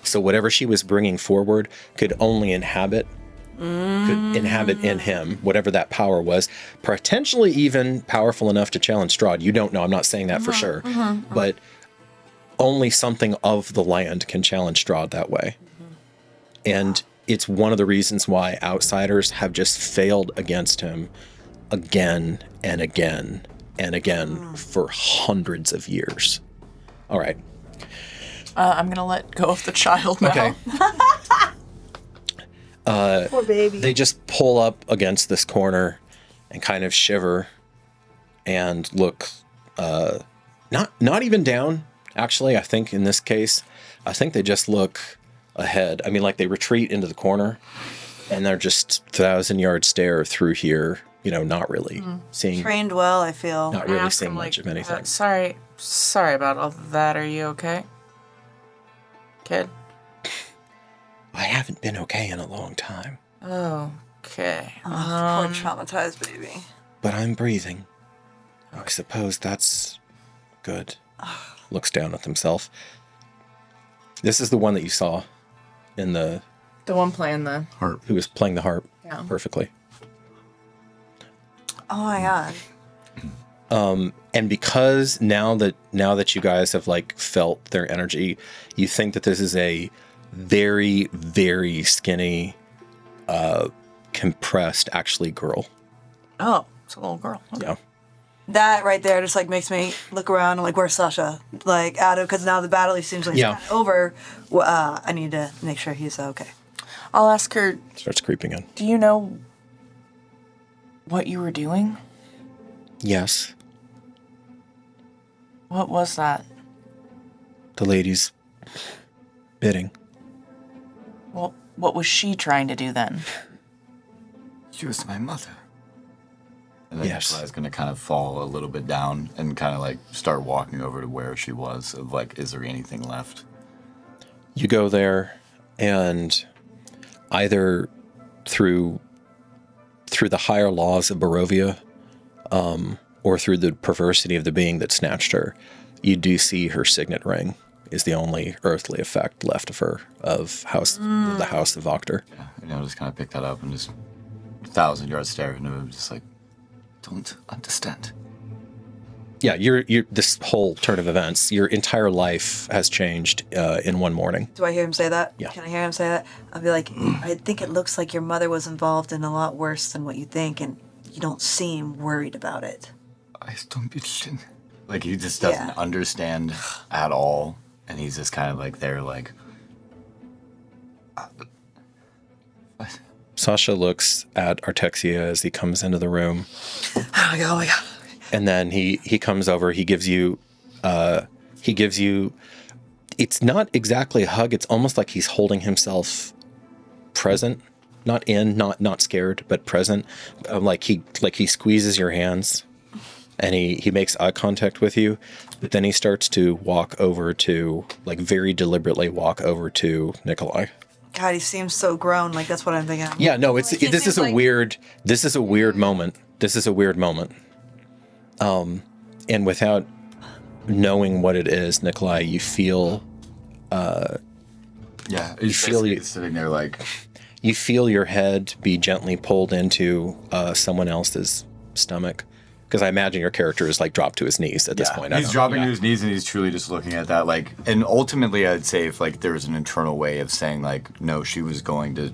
So whatever she was bringing forward could only inhabit in him, whatever that power was, potentially even powerful enough to challenge Strahd. You don't know. I'm not saying that for sure, but only something of the land can challenge Strahd that way. And it's one of the reasons why outsiders have just failed against him again and again and again for hundreds of years. All right. I'm going to let go of the child now. Okay. Poor baby. They just pull up against this corner and kind of shiver and look, not even down. Actually, I think in this case, I think they just look ahead. I mean, like they retreat into the corner and they're just 1,000-yard stare through here, not really seeing, Trained well, I feel. not really seeing much of anything. Sorry about all that. Are you okay? Kid? I haven't been okay in a long time, Okay. Poor traumatized baby. but I'm breathing. I suppose that's good. Looks down at himself. This is the one that you saw in the one playing the Harp. who was playing the harp perfectly. Oh my god. And because now that you guys have felt their energy, you think that this is a very, very skinny, compressed, actually girl. Oh, it's a little girl. Okay. Yeah. That right there just makes me look around and where's Sasha? Because now the battle seems like it's kind of over. I need to make sure he's okay. I'll ask her, Starts creeping in. do you know what you were doing? Yes. What was that? The lady's bidding. Well, what was she trying to do then? She was my mother. And then Yes. Nicolai's going to kind of fall a little bit down and kind of start walking over to where she was. Of is there anything left? You go there, and either through the higher laws of Barovia, or through the perversity of the being that snatched her, you do see her signet ring is the only earthly effect left of her, of the house of Voctor. Yeah, and I'll just kind of pick that up and just 1,000-yard stare into him, just don't understand. Yeah, you're this whole turn of events, your entire life has changed in one morning. Do I hear him say that? Yeah. Can I hear him say that? I'll be like, I think it looks like your mother was involved in a lot worse than what you think, and you don't seem worried about it. I don't understand. He just doesn't understand at all, and he's just kind of there, Sasha looks at Artexia as he comes into the room. Oh my god. And then he comes over, he gives you, it's not exactly a hug, it's almost like he's holding himself present, not scared, but present. Like he squeezes your hands and he makes eye contact with you, but then he starts to walk over to, like, very deliberately walk over to Nicolai. God, he seems so grown. Like, that's what I'm thinking. Yeah, no, this is a weird moment. This is a weird moment. And without knowing what it is, Nicolai, you feel you feel you sitting there like you feel your head be gently pulled into someone else's stomach. Because I imagine your character is like dropped to his knees at this point. He's dropping to his knees and he's truly just looking at that. Like, and ultimately, I'd say if like there was an internal way of saying like, no, she was going to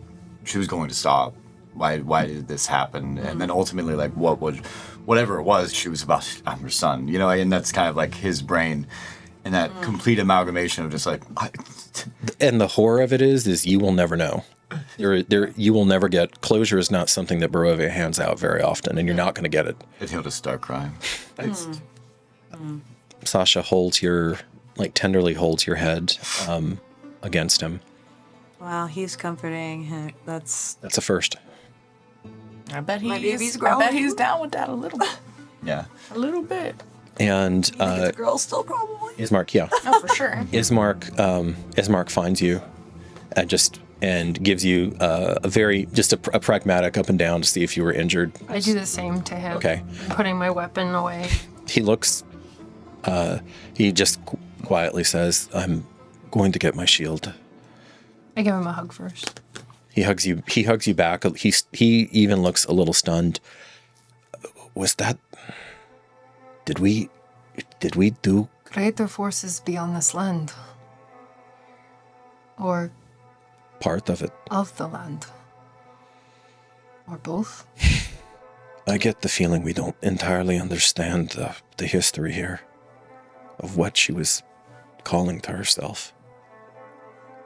stop. Why did this happen? And then ultimately, like, whatever it was, she was about. I'm her son, you know. And that's kind of like his brain, and that complete amalgamation of just like. And the horror of it is you will never know. You will never get closure. Is not something that Barovia hands out very often, and you're not going to get it. And he'll just start crying. Sasha tenderly holds your head against him. Wow, he's comforting. That's a first. I bet baby's I growing. bet he's down with that a little bit. Yeah. A little bit. And the girl still probably. Ismark, yeah. Oh, for sure. Ismark finds you and gives you a pragmatic up and down to see if you were injured. I do the same to him. Okay. I'm putting my weapon away. He looks, he just quietly says, "I'm going to get my shield." I give him a hug first. He hugs you back. He even looks a little stunned. Was that, did we do? Greater forces beyond this land. Or Part of it. of the land. Or both. I get the feeling we don't entirely understand the history here of what she was calling to herself.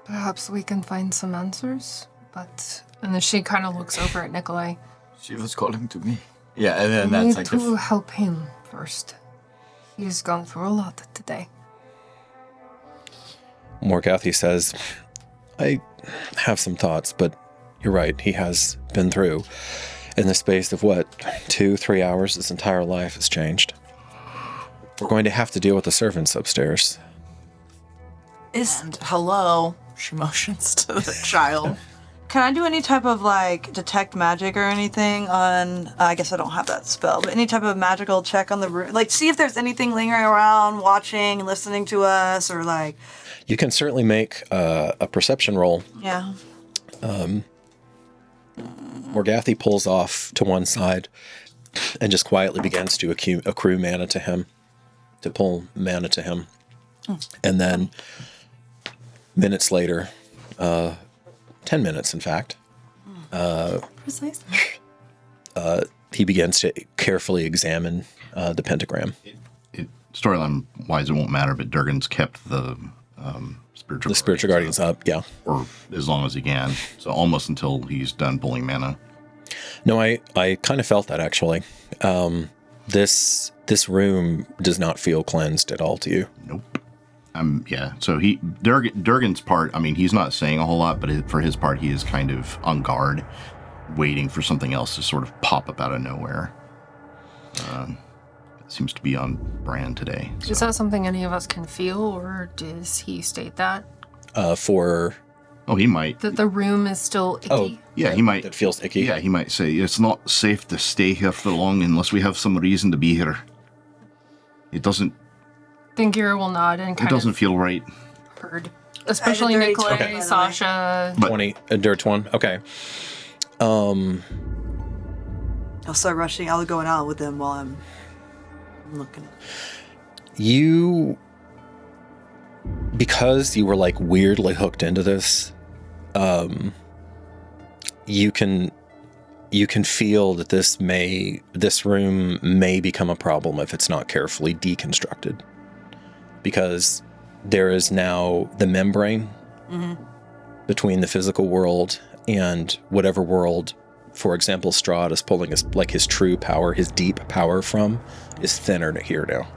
Perhaps we can find some answers, and then she kind of looks over at Nicolai. She was calling to me. Yeah, and then We that's need like to help him first. He's gone through a lot today. Morgathi says, "I have some thoughts, but you're right. He has been through. In the space of 2-3 hours, his entire life has changed. We're going to have to deal with the servants upstairs." And hello, she motions to the child. Can I do any type of like detect magic or anything on? I guess I don't have that spell, but any type of magical check on the room, like see if there's anything lingering around, watching, listening to us, or like. You can certainly make a perception roll. Yeah. Morgathi pulls off to one side and just quietly begins to accrue mana to him, to pull mana to him. And then minutes later, 10 minutes in fact, Precisely. he begins to carefully examine the pentagram. Storyline-wise, it won't matter, but Durgan's kept the spiritual guardians up, yeah. or as long as he can. So almost until he's done pulling mana. No, I kind of felt that actually. This room does not feel cleansed at all to you. Nope. Yeah. So Durgan's part, I mean, he's not saying a whole lot, but for his part, he is kind of on guard, waiting for something else to sort of pop up out of nowhere. Seems to be on brand today. So. Is that something any of us can feel, or does he state that? Oh, he might. That the room is still icky? Oh, Yeah, he might. It feels icky. Yeah, he might say, it's not safe to stay here for long unless we have some reason to be here. It doesn't... Then Gira will nod and kind It doesn't of feel right. heard. Especially dirty Nicolai, 20, by the way. Sasha. 20, a dirt one. Okay. I'll start rushing. I'll go out with them while I'm looking. Because you were like weirdly hooked into this, you can feel that this room may become a problem if it's not carefully deconstructed, because there is now the membrane between the physical world and whatever world, for example, Strahd is pulling his true power, his deep power from, is thinner here now.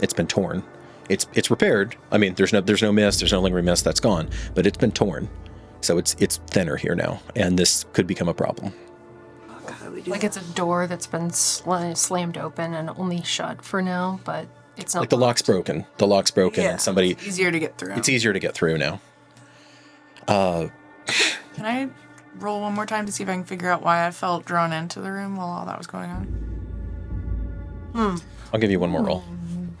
It's been torn. It's repaired. I mean, there's no mist, there's no lingering mist, that's gone, but it's been torn. So it's thinner here now, and this could become a problem. Like it's a door that's been slammed open and only shut for now, but it's not Like the lock's broken. The lock's broken, and somebody. Easier to get through. It's easier to get through now. Can I roll one more time to see if I can figure out why I felt drawn into the room while all that was going on? I'll give you one more roll.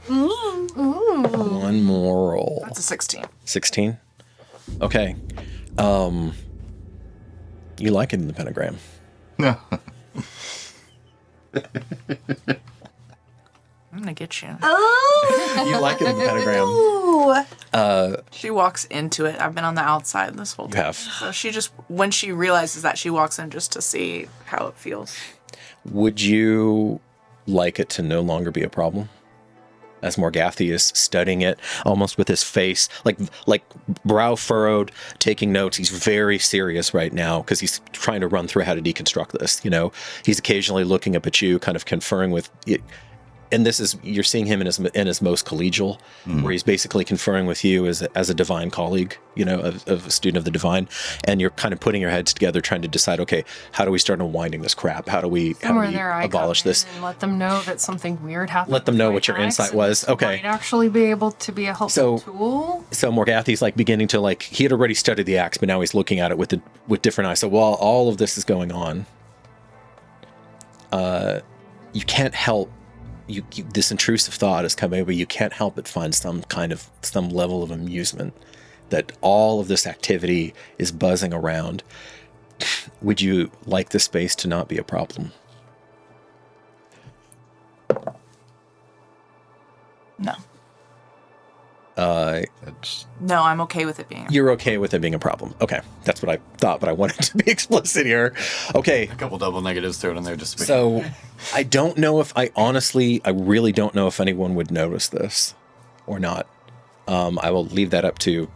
One more roll. That's a 16. 16? Okay. You like it in the pentagram. No. I'm gonna get you. You like it in the pentagram. She walks into it. I've been on the outside this whole You time. have. So she just, when she realizes that, she walks in just to see how it feels. Would you like it to no longer be a problem? As Morgathi is studying it, almost with his face, like brow furrowed, taking notes. He's very serious right now because he's trying to run through how to deconstruct this. You know, he's occasionally looking up at you, kind of conferring with. And this is, you're seeing him in his most collegial, where he's basically conferring with you as a divine colleague, you know, of a student of the divine, and you're kind of putting your heads together, trying to decide, okay, how do we start unwinding this crap? How do we abolish this? And let them know that something weird happened. Let them know what your insight was. Okay, might actually be able to be a helpful tool. So Morgathi's like beginning to he had already studied the axe, but now he's looking at it with different eyes. So while all of this is going on, you can't help. This intrusive thought is coming, but you can't help but find some level of amusement that all of this activity is buzzing around. Would you like this space to not be a problem? No. That's No, I'm okay with it being. You're okay with it being a problem. Okay, that's what I thought, but I wanted to be explicit here. Okay. A couple double negatives thrown in there just to make So I don't know if I really don't know if anyone would notice this or not. I will leave that up to you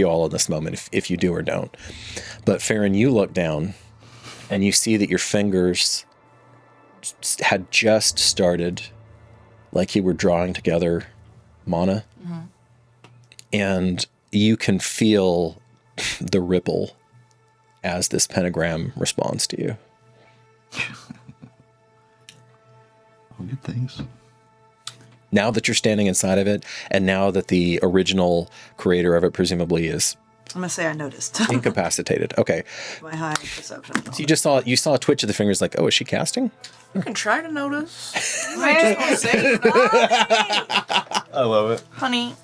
all in this moment if you do or don't. But Farron, you look down and you see that your fingers had just started, like you were drawing together mana. Mm-hmm. And you can feel the ripple as this pentagram responds to you. all good things. Now that you're standing inside of it, and now that the original creator of it presumably is I'm gonna say I noticed. incapacitated. Okay. My high perception. So you saw a twitch of the fingers like, oh, is she casting? You can try to notice. You might just want to say, I love it. honey,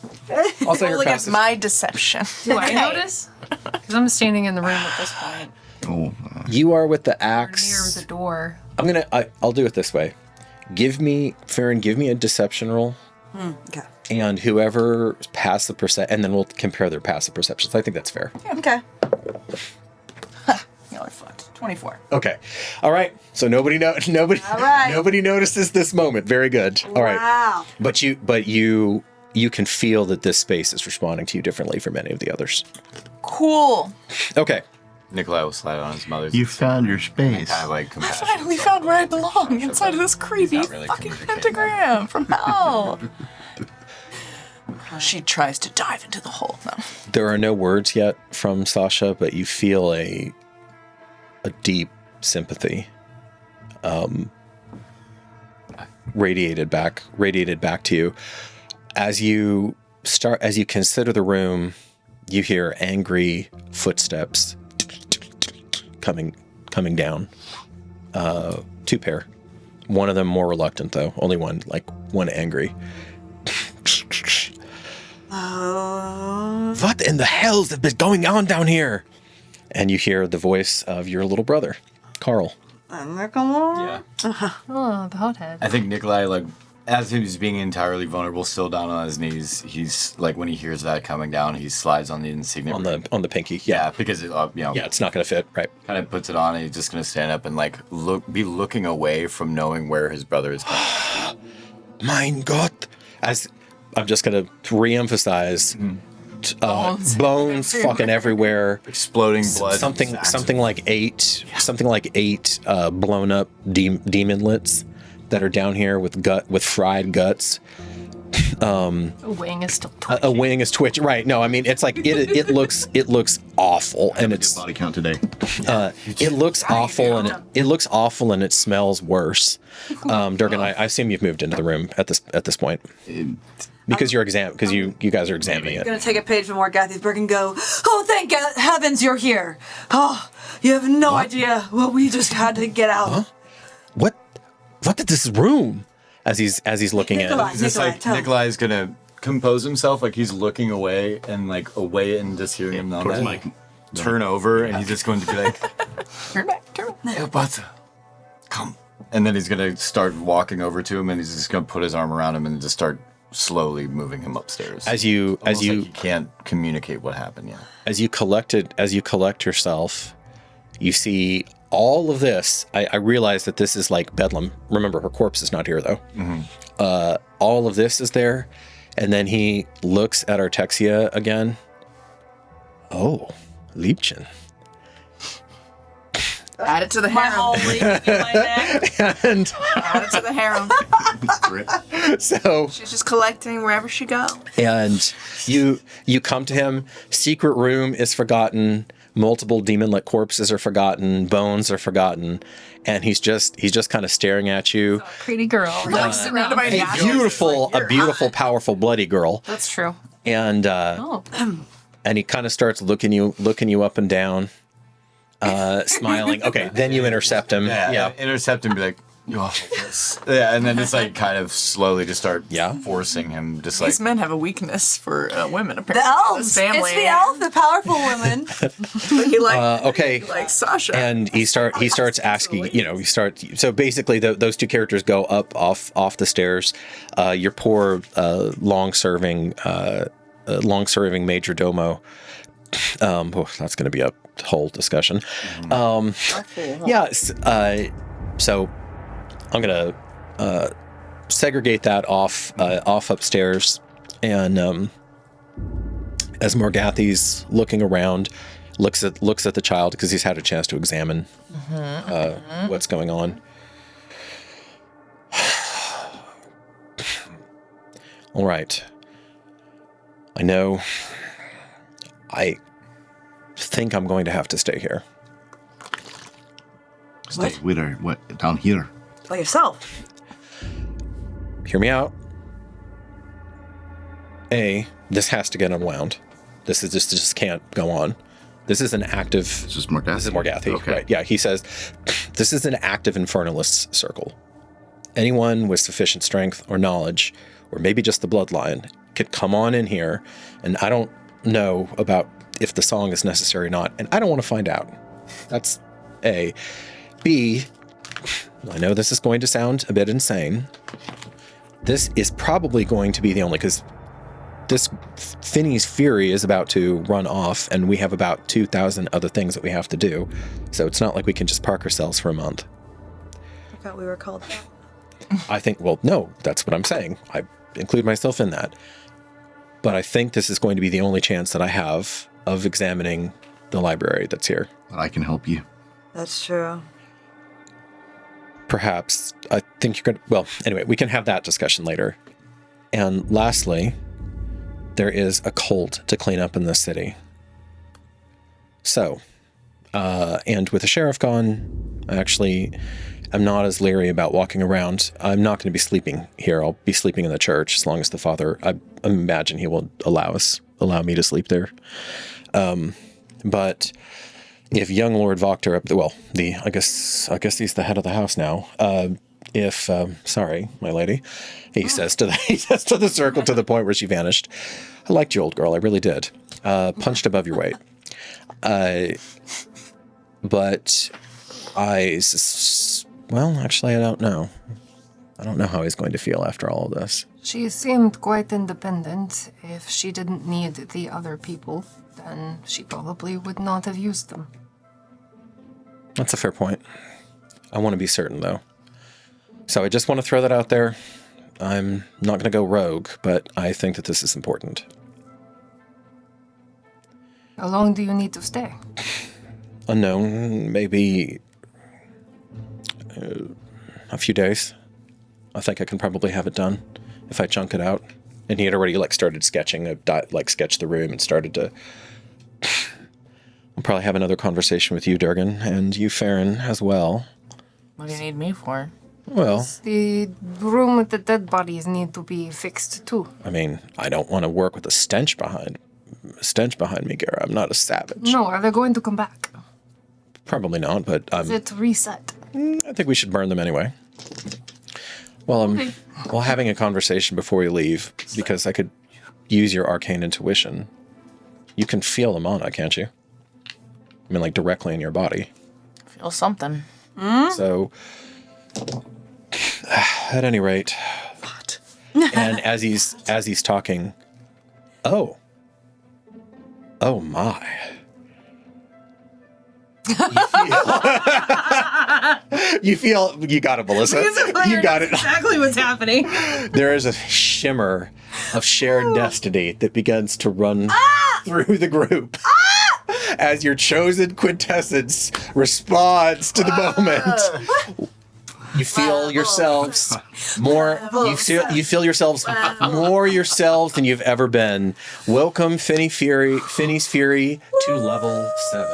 I'll say roll her against passive. my deception. Do I notice? Because I'm standing in the room at this point, Oh, You are with the near axe. the door. I'll do it this way. Farron, give me a deception roll. Okay. And whoever passive perception, and then we'll compare their passive perceptions. I think that's fair. Okay. Y'all are fucked. 24. Okay. All right. So nobody right. nobody notices this moment. Very good. All right. Wow. But you can feel that this space is responding to you differently from any of the others. Cool. Okay. Nicolai will slide on his mother's. you found your space. kind of like compassion. Finally found where I belong, inside of this creepy not really fucking communicating. pentagram from hell. She tries to dive into the hole. No. There are no words yet from Sasha, but you feel a deep sympathy radiated back to you. As you consider the room, you hear angry footsteps coming down. Two pair. One of them more reluctant though. Only one angry. What in the hell's been going on down here? And you hear the voice of your little brother, Carl. Yeah. Oh, the hothead. I think Nicolai, like, as he's being entirely vulnerable, still down on his knees, he's like, when he hears that coming down, he slides on the insignia. On the pinky. Yeah, because it, Yeah, it's not going to fit, right? kind of puts it on, and he's just gonna stand up and like be looking away from knowing where his brother is coming. Mein Gott. As I'm just going to re-emphasize, bones fucking everywhere. Exploding blood. Something like eight blown up demonlets that are down here with fried guts. A wing is still twitching. A wing is twitching. Right. No, I mean, it's like it looks awful, and it's Body count today. it looks awful, and it looks awful, and it smells worse. Durgan, I assume you've moved into the room at this point because you guys are examining I'm it. gonna take a page from Morgathy's book and go, oh, thank heavens you're here. Oh, you have no idea what we just had to get out. Huh? What did this room? As he's looking at it. Is this like Nicolai's gonna compose himself, like he's looking away and and just hearing him on that? Turn over, and he's just going to be like, Turn back. "Hey, Bata, come." And then he's gonna start walking over to him, and he's just gonna put his arm around him and just start slowly moving him upstairs. As you like he can't communicate what happened yet. As you collect yourself, you see all of this. I realize that this is like Bedlam. Remember, her corpse is not here though. Mm-hmm. All of this is there, and then he looks at Artexia again. Oh, Liebchen. Add it to the harem. And Add it to the harem. So She's just collecting wherever she goes. and you come to him. Secret room is forgotten. Multiple demon-like corpses are forgotten. Bones are forgotten, and he's just kind of staring at you. Pretty girl. Surrounded by A beautiful, powerful, bloody girl. That's true. And and he kind of starts looking you up and down, smiling. Okay, then you intercept him. Yeah. Intercept him and be like, "You awful this." Yeah, and then just kind of slowly just start forcing him, just These men have a weakness for women, apparently. The elves. This family. It's the elf, the powerful women. He likes Sasha. And he starts asking, so basically those two characters go up off the stairs. Your poor long-serving major domo. That's going to be a whole discussion. So I'm going to segregate that off upstairs, and as Morgathy's looking around, looks at the child because he's had a chance to examine what's going on. All right. I know. I think I'm going to have to stay here. Stay with her. What? Down here? By yourself. Hear me out. This has to get unwound. This just can't go on. This is an active. This is Morgathy. This is Morgathy. Okay. Right. Yeah. He says this is an active infernalist circle. Anyone with sufficient strength or knowledge, or maybe just the bloodline, could come on in here, and I don't know about if the song is necessary or not, and I don't want to find out. That's A. B, I know this is going to sound a bit insane. This is probably going to be the only, because this Finney's Fury is about to run off, and we have about 2,000 other things that we have to do, so it's not like we can just park ourselves for a month. I thought we were called that. I think, well, no, that's what I'm saying. I include myself in that. But I think this is going to be the only chance that I have of examining the library that's here. But I can help you. That's true. Perhaps. I think you're going to... Well, anyway, we can have that discussion later. And lastly, there is a cult to clean up in this city. So, and with the sheriff gone, I actually am not as leery about walking around. I'm not going to be sleeping here. I'll be sleeping in the church as long as the father... I imagine he will allow me to sleep there. But if young Lord Voctor I guess he's the head of the house now. Sorry, my lady, he says to the circle to the point where she vanished. I liked you, old girl. I really did. Punched above your weight. But actually, I don't know. I don't know how he's going to feel after all of this. She seemed quite independent. If she didn't need the other people, then she probably would not have used them. That's a fair point. I want to be certain, though. So I just want to throw that out there. I'm not going to go rogue, but I think that this is important. How long do you need to stay? Unknown, maybe a few days. I think I can probably have it done if I chunk it out. And he had already like started sketching sketched the room and started to. We'll probably have another conversation with you, Durgan, and you, Farron, as well. What do you need me for? Well, The room with the dead bodies need to be fixed too. I mean, I don't want to work with a stench behind me, Gara. I'm not a savage. No, are they going to come back? Probably not, but Is it reset? I think we should burn them anyway. Well, while having a conversation before we leave, because I could use your arcane intuition. You can feel the mana, can't you? I mean, like directly in your body. Feel something. So, at any rate, and as he's talking, oh my. You got it, Melissa. You got it. Exactly what's happening. There is a shimmer of shared destiny that begins to run through the group as your chosen quintessence responds to the moment. You feel yourselves more. You feel yourselves more yourselves than you've ever been. Welcome, Finney's Fury to level 7.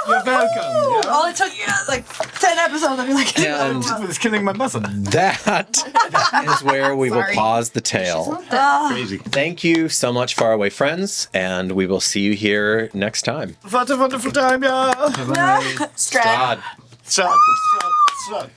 You're welcome. All it took, like 10 episodes. I'd be like, And It's killing my muscle. that is where we will pause the tale. Crazy. Thank you so much, faraway friends, and we will see you here next time. What a wonderful time, yeah. Strahd. God. Shut.